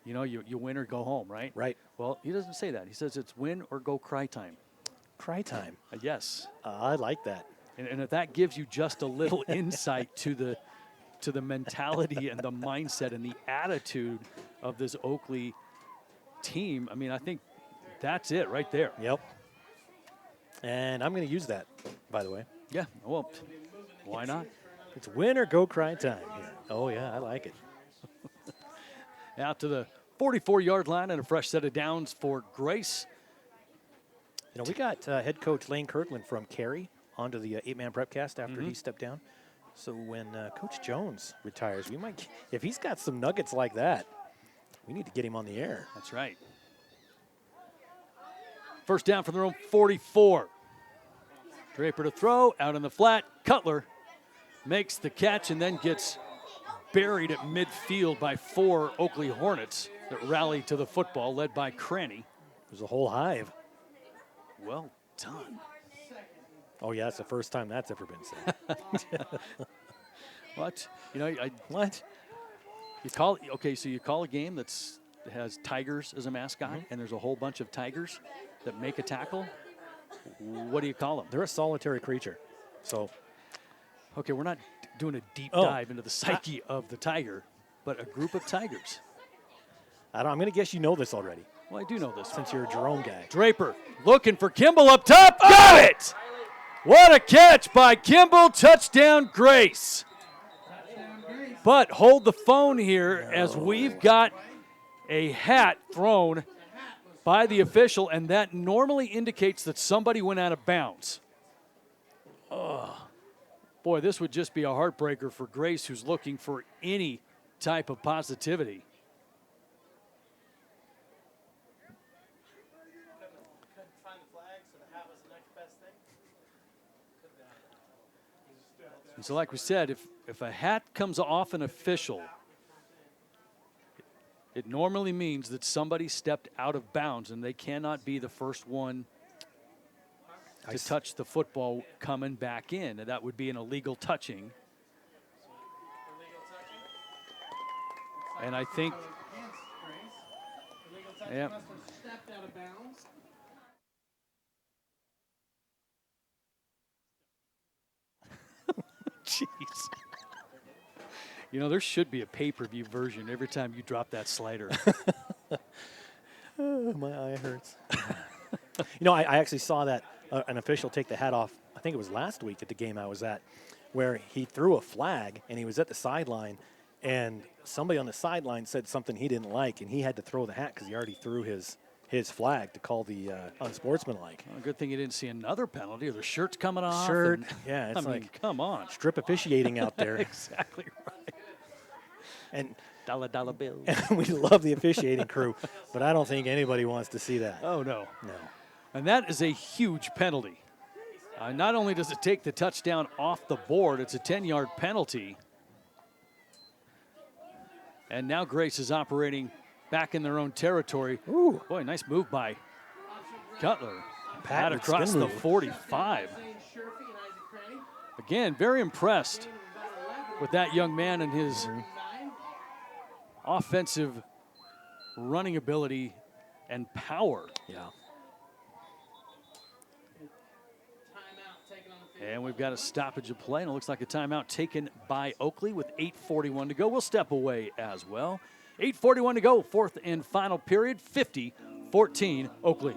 you win or go home, right? Right. Well, he doesn't say that. He says it's win or go cry time. Cry time. Yes. I like that. And if that gives you just a little insight to the mentality and the mindset and the attitude of this Oakley team, I mean, I think that's it right there. Yep. And I'm going to use that, by the way. Yeah. Well, why not? It's win or go cry time here. Oh, yeah, I like it. Out to the 44-yard line and a fresh set of downs for Grace. We got head coach Lane Kirkland from Cary onto the 8-man prepcast after he stepped down. So when Coach Jones retires, we might, if he's got some nuggets like that, we need to get him on the air. That's right. First down from their own 44. Draper to throw, out in the flat. Cutler makes the catch and then gets buried at midfield by 4 Oakley Hornets that rally to the football, led by Cranny. There's a whole hive. Well done. Oh, yeah, it's the first time that's ever been said. What? What? You call a game that has tigers as a mascot, and there's a whole bunch of tigers that make a tackle. What do you call them? They're a solitary creature. So, okay, we're not doing a deep dive into the psyche of the tiger, but a group of tigers. I'm going to guess you know this already. Well, I do know this since you're a Jerome guy. Draper looking for Kimball up top. Got it! What a catch by Kimball. Touchdown, Grace. But hold the phone here as we've got a hat thrown by the official, and that normally indicates that somebody went out of bounds. Boy, this would just be a heartbreaker for Grace, who's looking for any type of positivity. And so like we said, if a hat comes off an official, it normally means that somebody stepped out of bounds, and they cannot be the first one to touch the football coming back in. And that would be an illegal touching. And I think, yeah. Jeez. There should be a pay-per-view version every time you drop that slider. My eye hurts. I actually saw that an official take the hat off, I think it was last week at the game I was at, where he threw a flag and he was at the sideline, and somebody on the sideline said something he didn't like, and he had to throw the hat because he already threw his flag to call the unsportsmanlike. Well, good thing you didn't see another penalty, or the shirt's coming off. Shirt, yeah, it's come on. Strip officiating out there. Exactly right. And dollar bills. We love the officiating crew, but I don't think anybody wants to see that. Oh, no. No. And that is a huge penalty. Not only does it take the touchdown off the board, it's a 10-yard penalty. And now Grace is operating back in their own territory. Ooh. Boy, nice move by Cutler. Pat across the 45. Again, very impressed with that young man and his offensive running ability and power. Yeah. And we've got a stoppage of play, and it looks like a timeout taken by Oakley with 8:41 to go. We'll step away as well. 8:41 to go, fourth and final period, 50-14 Oakley.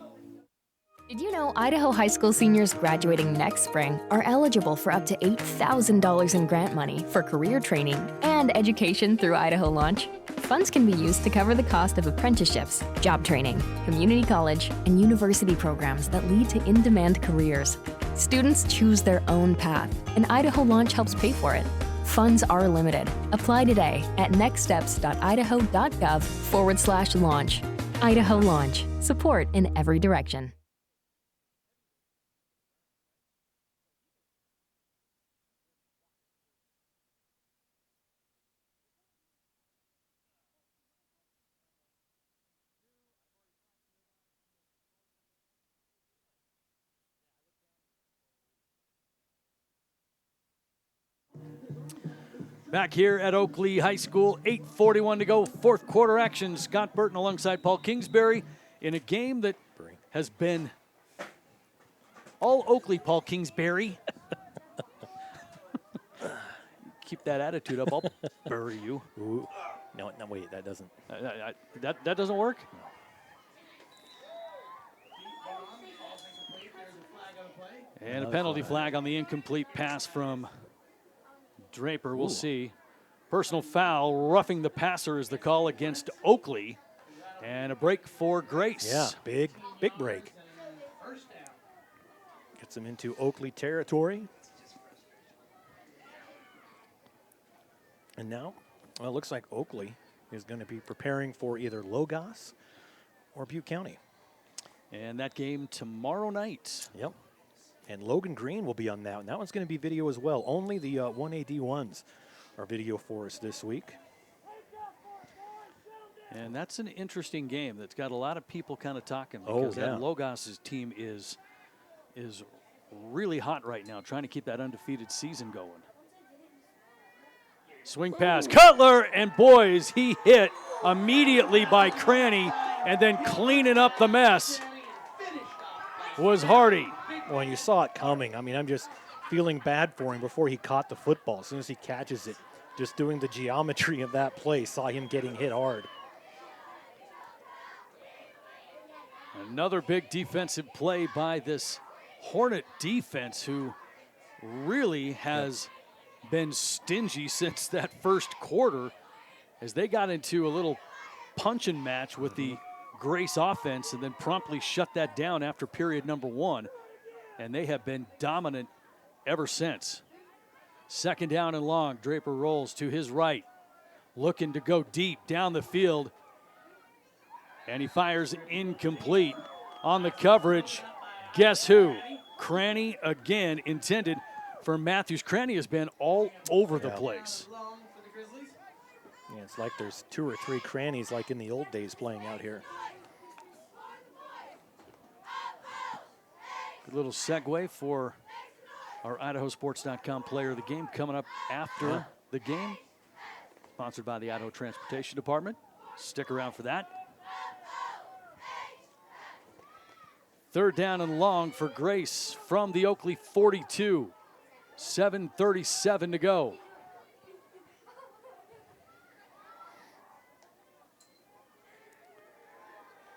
Did you know Idaho high school seniors graduating next spring are eligible for up to $8,000 in grant money for career training and education through Idaho Launch? Funds can be used to cover the cost of apprenticeships, job training, community college, and university programs that lead to in-demand careers. Students choose their own path, and Idaho Launch helps pay for it. Funds are limited. Apply today at nextsteps.idaho.gov/launch. Idaho Launch. Support in every direction. Back here at Oakley High School, 8:41 to go, fourth quarter action. Scott Burton alongside Paul Kingsbury in a game that has been all Oakley, Paul Kingsbury. Keep that attitude up, I'll bury you. Ooh. No, wait, that doesn't. That doesn't work? No. And a penalty flag on the incomplete pass from Draper. We'll see. Personal foul, roughing the passer is the call against Oakley. And a break for Grace. Yeah, big break. Gets him into Oakley territory. And now, well, it looks like Oakley is going to be preparing for either Logos or Butte County. And that game tomorrow night. Yep. And Logan Green will be on that. And that one's going to be video as well. Only the 1AD1s are video for us this week. And that's an interesting game that's got a lot of people kind of talking, because that Logos' team is really hot right now, trying to keep that undefeated season going. Swing pass, Cutler, and boys, he hit immediately by Cranny, and then cleaning up the mess was Hardy. Well, and you saw it coming. I mean, I'm just feeling bad for him before he caught the football. As soon as he catches it, just doing the geometry of that play, saw him getting hit hard. Another big defensive play by this Hornet defense, who really has been stingy since that first quarter, as they got into a little punching match with the Grace offense and then promptly shut that down after period number 1. And they have been dominant ever since. Second down and long. Draper rolls to his right, looking to go deep down the field. And he fires incomplete on the coverage. Guess who? Cranny again, intended for Matthews. Cranny has been all over the place. Yeah, it's like there's 2 or 3 crannies like in the old days playing out here. Good little segue for our IdahoSports.com player of the game coming up after the game. Sponsored by the Idaho Transportation Department. Stick around for that. Third down and long for Grace from the Oakley 42. 7:37 to go.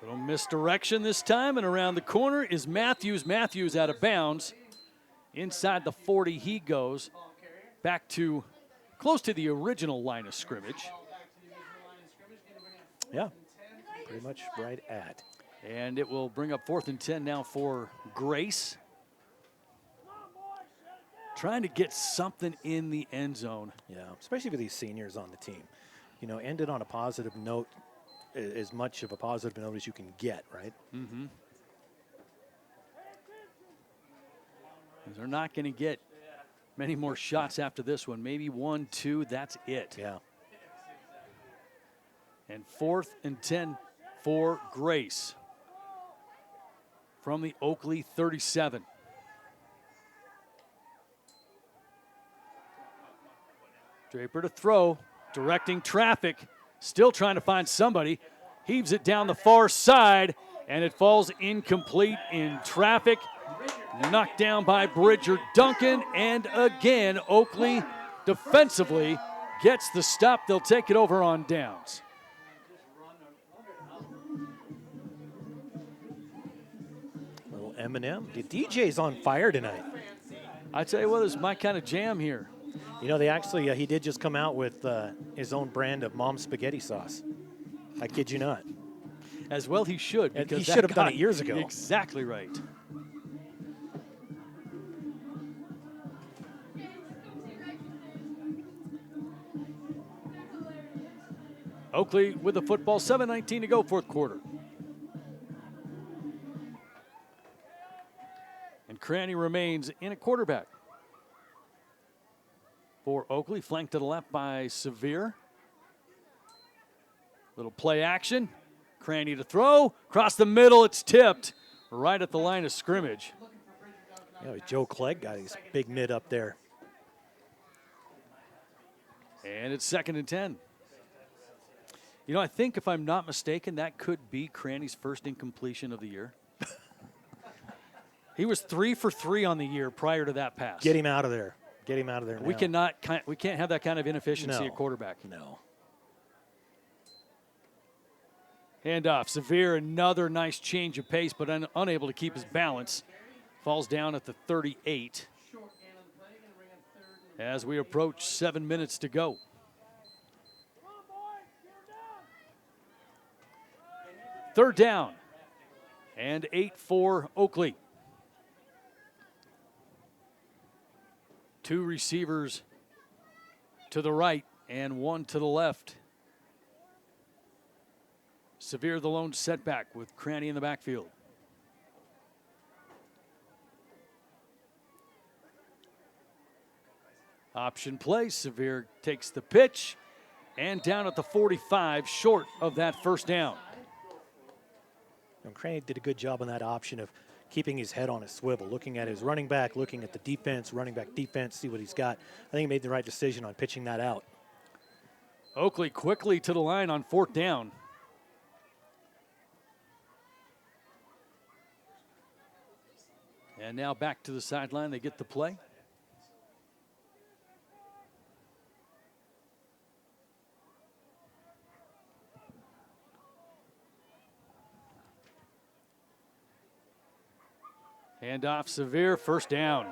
Little misdirection this time, and around the corner is Matthews. Matthews out of bounds. Inside the 40 he goes. Back to close to the original line of scrimmage. Yeah, pretty much right at. And it will bring up 4th and 10 now for Grace. Trying to get something in the end zone. Yeah, especially with these seniors on the team. You know, ended on a positive note, as much of a positive note as you can get, right? Mm-hmm. They're not going to get many more shots after this one. Maybe 1, 2, that's it. Yeah. And 4th and 10 for Grace from the Oakley 37. Draper to throw, directing traffic, still trying to find somebody. Heaves it down the far side, and it falls incomplete in traffic. Knocked down by Bridger Duncan, and again, Oakley defensively gets the stop. They'll take it over on downs. Little Eminem. The DJ's on fire tonight. I tell you what, this is my kind of jam here. You know, they actually, he did just come out with his own brand of mom's spaghetti sauce. I kid you not. As well he should. Because he should have done it years ago. Exactly right. Oakley with the football, 7:19 to go, fourth quarter. And Cranny remains in at quarterback for Oakley, flanked to the left by Severe. Little play action. Cranny to throw. Across the middle, it's tipped right at the line of scrimmage. Yeah, Joe Clegg got his big mid up there. And it's 2nd and 10. You know, I think if I'm not mistaken, that could be Cranny's first incompletion of the year. He was 3 for 3 on the year prior to that pass. Get him out of there. Get him out of there now. We can't have that kind of inefficiency No. at quarterback. No. Handoff. Severe, another nice change of pace, but unable to keep his balance. Falls down at the 38 as we approach 7 minutes to go. Third down and 8 for Oakley. 2 receivers to the right and 1 to the left. Severe the lone setback with Cranny in the backfield. Option play. Severe takes the pitch and down at the 45, short of that first down. And Cranny did a good job on that option of keeping his head on a swivel, looking at his running back, looking at the defense, running back defense, see what he's got. I think he made the right decision on pitching that out. Oakley quickly to the line on 4th down. And now back to the sideline. They get the play. Handoff, Severe, first down.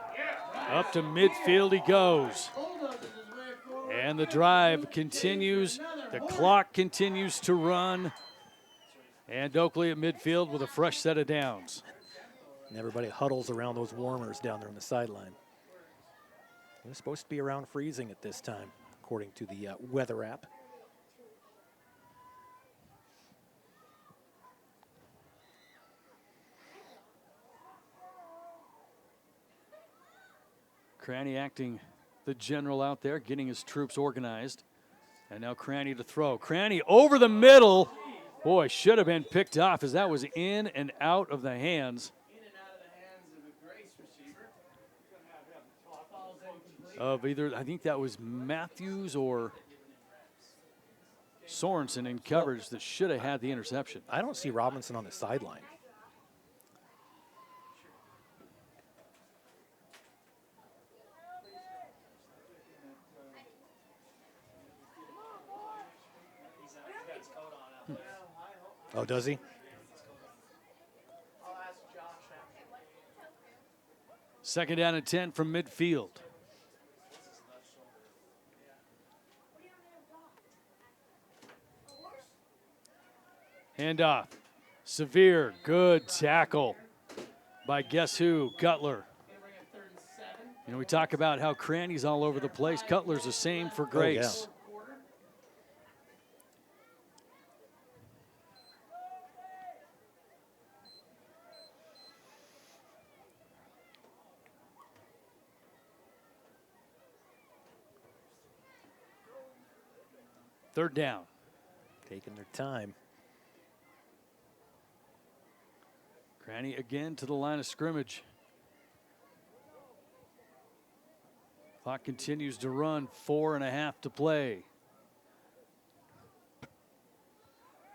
Up to midfield he goes. And the drive continues. The clock continues to run. And Oakley at midfield with a fresh set of downs. And everybody huddles around those warmers down there on the sideline. It's supposed to be around freezing at this time, according to the weather app. Cranny acting the general out there, getting his troops organized. And now Cranny to throw. Cranny over the middle. Boy, should have been picked off as that was in and out of the hands of either, I think that was Matthews or Sorensen in coverage that should have had the interception. I don't see Robinson on the sideline. Oh, does he? Second down and 10 from midfield. Handoff. Severe, good tackle by guess who? Cutler. You know, we talk about how Cranny's all over the place. Cutler's the same for Grace. Oh, yeah. Third down. Taking their time. Cranny again to the line of scrimmage. Clock continues to run, 4.5 to play.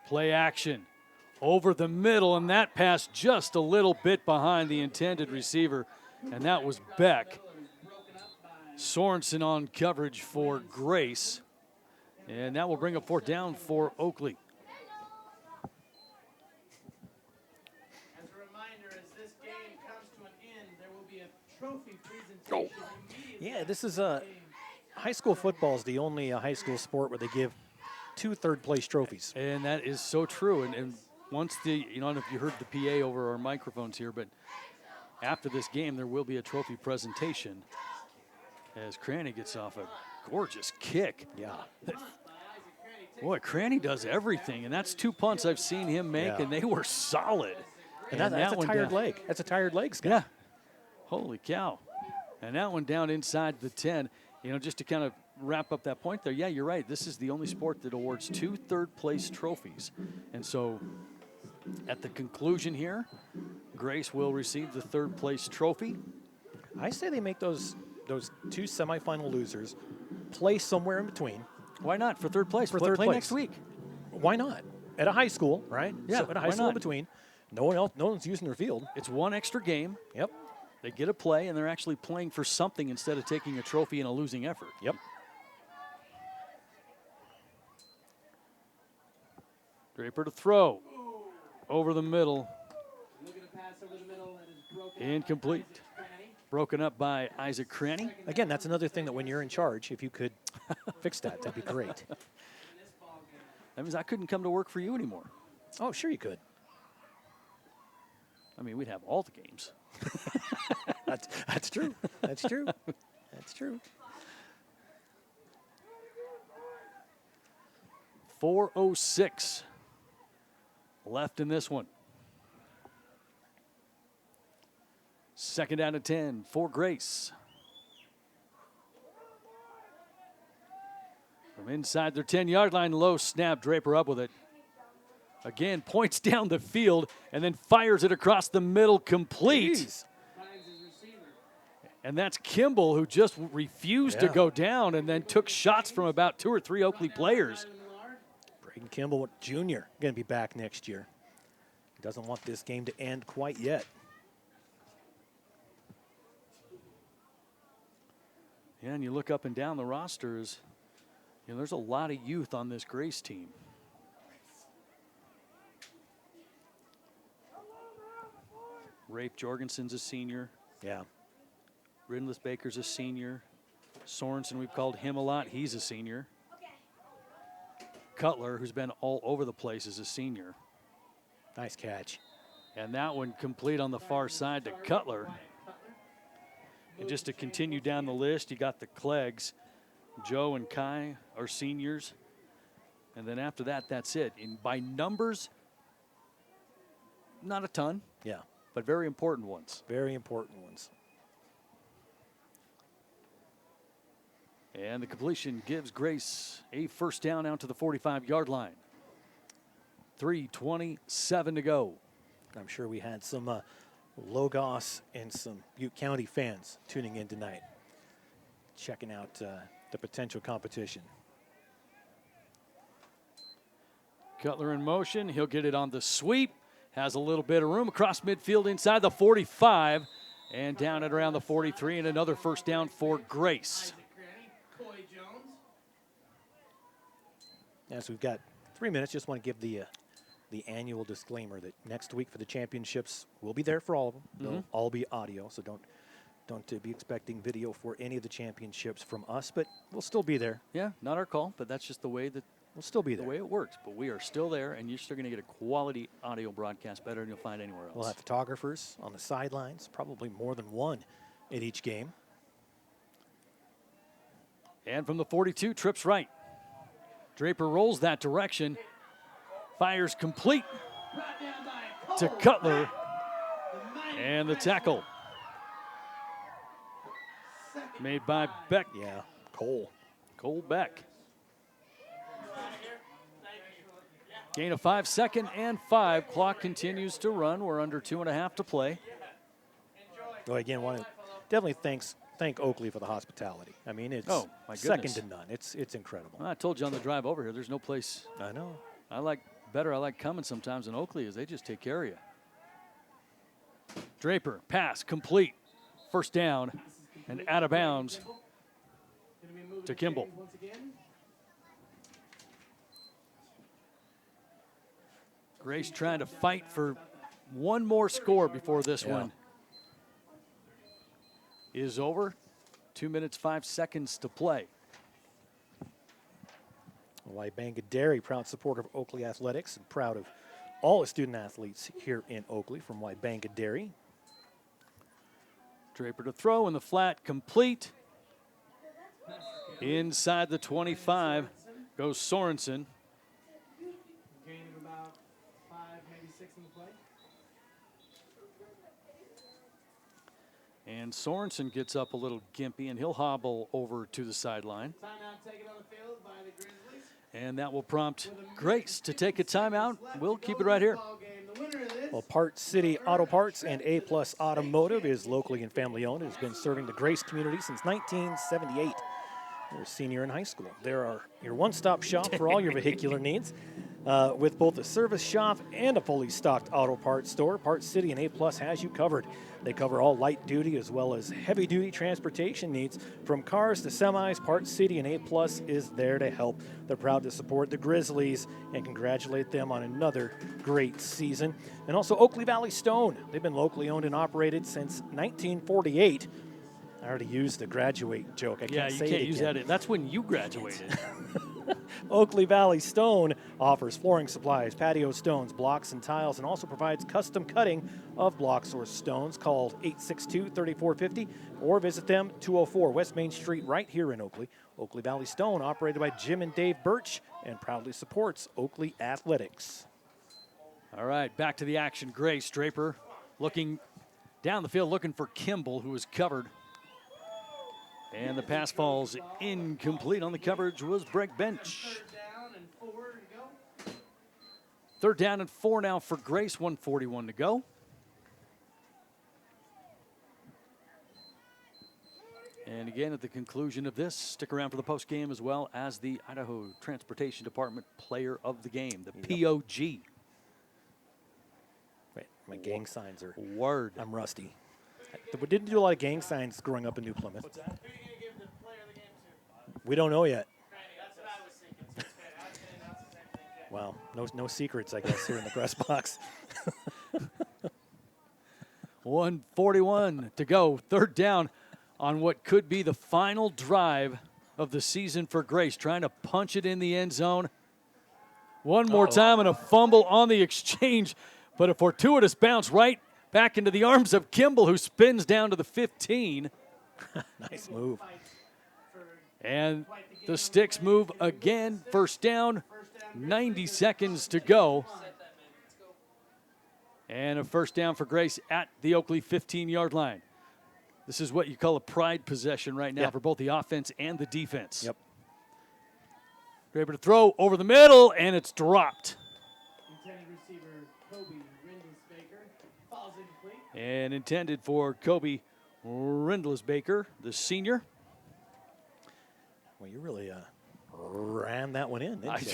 Play action over the middle, and that pass just a little bit behind the intended receiver, and that was Beck. Sorensen on coverage for Grace. And that will bring up 4th down for Oakley. As a reminder, as this game comes to an end, there will be a trophy presentation. Yeah, this is high school football is the only high school sport where they give 2 third-place trophies. And that is so true. And once I don't know if you heard the PA over our microphones here, but after this game, there will be a trophy presentation as Cranny gets off a gorgeous kick. Yeah. Boy, Cranny does everything, and that's 2 punts I've seen him make, and they were solid. And that's a tired leg. That's a tired leg, Scott. Yeah. Holy cow. And that one down inside the 10. You know, just to kind of wrap up that point there, yeah, you're right. This is the only sport that awards 2 third-place trophies. And so at the conclusion here, Grace will receive the third-place trophy. I say they make those those two semifinal losers play somewhere in between. Why not for third place? For play third place next week. Why not? At a high school, right? Yeah, So at a high school in between. No one's using their field. It's one extra game. Yep. They get a play, and they're actually playing for something instead of taking a trophy in a losing effort. Yep. Draper to throw. Over the middle. Incomplete. Broken up by Isaac Cranny. Again, that's another thing that when you're in charge, if you could fix that, that'd be great. That means I couldn't come to work for you anymore. Oh, sure you could. I mean, we'd have all the games. That's true. That's true. That's true. 4:06 left in this one. Second down and 10 for Grace. From inside their 10-yard line, low snap, Draper up with it. Again, points down the field and then fires it across the middle, complete. Jeez. And that's Kimball, who just refused to go down and then took shots from about 2 or 3 Oakley players. Braden Kimball, Jr., going to be back next year. He doesn't want this game to end quite yet. Yeah, and you look up and down the rosters, you know, there's a lot of youth on this Grace team. Rafe Jorgensen's a senior. Yeah. Ridless Baker's a senior. Sorensen, we've called him a lot. He's a senior. Cutler, who's been all over the place, is a senior. Nice catch. And that one complete on the far side to Cutler. And just to continue down the list, you got the Cleggs. Joe and Kai are seniors. And then after that, that's it. And by numbers, not a ton. Yeah. But very important ones. Very important ones. And the completion gives Grace a first down out to the 45-yard line. 3:27 to go. I'm sure we had some Logos and some Butte County fans tuning in tonight, checking out the potential competition. Cutler in motion. He'll get it on the sweep. Has a little bit of room across midfield inside the 45 and down at around the 43, and another first down for Grace. As we've got 3 minutes, just want to give the annual disclaimer that next week for the championships, we'll be there for all of them. They'll all be audio, so don't be expecting video for any of the championships from us, but we'll still be there. Yeah, not our call, but that's just the way that we'll still be there. The way it works, but we are still there, and you're still going to get a quality audio broadcast better than you'll find anywhere else. We'll have photographers on the sidelines, probably more than one at each game. And from the 42, trips right. Draper rolls that direction, fires complete to Cutler, and the tackle made by Beck. Yeah, Cole Beck. Gain of 5, 2nd and 5. Clock continues to run. We're under 2.5 to play. Well, again, want to definitely thank Oakley for the hospitality. I mean, it's second to none. It's incredible. Well, I told you on the drive over here, there's no place. I know. I like coming sometimes in Oakley is they just take care of you. Draper, pass, complete. First down and out of bounds to Kimball. Grace trying to fight for one more score before this one is over. 2 minutes, 5 seconds to play. Wybanga Dairy, proud supporter of Oakley Athletics and proud of all the student athletes here in Oakley from Wybanga Dairy. Draper to throw in the flat, complete. Inside the 25 goes Sorensen. Gain of about 5, maybe 6 in the play. And Sorensen gets up a little gimpy, and he'll hobble over to the sideline. Timeout taken on the field by the Grizzlies. And that will prompt Grace to take a timeout. We'll keep it right here. The winner of this Well, Parts City Auto Parts and A Plus Automotive is locally and family owned. It has been serving the Grace community since 1978. You're a senior in high school. There are your one-stop shop for all your vehicular needs. With both a service shop and a fully stocked auto parts store, Parts City and A Plus has you covered. They cover all light-duty as well as heavy-duty transportation needs. From cars to semis, Parts City and A Plus is there to help. They're proud to support the Grizzlies and congratulate them on another great season. And also Oakley Valley Stone. They've been locally owned and operated since 1948. I already used the graduate joke. I can't say it again. Use that. That's when you graduated. Oakley Valley Stone offers flooring supplies, patio stones, blocks, and tiles, and also provides custom cutting of blocks or stones. Call 862-3450 or visit them 204 West Main Street right here in Oakley. Oakley Valley Stone, operated by Jim and Dave Birch, and proudly supports Oakley Athletics. All right, back to the action. Grace Draper looking down the field, looking for Kimball, who was covered. And the pass falls incomplete. On the coverage was Break Bench. Third down and 4 now for Grace, 1:41 to go. And again, at the conclusion of this, stick around for the post game as well as the Idaho Transportation Department Player of the Game, the POG. Wait, my gang signs are. Word. I'm rusty. We didn't do a lot of gang signs growing up in New Plymouth. What's that? Who are you going to give the player of the game to? We don't know yet. That's what I was thinking. So it's fair. I was going to announce the same thing. Wow, no secrets, I guess, here in the press box. 1:41 to go. Third down on what could be the final drive of the season for Grace, trying to punch it in the end zone. One more time and a fumble on the exchange, but a fortuitous bounce right back into the arms of Kimball, who spins down to the 15. Nice move. And the sticks move again. First down, 90 seconds to go. And a first down for Grace at the Oakley 15-yard line. This is what you call a pride possession right now for both the offense and the defense. Yep. Draper to throw over the middle, and it's dropped. Intended receiver Kobe Rindles-Baker falls incomplete. And intended for Kobe Rindles-Baker, the senior. Well, you really ran that one in, didn't you?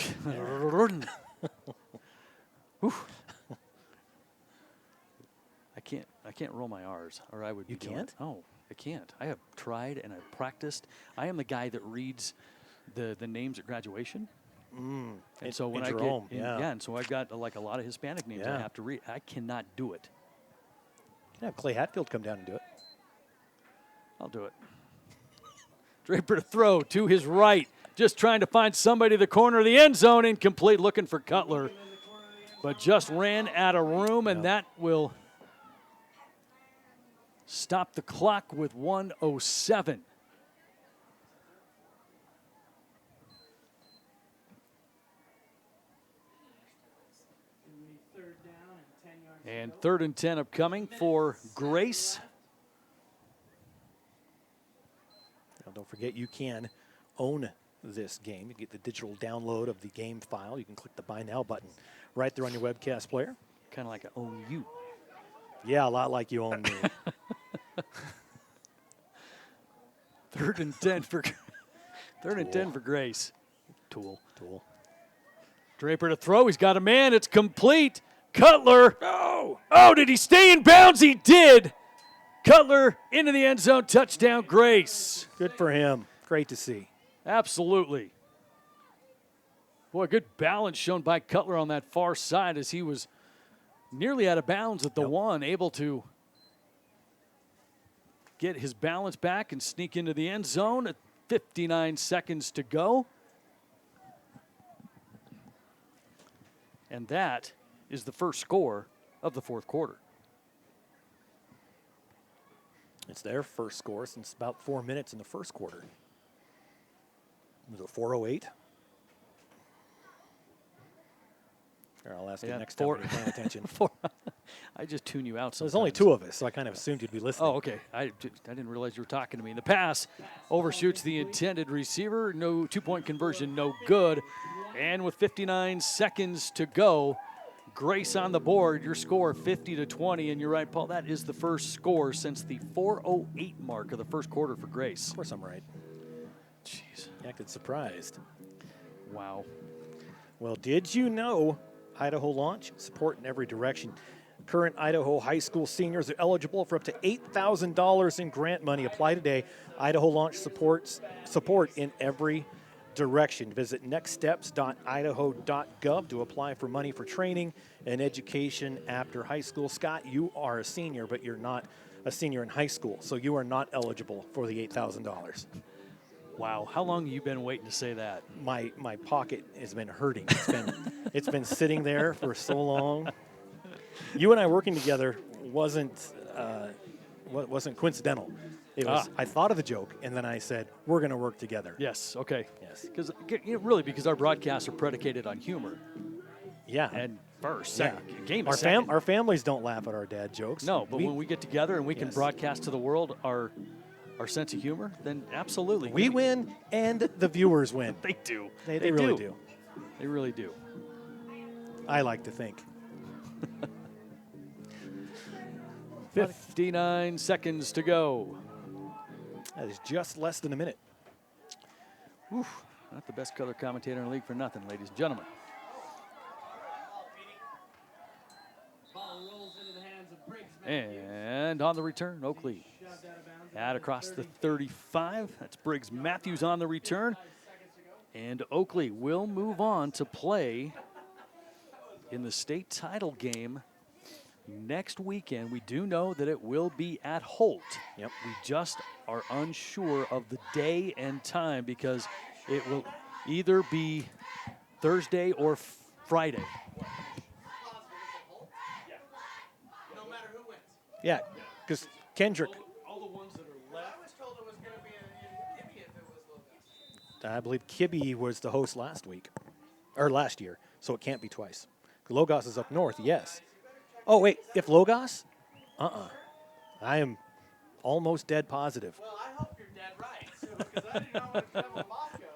I can't roll my R's, or I would. You can't? Oh, I can't. I have tried and I've practiced. I am the guy that reads the names at graduation. And so when I Jerome, get and so I've got like a lot of Hispanic names I have to read. I cannot do it. You can have Clay Hatfield come down and do it. I'll do it. Draper to throw to his right, just trying to find somebody in the corner of the end zone, incomplete, looking for Cutler, but just ran out of room, and that will stop the clock with 1:07. And 3rd and 10 upcoming for Grace. Now, don't forget, you can own this game. You get the digital download of the game file. You can click the Buy Now button right there on your webcast player. Kind of like I own you. Yeah, a lot like you own me. 3rd and 10 for 3rd and 10 for Grace. Tool. Draper to throw. He's got a man. It's complete. Cutler. No. Oh, did he stay in bounds? He did. Cutler into the end zone. Touchdown, Grace. Good for him. Great to see. Absolutely. Boy, good balance shown by Cutler on that far side as he was nearly out of bounds at the one, able to get his balance back and sneak into the end zone at 59 seconds to go. And that is the first score of the 4th quarter. It's their first score since about 4 minutes in the first quarter. Was it 4:08? Here, I'll ask you next time when you're paying attention. I just tune you out. So there's only 2 of us, so I kind of assumed you'd be listening. Oh, okay. I didn't realize you were talking to me. The pass overshoots the intended receiver. No 2-point conversion, no good. And with 59 seconds to go, Grace on the board. Your score 50-20, and you're right, Paul. That is the first score since the 4:08 mark of the first quarter for Grace. Of course, I'm right. Jeez, you acted surprised. Wow. Well, did you know Idaho Launch support in every direction? Current Idaho high school seniors are eligible for up to $8,000 in grant money. Apply today. Idaho Launch support in every direction. Visit nextsteps.idaho.gov to apply for money for training and education after high school. Scott, you are a senior, but you're not a senior in high school, so you are not eligible for the $8,000. Wow, how long have you been waiting to say that? My pocket has been hurting. It's been sitting there for so long. You and I working together wasn't coincidental. It was. I thought of the joke, and then I said, "We're going to work together." Yes. Okay. Yes. Because because our broadcasts are predicated on humor. Yeah. And first, second, game our is second. Our families don't laugh at our dad jokes. No, but when we get together and we can broadcast to the world our sense of humor, then absolutely we win, and the viewers win. They do. They really do. They really do. I like to think. 59 seconds to go. That is just less than a minute. Whew, not the best color commentator in the league for nothing, ladies and gentlemen. And on the return, Oakley out across the 35. That's Briggs Matthews on the return. And Oakley will move on to play in the state title game next weekend. We do know that it will be at Holt. Yep. We just are unsure of the day and time because it will either be Thursday or Friday. Yeah, because Kendrick. All the ones that are left. I was told it was going to be in Kibbe if it was Logos. I believe Kibbe was the host last year, so it can't be twice. Logos is up north, yes. Oh, wait, if Logos? I am almost dead positive. Well, I hope you're dead right, because I didn't know what to come with Moscow.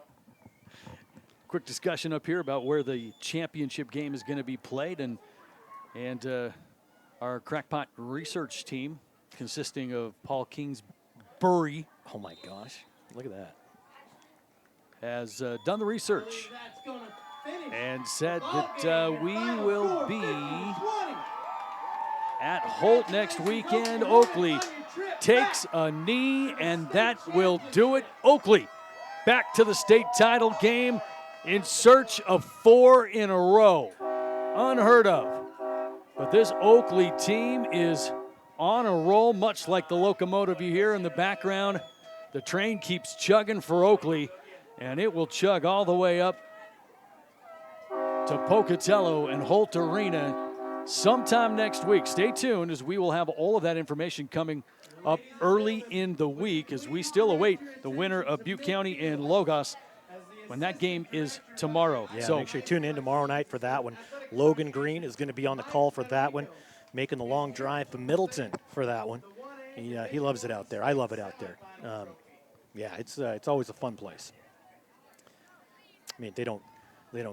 Quick discussion up here about where the championship game is going to be played, and our Crackpot research team, consisting of Paul Kingsbury. Oh my gosh, look at that. Has done the research and said that we will be at Holt next weekend. Oakley takes a knee, and that will do it. Oakley back to the state title game in search of 4 in a row. Unheard of. But this Oakley team is on a roll, much like the locomotive you hear in the background. The train keeps chugging for Oakley, and it will chug all the way up to Pocatello and Holt Arena sometime next week. Stay tuned, as we will have all of that information coming up early in the week, as we still await the winner of Butte County and Logos when that game is tomorrow. Yeah, so make sure you tune in tomorrow night for that one. Logan Green is going to be on the call for that one, making the long drive from Middleton for that one. He loves it out there. I love it out there. Yeah, it's always a fun place. I mean, they don't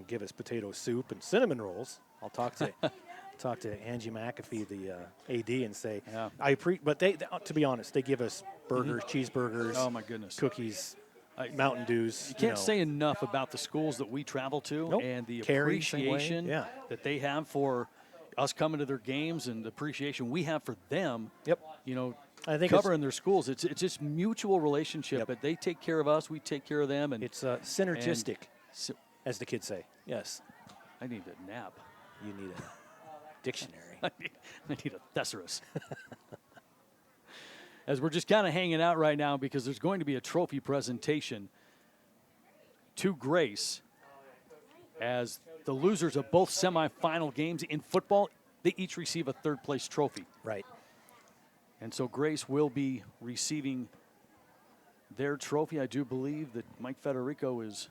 give us potato soup and cinnamon rolls. I'll talk to Angie McAfee, the AD, and say, but they, to be honest, they give us burgers, cheeseburgers. Oh my goodness, cookies, Mountain Dews. You can't say enough about the schools that we travel to and the appreciation that they have for us coming to their games, and the appreciation we have for them. Yep. I think covering their schools, it's just mutual relationship. But they take care of us, we take care of them, and it's synergistic, as the kids say. Yes. I need a nap. You need a dictionary. I need a thesaurus. As we're just kind of hanging out right now, because there's going to be a trophy presentation to Grace, as the losers of both semifinal games in football, they each receive a third-place trophy. Right. And so Grace will be receiving their trophy. I do believe that Mike Federico is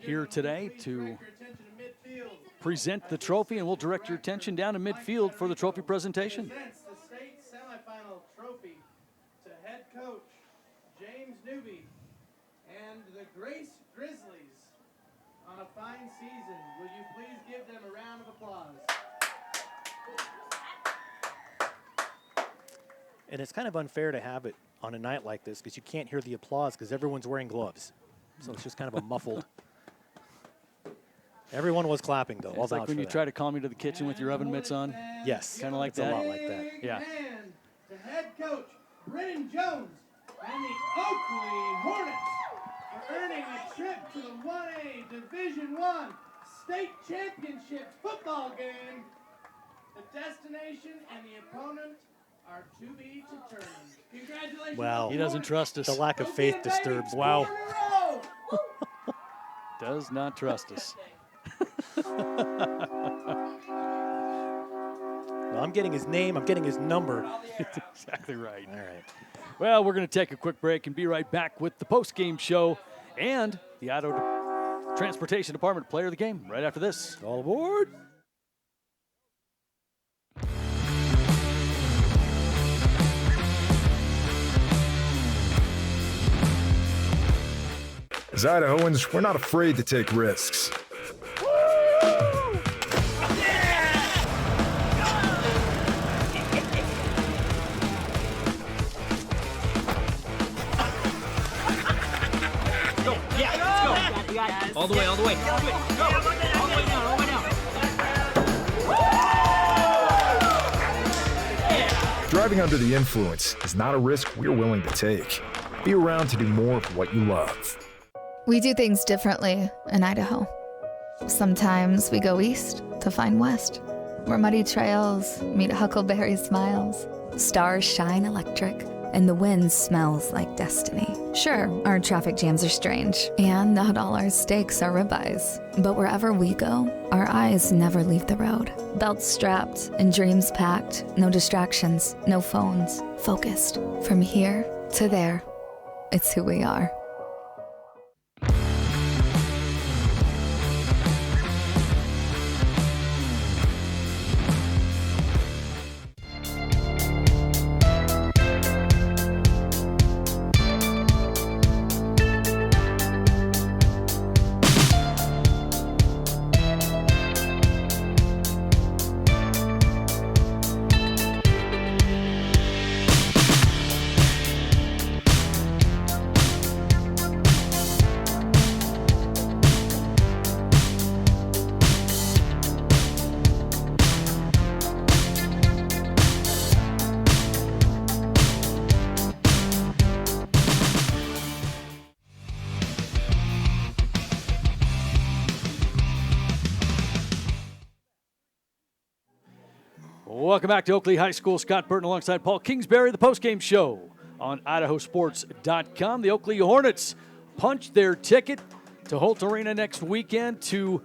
here today to present the trophy, and we'll direct your attention down to midfield for the trophy presentation. Presents the state semifinal trophy to head coach James Newby and the Grace Grizzlies on a fine season. Will you please give them a round of applause? And it's kind of unfair to have it on a night like this because you can't hear the applause because everyone's wearing gloves. So it's just kind of a muffled. Everyone was clapping, though. It's like when you try to call me to the kitchen with your oven mitts on. Yes. Kind of like it's that. a lot like that. Yeah. And to head coach Brennan Jones and the Oakley Hornets are earning a trip to the 1A Division I State Championship football game. The destination and the opponent are to be determined. Congratulations. Wow. He doesn't trust us. The lack of faith disturbs me. Wow. Does not trust us. Well, I'm getting his name. I'm getting his number. That's exactly right. All right. Well, we're going to take a quick break and be right back with the post-game show and the Idaho Transportation Department player of the game right after this. All aboard. As Idahoans, we're not afraid to take risks. All the way, all the way. Go. All the way down, all the way down. Driving under the influence is not a risk we're willing to take. Be around to do more of what you love. We do things differently in Idaho. Sometimes we go east to find west, where muddy trails meet huckleberry smiles, stars shine electric, and the wind smells like destiny. Sure, our traffic jams are strange, and not all our steaks are ribeyes. But wherever we go, our eyes never leave the road. Belts strapped and dreams packed, no distractions, no phones, focused. From here to there, it's who we are. Welcome back to Oakley High School. Scott Burton alongside Paul Kingsbury, the postgame show on IdahoSports.com. The Oakley Hornets punched their ticket to Holt Arena next weekend to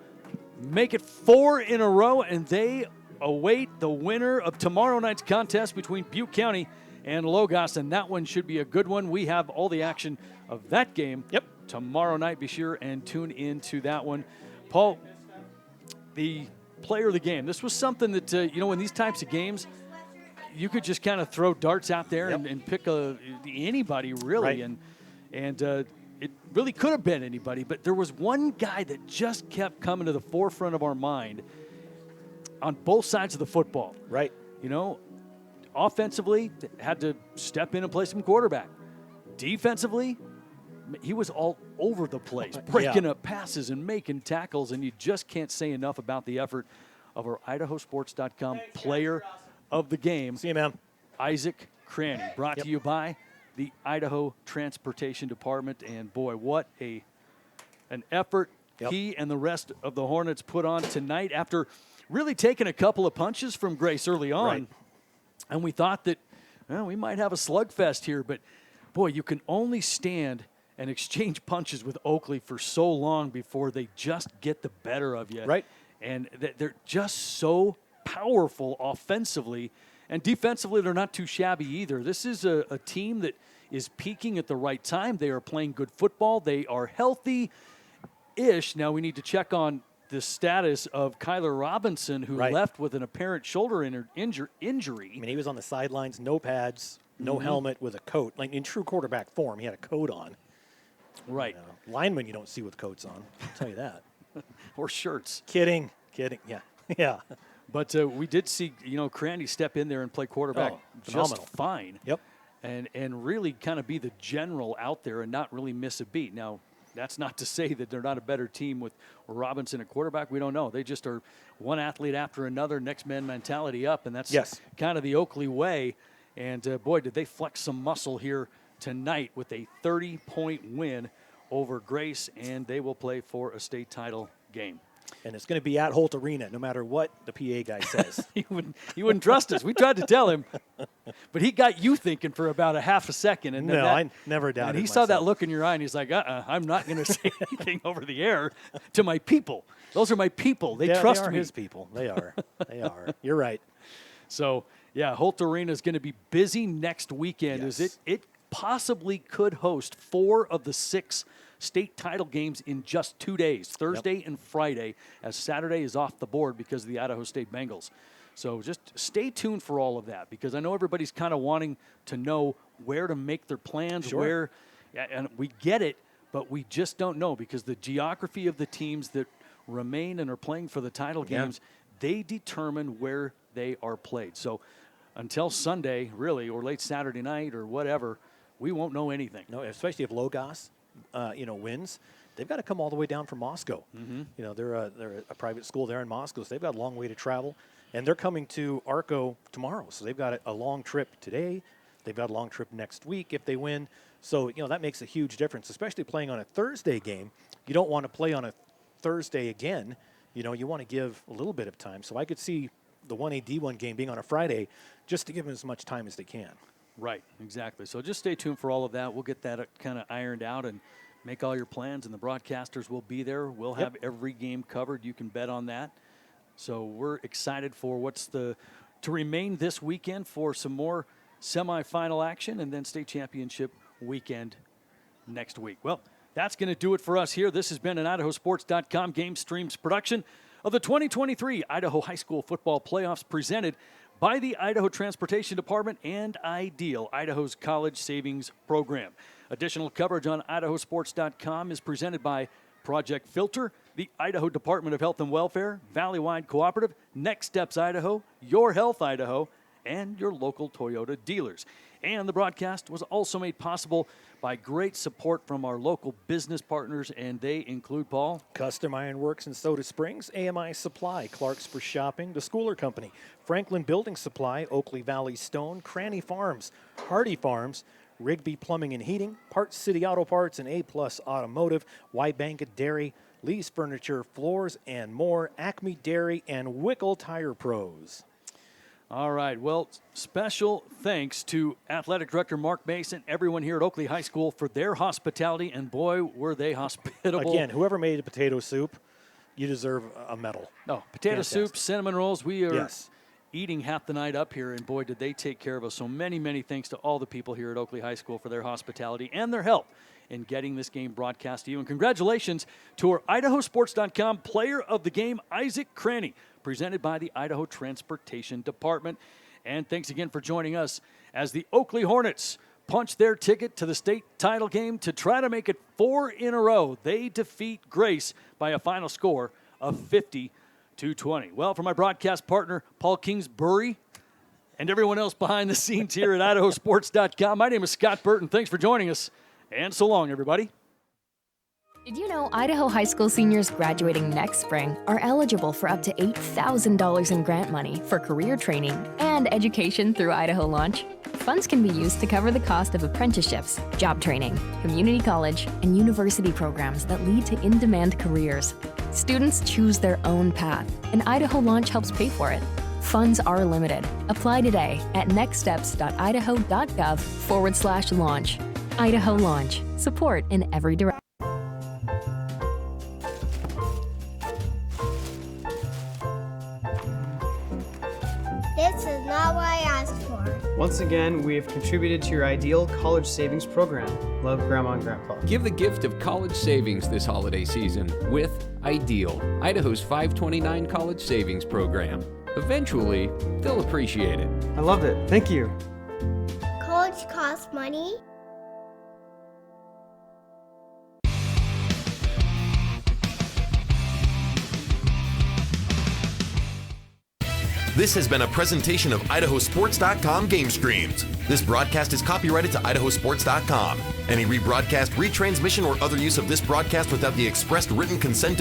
make it 4 in a row, and they await the winner of tomorrow night's contest between Butte County and Logos, and that one should be a good one. We have all the action of that game tomorrow night. Be sure and tune into that one. Paul, the player of the game. This was something that, in these types of games, you could just kind of throw darts out there and pick anybody, really. Right. And it really could have been anybody, but there was one guy that just kept coming to the forefront of our mind on both sides of the football. Right. Offensively, had to step in and play some quarterback. Defensively, he was all over the place, breaking up passes and making tackles, and you just can't say enough about the effort of our IdahoSports.com player of the game. See you, man. Isaac Cranny, brought to you by the Idaho Transportation Department, and boy, what an effort he and the rest of the Hornets put on tonight after really taking a couple of punches from Grace early on. Right. And we thought that, we might have a slugfest here, but boy, you can only stand and exchange punches with Oakley for so long before they just get the better of you. Right. And they're just so powerful offensively. And defensively, they're not too shabby either. This is a team that is peaking at the right time. They are playing good football. They are healthy-ish. Now we need to check on the status of Kyler Robinson, who left with an apparent shoulder injury. I mean, he was on the sidelines, no pads, no helmet, with a coat. Like in true quarterback form, he had a coat on. Right. Linemen you don't see with coats on, I'll tell you that. Or shirts. Kidding. Yeah. But we did see, Cranny step in there and play quarterback just fine. Yep. And really kind of be the general out there and not really miss a beat. Now, that's not to say that they're not a better team with Robinson at quarterback. We don't know. They just are one athlete after another, next man mentality up, and that's kind of the Oakley way. And, boy, did they flex some muscle here tonight with a 30-point win over Grace, and they will play for a state title game. And it's going to be at Holt Arena, no matter what the PA guy says. He wouldn't trust us. We tried to tell him, but he got you thinking for about a half a second. And I never doubted. And he myself. saw that look in your eye, and he's like, I'm not going to say anything over the air to my people. Those are my people. They trust me. They are his people. They are. They are. You're right. So, yeah, Holt Arena is going to be busy next weekend. Yes. It possibly could host 4 of the 6 state title games in just 2 days, Thursday and Friday, as Saturday is off the board because of the Idaho State Bengals. So just stay tuned for all of that, because I know everybody's kind of wanting to know where to make their plans, and we get it, but we just don't know, because the geography of the teams that remain and are playing for the title games, they determine where they are played. So until Sunday, really, or late Saturday night or whatever, we won't know anything. No, especially if Logos, wins. They've got to come all the way down from Moscow. Mm-hmm. They're a private school there in Moscow, so they've got a long way to travel. And they're coming to Arco tomorrow, so they've got a long trip today. They've got a long trip next week if they win. So, that makes a huge difference, especially playing on a Thursday game. You don't want to play on a Thursday again. You want to give a little bit of time. So I could see the 1A D1 game being on a Friday just to give them as much time as they can. Right, exactly. So just stay tuned for all of that. We'll get that kind of ironed out and make all your plans, and the broadcasters will be there. We'll have every game covered. You can bet on that. So we're excited for to remain this weekend for some more semifinal action, and then state championship weekend next week. Well, that's going to do it for us here. This has been an IdahoSports.com GameStreams production of the 2023 Idaho High School Football Playoffs, presented by the Idaho Transportation Department and IDEAL, Idaho's College Savings Program. Additional coverage on IdahoSports.com is presented by Project Filter, the Idaho Department of Health and Welfare, Valleywide Cooperative, Next Steps Idaho, Your Health Idaho, and your local Toyota dealers. And the broadcast was also made possible by great support from our local business partners, and they include, Paul, Custom Ironworks in Soda Springs, AMI Supply, Clark's for Shopping, the Schooler Company, Franklin Building Supply, Oakley Valley Stone, Cranny Farms, Hardy Farms, Rigby Plumbing and Heating, Parts City Auto Parts, and A-Plus Automotive, Wybanka Dairy, Lee's Furniture, Floors, and more, Acme Dairy, and Wickle Tire Pros. All right, well, special thanks to Athletic Director Mark Mason, everyone here at Oakley High School for their hospitality, and boy, were they hospitable. Again, whoever made a potato soup, you deserve a medal. No, potato soup, cinnamon rolls, we are eating half the night up here, and boy, did they take care of us. So many, many thanks to all the people here at Oakley High School for their hospitality and their help in getting this game broadcast to you. And congratulations to our IdahoSports.com Player of the Game, Isaac Cranny, presented by the Idaho Transportation Department. And thanks again for joining us as the Oakley Hornets punch their ticket to the state title game to try to make it 4 in a row. They defeat Grace by a final score of 50-20. Well, for my broadcast partner, Paul Kingsbury, and everyone else behind the scenes here at IdahoSports.com, my name is Scott Burton. Thanks for joining us, and so long, everybody. Did you know Idaho high school seniors graduating next spring are eligible for up to $8,000 in grant money for career training and education through Idaho Launch? Funds can be used to cover the cost of apprenticeships, job training, community college, and university programs that lead to in-demand careers. Students choose their own path, and Idaho Launch helps pay for it. Funds are limited. Apply today at nextsteps.idaho.gov/launch. Idaho Launch. Support in every direction. This is not what I asked for. Once again, we have contributed to your IDEAL College Savings Program. Love, Grandma and Grandpa. Give the gift of college savings this holiday season with IDEAL, Idaho's 529 college savings program. Eventually, they'll appreciate it. I loved it. Thank you. College costs money. This has been a presentation of IdahoSports.com GameStreams. This broadcast is copyrighted to IdahoSports.com. Any rebroadcast, retransmission, or other use of this broadcast without the expressed written consent of